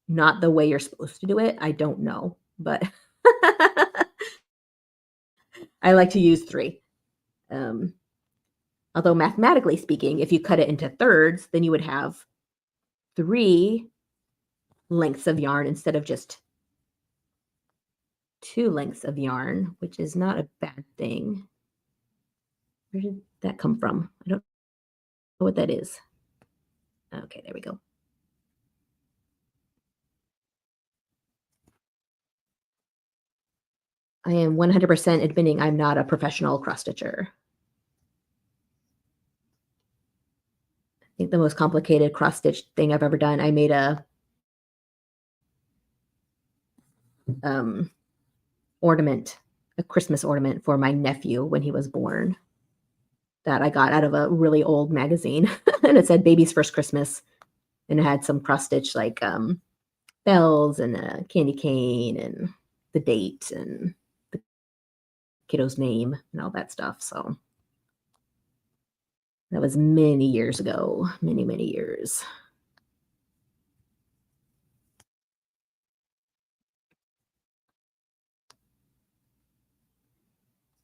not the way you're supposed to do it. I don't know, but I like to use 3. Although mathematically speaking, if you cut it into thirds, then you would have 3 lengths of yarn instead of just 2 lengths of yarn, which is not a bad thing. Where did that come from? I don't know what that is. Okay, there we go. I am 100% admitting I'm not a professional cross stitcher. I think the most complicated cross stitch thing I've ever done, I made a ornament, a Christmas ornament for my nephew when he was born that I got out of a really old magazine. And it said baby's first Christmas. And it had some cross stitch like bells and a candy cane and the date and the kiddo's name and all that stuff. So that was many years ago, many, many years.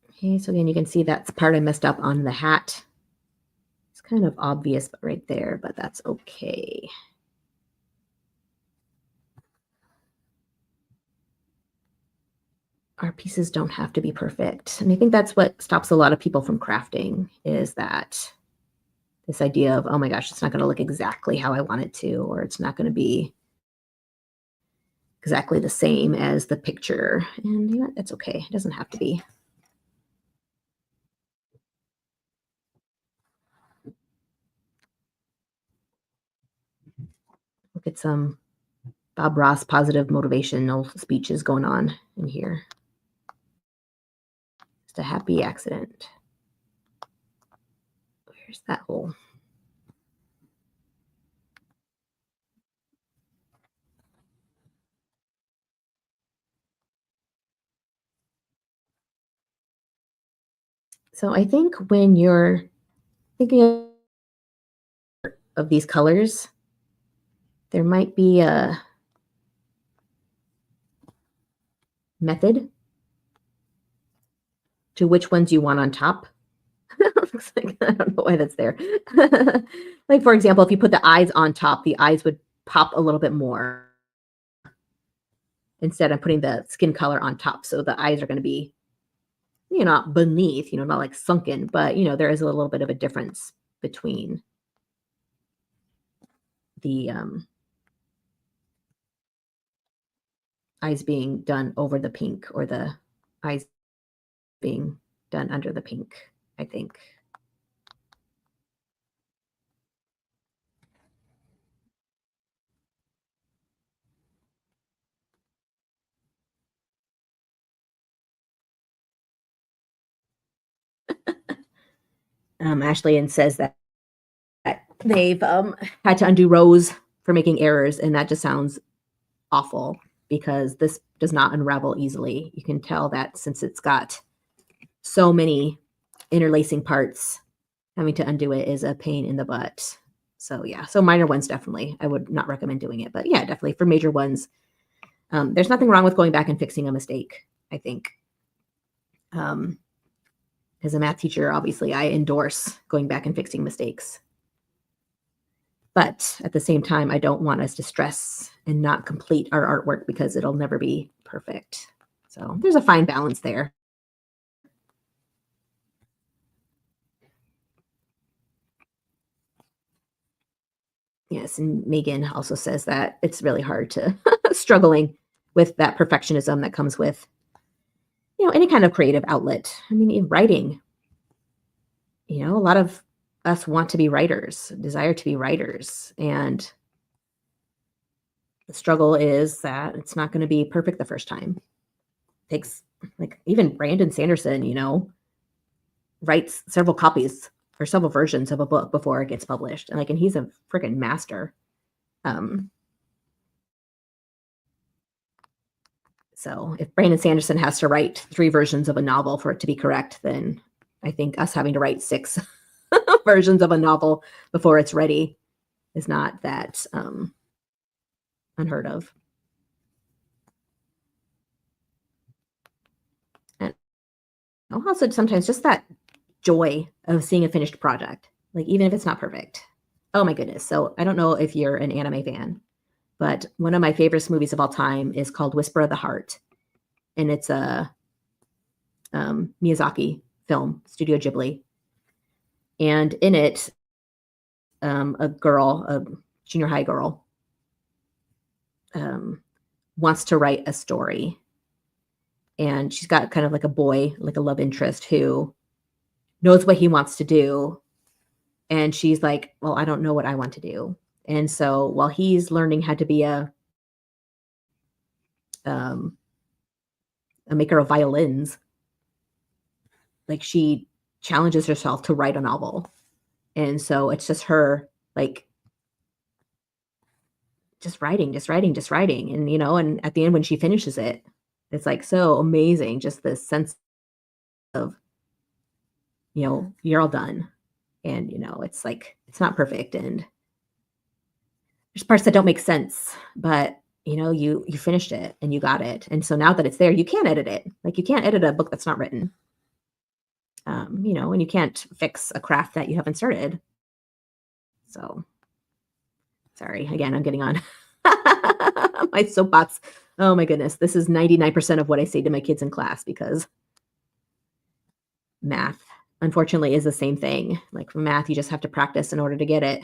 Okay, so again, you can see that's part I messed up on the hat. It's kind of obvious right there, but that's okay. Our pieces don't have to be perfect. And I think that's what stops a lot of people from crafting is that this idea of, oh my gosh, it's not going to look exactly how I want it to, or it's not going to be exactly the same as the picture. And you know, that's okay. It doesn't have to be. Look at some Bob Ross positive motivational speeches going on in here. Just a happy accident. Where's that hole? So I think when you're Thinking of these colors, there might be a method to which ones you want on top. Looks like, I don't know why that's there. Like, for example, if you put the eyes on top, the eyes would pop a little bit more instead of putting the skin color on top. So the eyes are going to be, not beneath, not like sunken, but, there is a little bit of a difference between the eyes being done over the pink or the eyes being done under the pink, I think. Ashley and says that they've had to undo rows for making errors, and that just sounds awful because this does not unravel easily. You can tell that since it's got so many interlacing parts, having to undo it is a pain in the butt. So yeah, so minor ones definitely, I would not recommend doing it. But yeah, definitely for major ones, there's nothing wrong with going back and fixing a mistake, I think. As a math teacher, obviously, I endorse going back and fixing mistakes. But at the same time, I don't want us to stress and not complete our artwork because it'll never be perfect. So there's a fine balance there. Yes, and Megan also says that it's really hard to struggling with that perfectionism that comes with, any kind of creative outlet. I mean, in writing, a lot of us want to be writers, desire to be writers, and the struggle is that it's not going to be perfect the first time. It takes, like, even Brandon Sanderson, writes several copies or several versions of a book before it gets published. And he's a freaking master. So if Brandon Sanderson has to write 3 versions of a novel for it to be correct, then I think us having to write 6 versions of a novel before it's ready is not that unheard of. And also sometimes just that joy of seeing a finished project, like even if it's not perfect. Oh my goodness. So I don't know if you're an anime fan, but one of my favorite movies of all time is called Whisper of the Heart. And it's a Miyazaki film, Studio Ghibli. And in it, a girl, a junior high girl, wants to write a story. And she's got kind of like a boy, like a love interest who knows what he wants to do. And she's like, well, I don't know what I want to do. And so while he's learning how to be a maker of violins, like she challenges herself to write a novel. And so it's just her, like, just writing. And, and at the end, when she finishes it, it's like so amazing. Just this sense of, you're all done. And, it's like, it's not perfect. And there's parts that don't make sense, but you finished it and you got it. And so now that it's there, you can't edit it. Like you can't edit a book that's not written. And you can't fix a craft that you haven't started. So sorry, again, I'm getting on my soapbox. Oh my goodness. This is 99% of what I say to my kids in class because math, unfortunately, is the same thing. Like for math, you just have to practice in order to get it.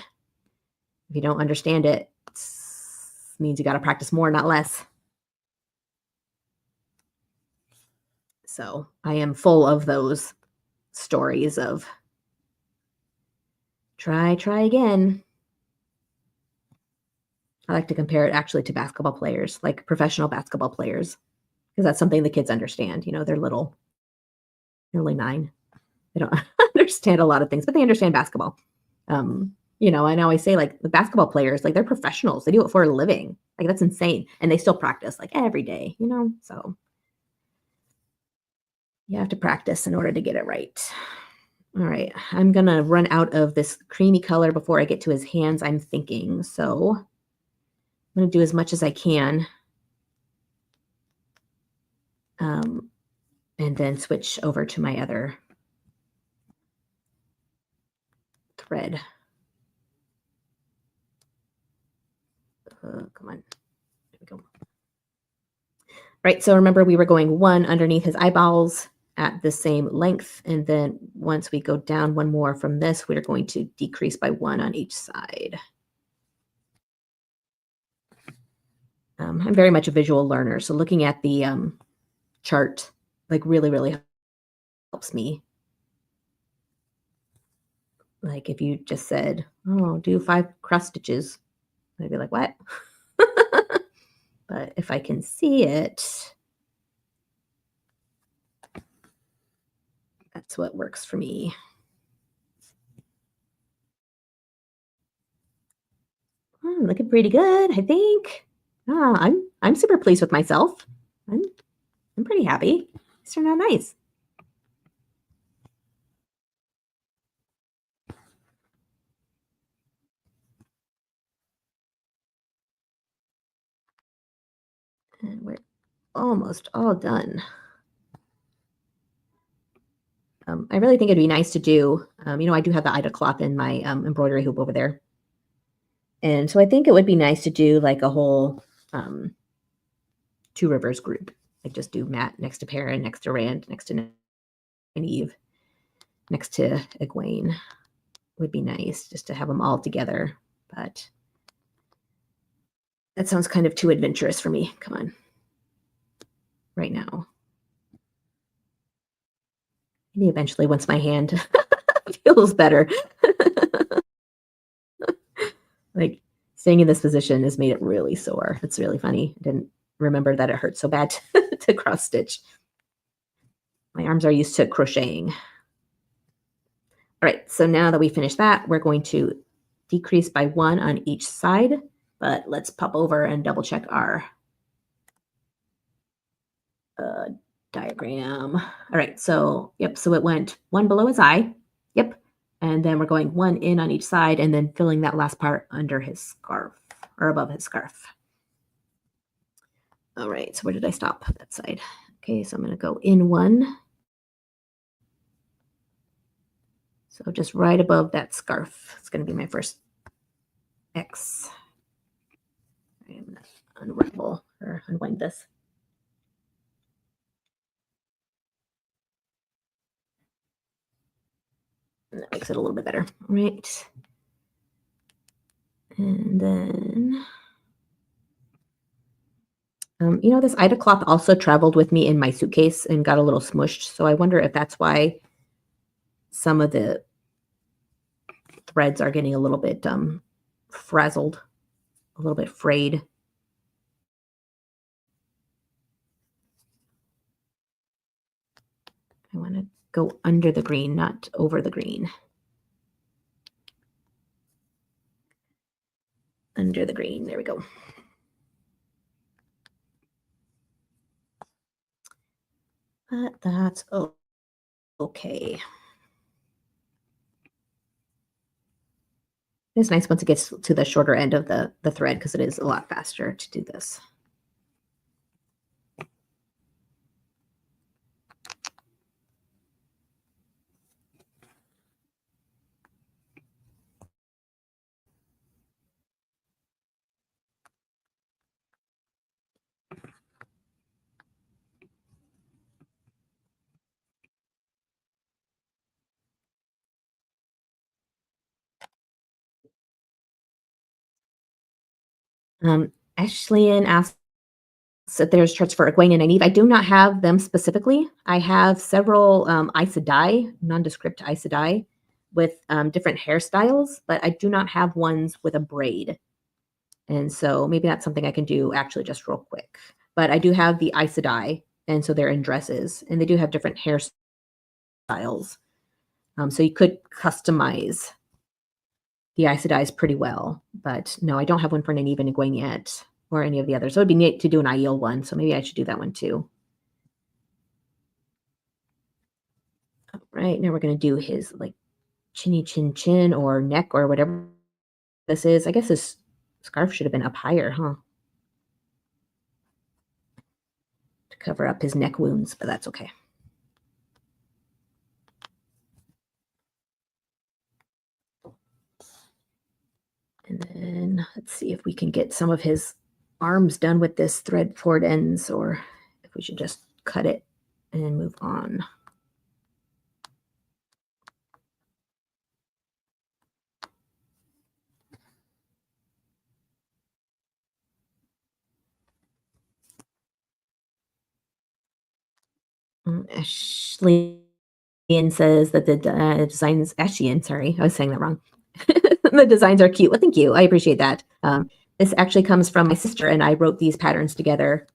If you don't understand it, it means you got to practice more, not less. So I am full of those stories of try again. I like to compare it actually to basketball players, like professional basketball players, because that's something the kids understand. They're little, they're only 9. They don't understand a lot of things, but they understand basketball. I always say, like, the basketball players, like, they're professionals. They do it for a living. Like, that's insane. And they still practice, like, every day, So you have to practice in order to get it right. All right, I'm gonna run out of this creamy color before I get to his hands, I'm thinking. So I'm gonna do as much as I can. And then switch over to my other thread. Come on, there we go. Right, so remember we were going one underneath his eyeballs at the same length, and then once we go down one more from this, we're going to decrease by one on each side. I'm very much a visual learner, so looking at the chart like really helps me. Like if you just said, oh, do 5 cross stitches, I'd be like, what? But if I can see it, that's what works for me. I'm looking pretty good, I think. I'm super pleased with myself. I'm pretty happy. These turned out nice. And we're almost all done. I really think it'd be nice to do, I do have the Aida cloth in my embroidery hoop over there. And so I think it would be nice to do like a whole Two Rivers group. Like just do Matt next to Perrin, next to Rand, next to Eve, next to Egwene. Would be nice just to have them all together. But that sounds kind of too adventurous for me. Come on. Right now. Maybe eventually once my hand feels better. Like staying in this position has made it really sore. It's really funny. I didn't remember that it hurt so bad to cross stitch. My arms are used to crocheting. All right, so now that we finished that, we're going to decrease by 1 on each side, but let's pop over and double check our diagram. All right, so yep, so it went 1 below his eye. Yep. And then we're going 1 in on each side and then filling that last part under his scarf or above his scarf. All right, so where did I stop? That side. Okay, so I'm going to go in 1. So just right above that scarf. It's going to be my first X. I'm going to unravel or unwind this. And that makes it a little bit better. All right. And then, this Aida cloth also traveled with me in my suitcase and got a little smushed. So I wonder if that's why some of the threads are getting a little bit frazzled, a little bit frayed. I want to go under the green, not over the green. Under the green, there we go. But that's okay. It's nice once it gets to the shorter end of the thread because it is a lot faster to do this. Ashley asked if there's charts for Egwene and Nynaeve. I do not have them specifically. I have several Aes Sedai, nondescript Aes Sedai with different hairstyles, but I do not have ones with a braid. And so maybe that's something I can do actually just real quick. But I do have the Aes Sedai, and so they're in dresses, and they do have different hairstyles. So you could customize the Aes Sedais pretty well. But no, I don't have one for Nynaeve and Egwene yet, or any of the others. So it'd be neat to do an Aiel one, so maybe I should do that one too. All right, now we're going to do his like chinny chin chin or neck or whatever this is. I guess this scarf should have been up higher, huh? To cover up his neck wounds, but that's okay. And then let's see if we can get some of his arms done with this thread poured ends, or if we should just cut it and move on. Ashley says that the designs, Ashian, sorry, I was saying that wrong. The designs are cute. Well, thank you. I appreciate that. This actually comes from my sister, and I wrote these patterns together.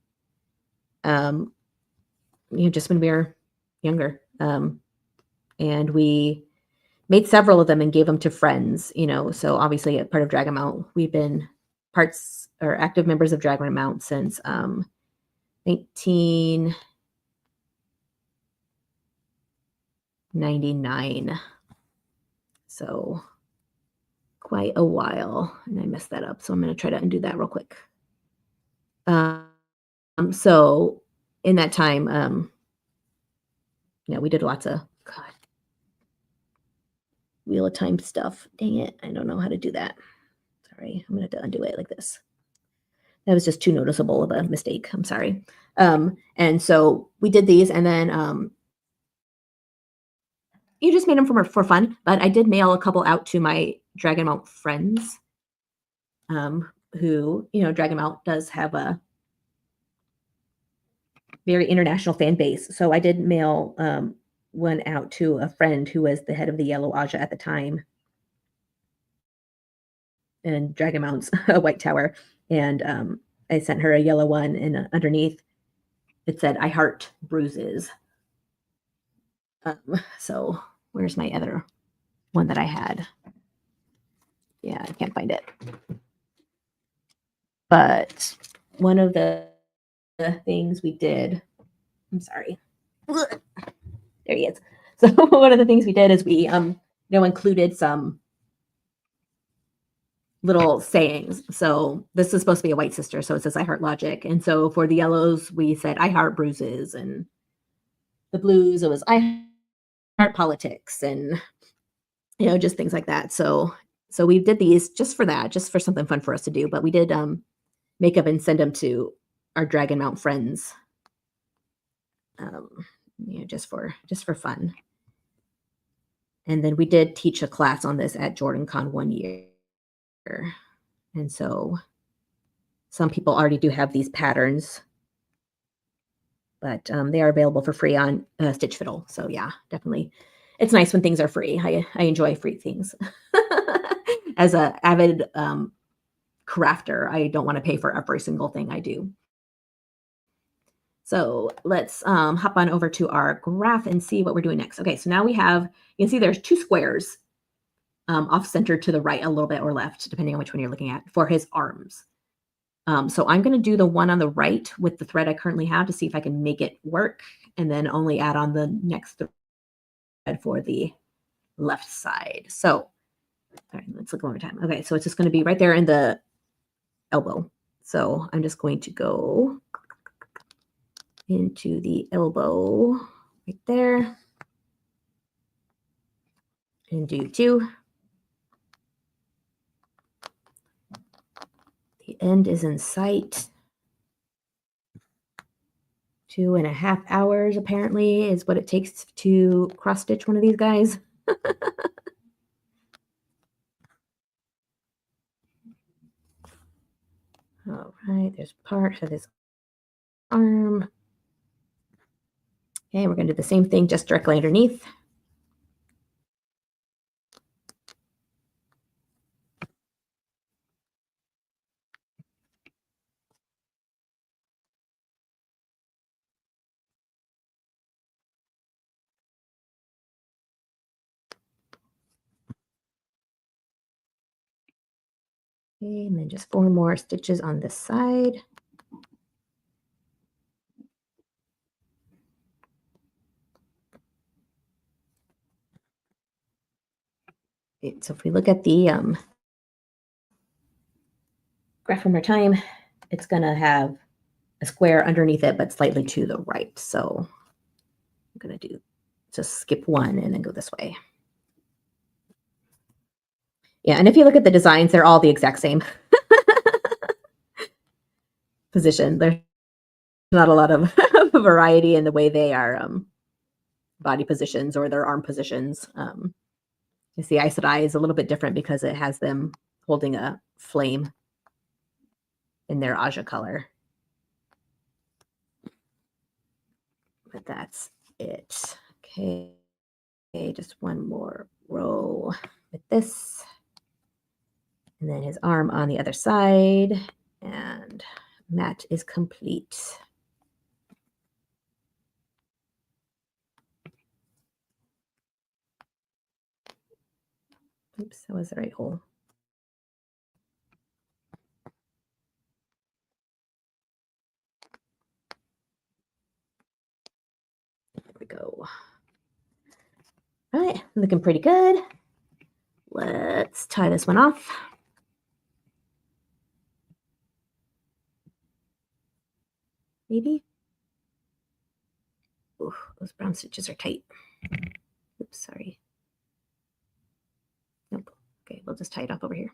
Just when we were younger. And we made several of them and gave them to friends, so obviously a part of Dragonmount. We've been parts or active members of Dragonmount since 1999. So quite a while. And I messed that up. So I'm going to try to undo that real quick. So in that time, we did lots of Wheel of Time stuff. Dang it. I don't know how to do that. Sorry. I'm going to have to undo it like this. That was just too noticeable of a mistake. I'm sorry. And so we did these, and then you just made them for fun. But I did mail a couple out to my Dragonmount friends, who, Dragonmount does have a very international fan base. So I did mail one out to a friend who was the head of the Yellow Aja at the time, and Dragonmount's a white tower. And I sent her a yellow one, and underneath it said, "I heart bruises." So where's my other one that I had? Yeah, I can't find it. But one of the things we did, I'm sorry. There he is. So one of the things we did is we included some little sayings. So this is supposed to be a white sister, so it says "I heart logic." And so for the yellows, we said "I heart bruises," and the blues, it was "I heart politics," and just things like that. So we did these just for that, just for something fun for us to do. But we did make up and send them to our Dragonmount friends, just for fun. And then we did teach a class on this at JordanCon one year. And so some people already do have these patterns, but they are available for free on Stitch Fiddle. So yeah, definitely. It's nice when things are free. I enjoy free things. As an avid crafter, I don't want to pay for every single thing I do. So let's hop on over to our graph and see what we're doing next. Okay, so now we have, you can see there's two squares off center to the right a little bit or left, depending on which one you're looking at, for his arms. So I'm going to do the one on the right with the thread I currently have to see if I can make it work, and then only add on the next thread for the left side. So, all right, let's look one more time. Okay, so it's just going to be right there in the elbow. So I'm just going to go into the elbow right there and do 2. The end is in sight. 2.5 hours apparently is what it takes to cross stitch one of these guys. All right, there's part of this arm. Okay, we're going to do the same thing just directly underneath. Okay, and then just 4 more stitches on this side. So if we look at the graph one more time, it's going to have a square underneath it, but slightly to the right. So I'm going to just skip one and then go this way. Yeah, and if you look at the designs, they're all the exact same position. There's not a lot of variety in the way they are body positions or their arm positions. You see Aes Sedai is a little bit different because it has them holding a flame in their Aja color. But that's it. Okay, just one more row with this. And then his arm on the other side. And Matt is complete. Oops, that was the right hole. There we go. All right, looking pretty good. Let's tie this one off. Maybe. Ooh, those brown stitches are tight. Oops, sorry. Nope. Okay, we'll just tie it up over here.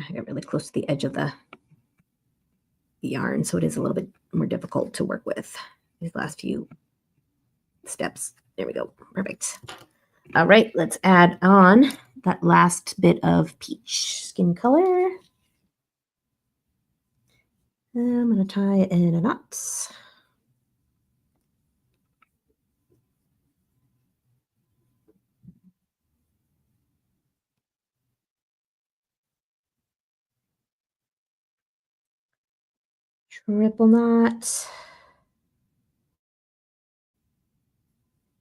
I got really close to the edge of the yarn, so it is a little bit more difficult to work with these last few steps. There we go. Perfect. All right, let's add on that last bit of peach skin color. I'm going to tie it in a knot. Triple knot.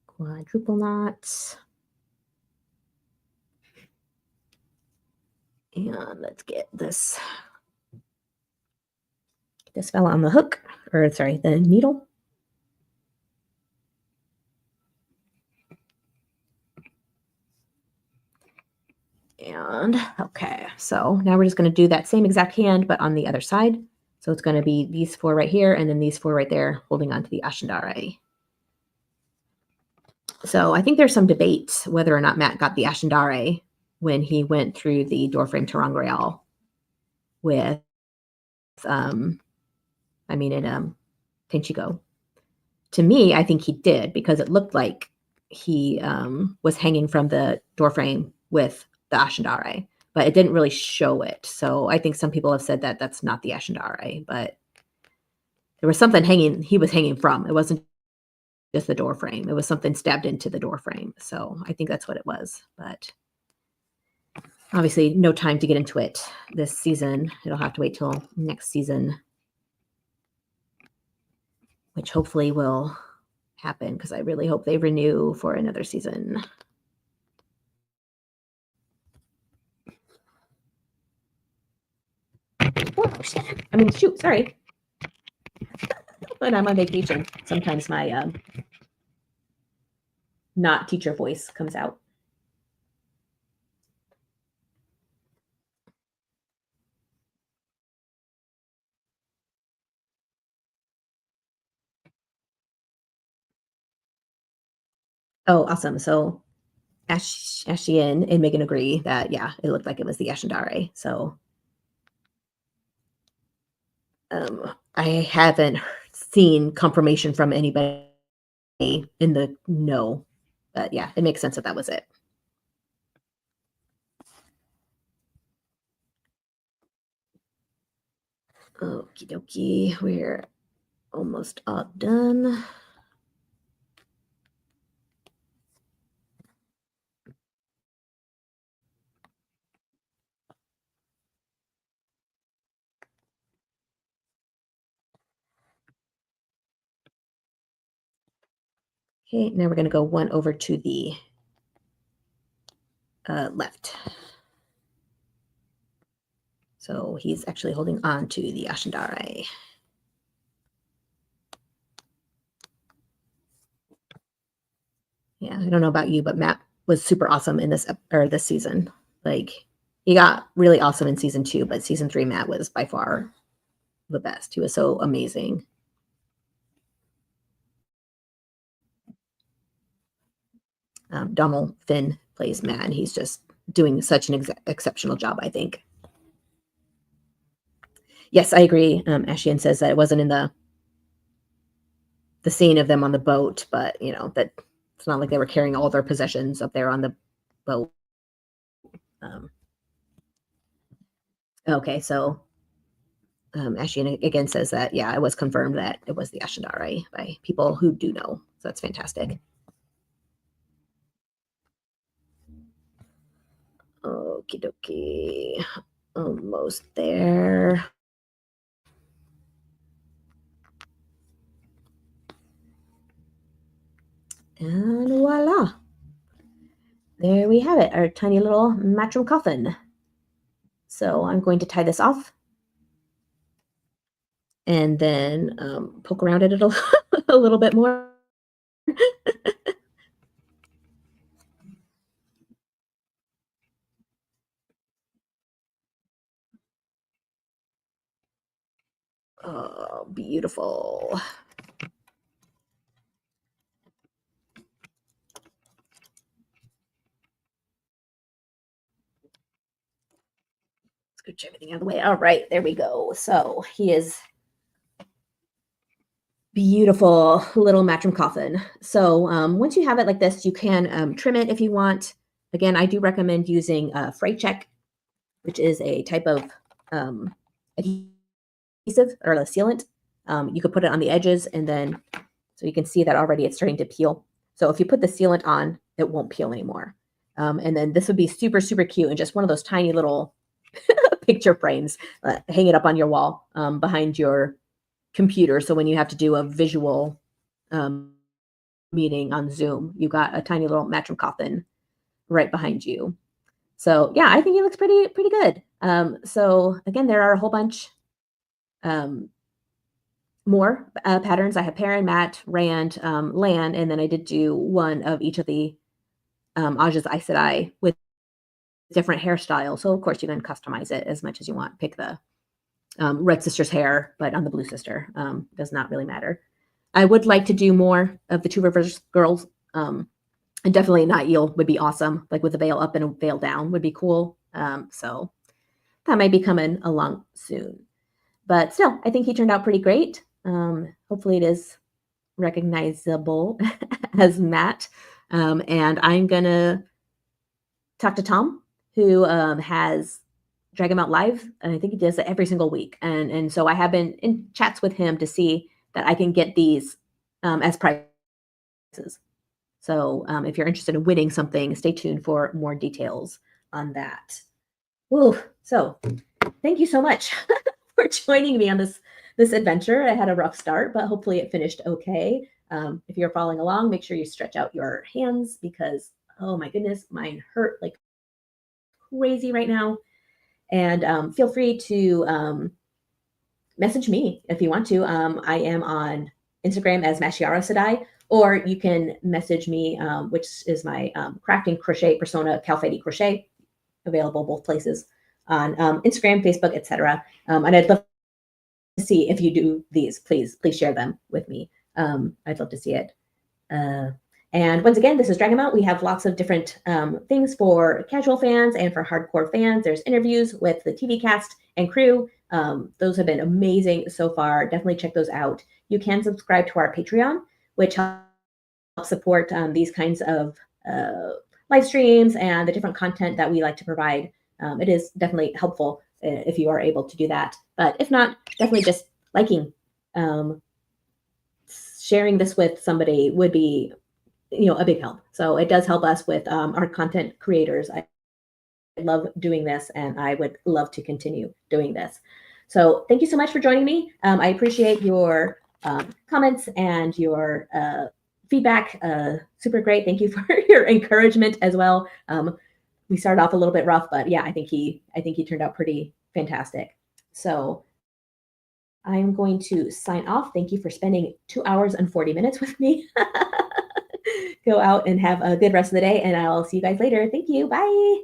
Quadruple knot. And let's get this fella on the hook, or sorry, the needle. And okay, so now we're just going to do that same exact hand, but on the other side. So it's going to be these four right here, and then these four right there, holding on to the Ashendare. So I think there's some debate whether or not Matt got the Ashendare when he went through the doorframe Terangreal with, Tenchigo. To me, I think he did because it looked like he was hanging from the doorframe with the Ashendare, but it didn't really show it. So I think some people have said that that's not the Ashendare, but there was something he was hanging from. It wasn't just the door frame. It was something stabbed into the door frame. So I think that's what it was. But obviously, no time to get into it this season. It'll have to wait till next season, which hopefully will happen because I really hope they renew for another season. Shoot, sorry. When I'm on vacation, sometimes my not teacher voice comes out. Oh, awesome. So Ashley and Megan agree that, yeah, it looked like it was the Ashendare. So I haven't seen confirmation from anybody in the know. But yeah, it makes sense that was it. Okie dokie, we're almost all done. Okay, now we're going to go one over to the left. So he's actually holding on to the Ashendare. Yeah, I don't know about you, but Matt was super awesome in this season. Like, he got really awesome in season 2, but season 3 Matt was by far the best. He was so amazing. Donald Finn plays Matt, and he's just doing such an exceptional job, I think. Yes, I agree. Ashian says that it wasn't in the scene of them on the boat, but that it's not like they were carrying all their possessions up there on the boat. Okay, so Ashian again says that, yeah, it was confirmed that it was the Ashendare by people who do know. So that's fantastic. Okie dokie. Almost there. And voila. There we have it, our tiny little matchroom coffin. So I'm going to tie this off and then poke around at it a little bit more. Oh, beautiful. Scooch everything out of the way. All right, there we go. So he is beautiful little matchroom coffin. So once you have it like this, you can trim it if you want. Again, I do recommend using Fray Check, which is a type of adhesive or a sealant. You could put it on the edges, and then so you can see that already it's starting to peel. So if you put the sealant on, it won't peel anymore. And then this would be super, super cute and just one of those tiny little picture frames. Hang it up on your wall behind your computer. So when you have to do a visual meeting on Zoom, you got a tiny little matchroom coffin right behind you. So yeah, I think it looks pretty good. So again, there are a whole bunch more patterns. I have Perrin, Matt, Rand, Lan, and then I did do one of each of the Aja's Aes Sedai with different hairstyles. So of course you can customize it as much as you want. Pick the red sister's hair, but on the blue sister does not really matter. I would like to do more of the Two Rivers girls. And definitely Night Eel would be awesome. Like with a veil up and a veil down would be cool. So that might be coming along soon. But still, I think he turned out pretty great. Hopefully it is recognizable as Matt. And I'm going to talk to Tom, who has Dragonmount Live, and I think he does it every single week. And so I have been in chats with him to see that I can get these as prizes. So if you're interested in winning something, stay tuned for more details on that. Ooh, so thank you so much for joining me on this adventure. I had a rough start, but hopefully it finished okay. If you're following along, make sure you stretch out your hands because, oh my goodness, mine hurt like crazy right now. And feel free to message me if you want to. I am on Instagram as Mashiara Sedai, or you can message me, which is my crafting crochet persona, Calfetti Crochet, available both places on Instagram, Facebook, etc. And I'd love to see if you do these. Please share them with me. I'd love to see it. And once again, this is Dragonmount. We have lots of different things for casual fans and for hardcore fans. There's interviews with the TV cast and crew. Those have been amazing so far. Definitely check those out. You can subscribe to our Patreon, which helps support these kinds of live streams and the different content that we like to provide. It is definitely helpful if you are able to do that. But if not, definitely just liking, sharing this with somebody would be a big help. So it does help us with our content creators. I love doing this and I would love to continue doing this. So thank you so much for joining me. I appreciate your comments and your feedback. Super great. Thank you for your encouragement as well. We started off a little bit rough, but yeah, I think he turned out pretty fantastic. So I'm going to sign off. Thank you for spending 2 hours and 40 minutes with me. Go out and have a good rest of the day, and I'll see you guys later. Thank you. Bye.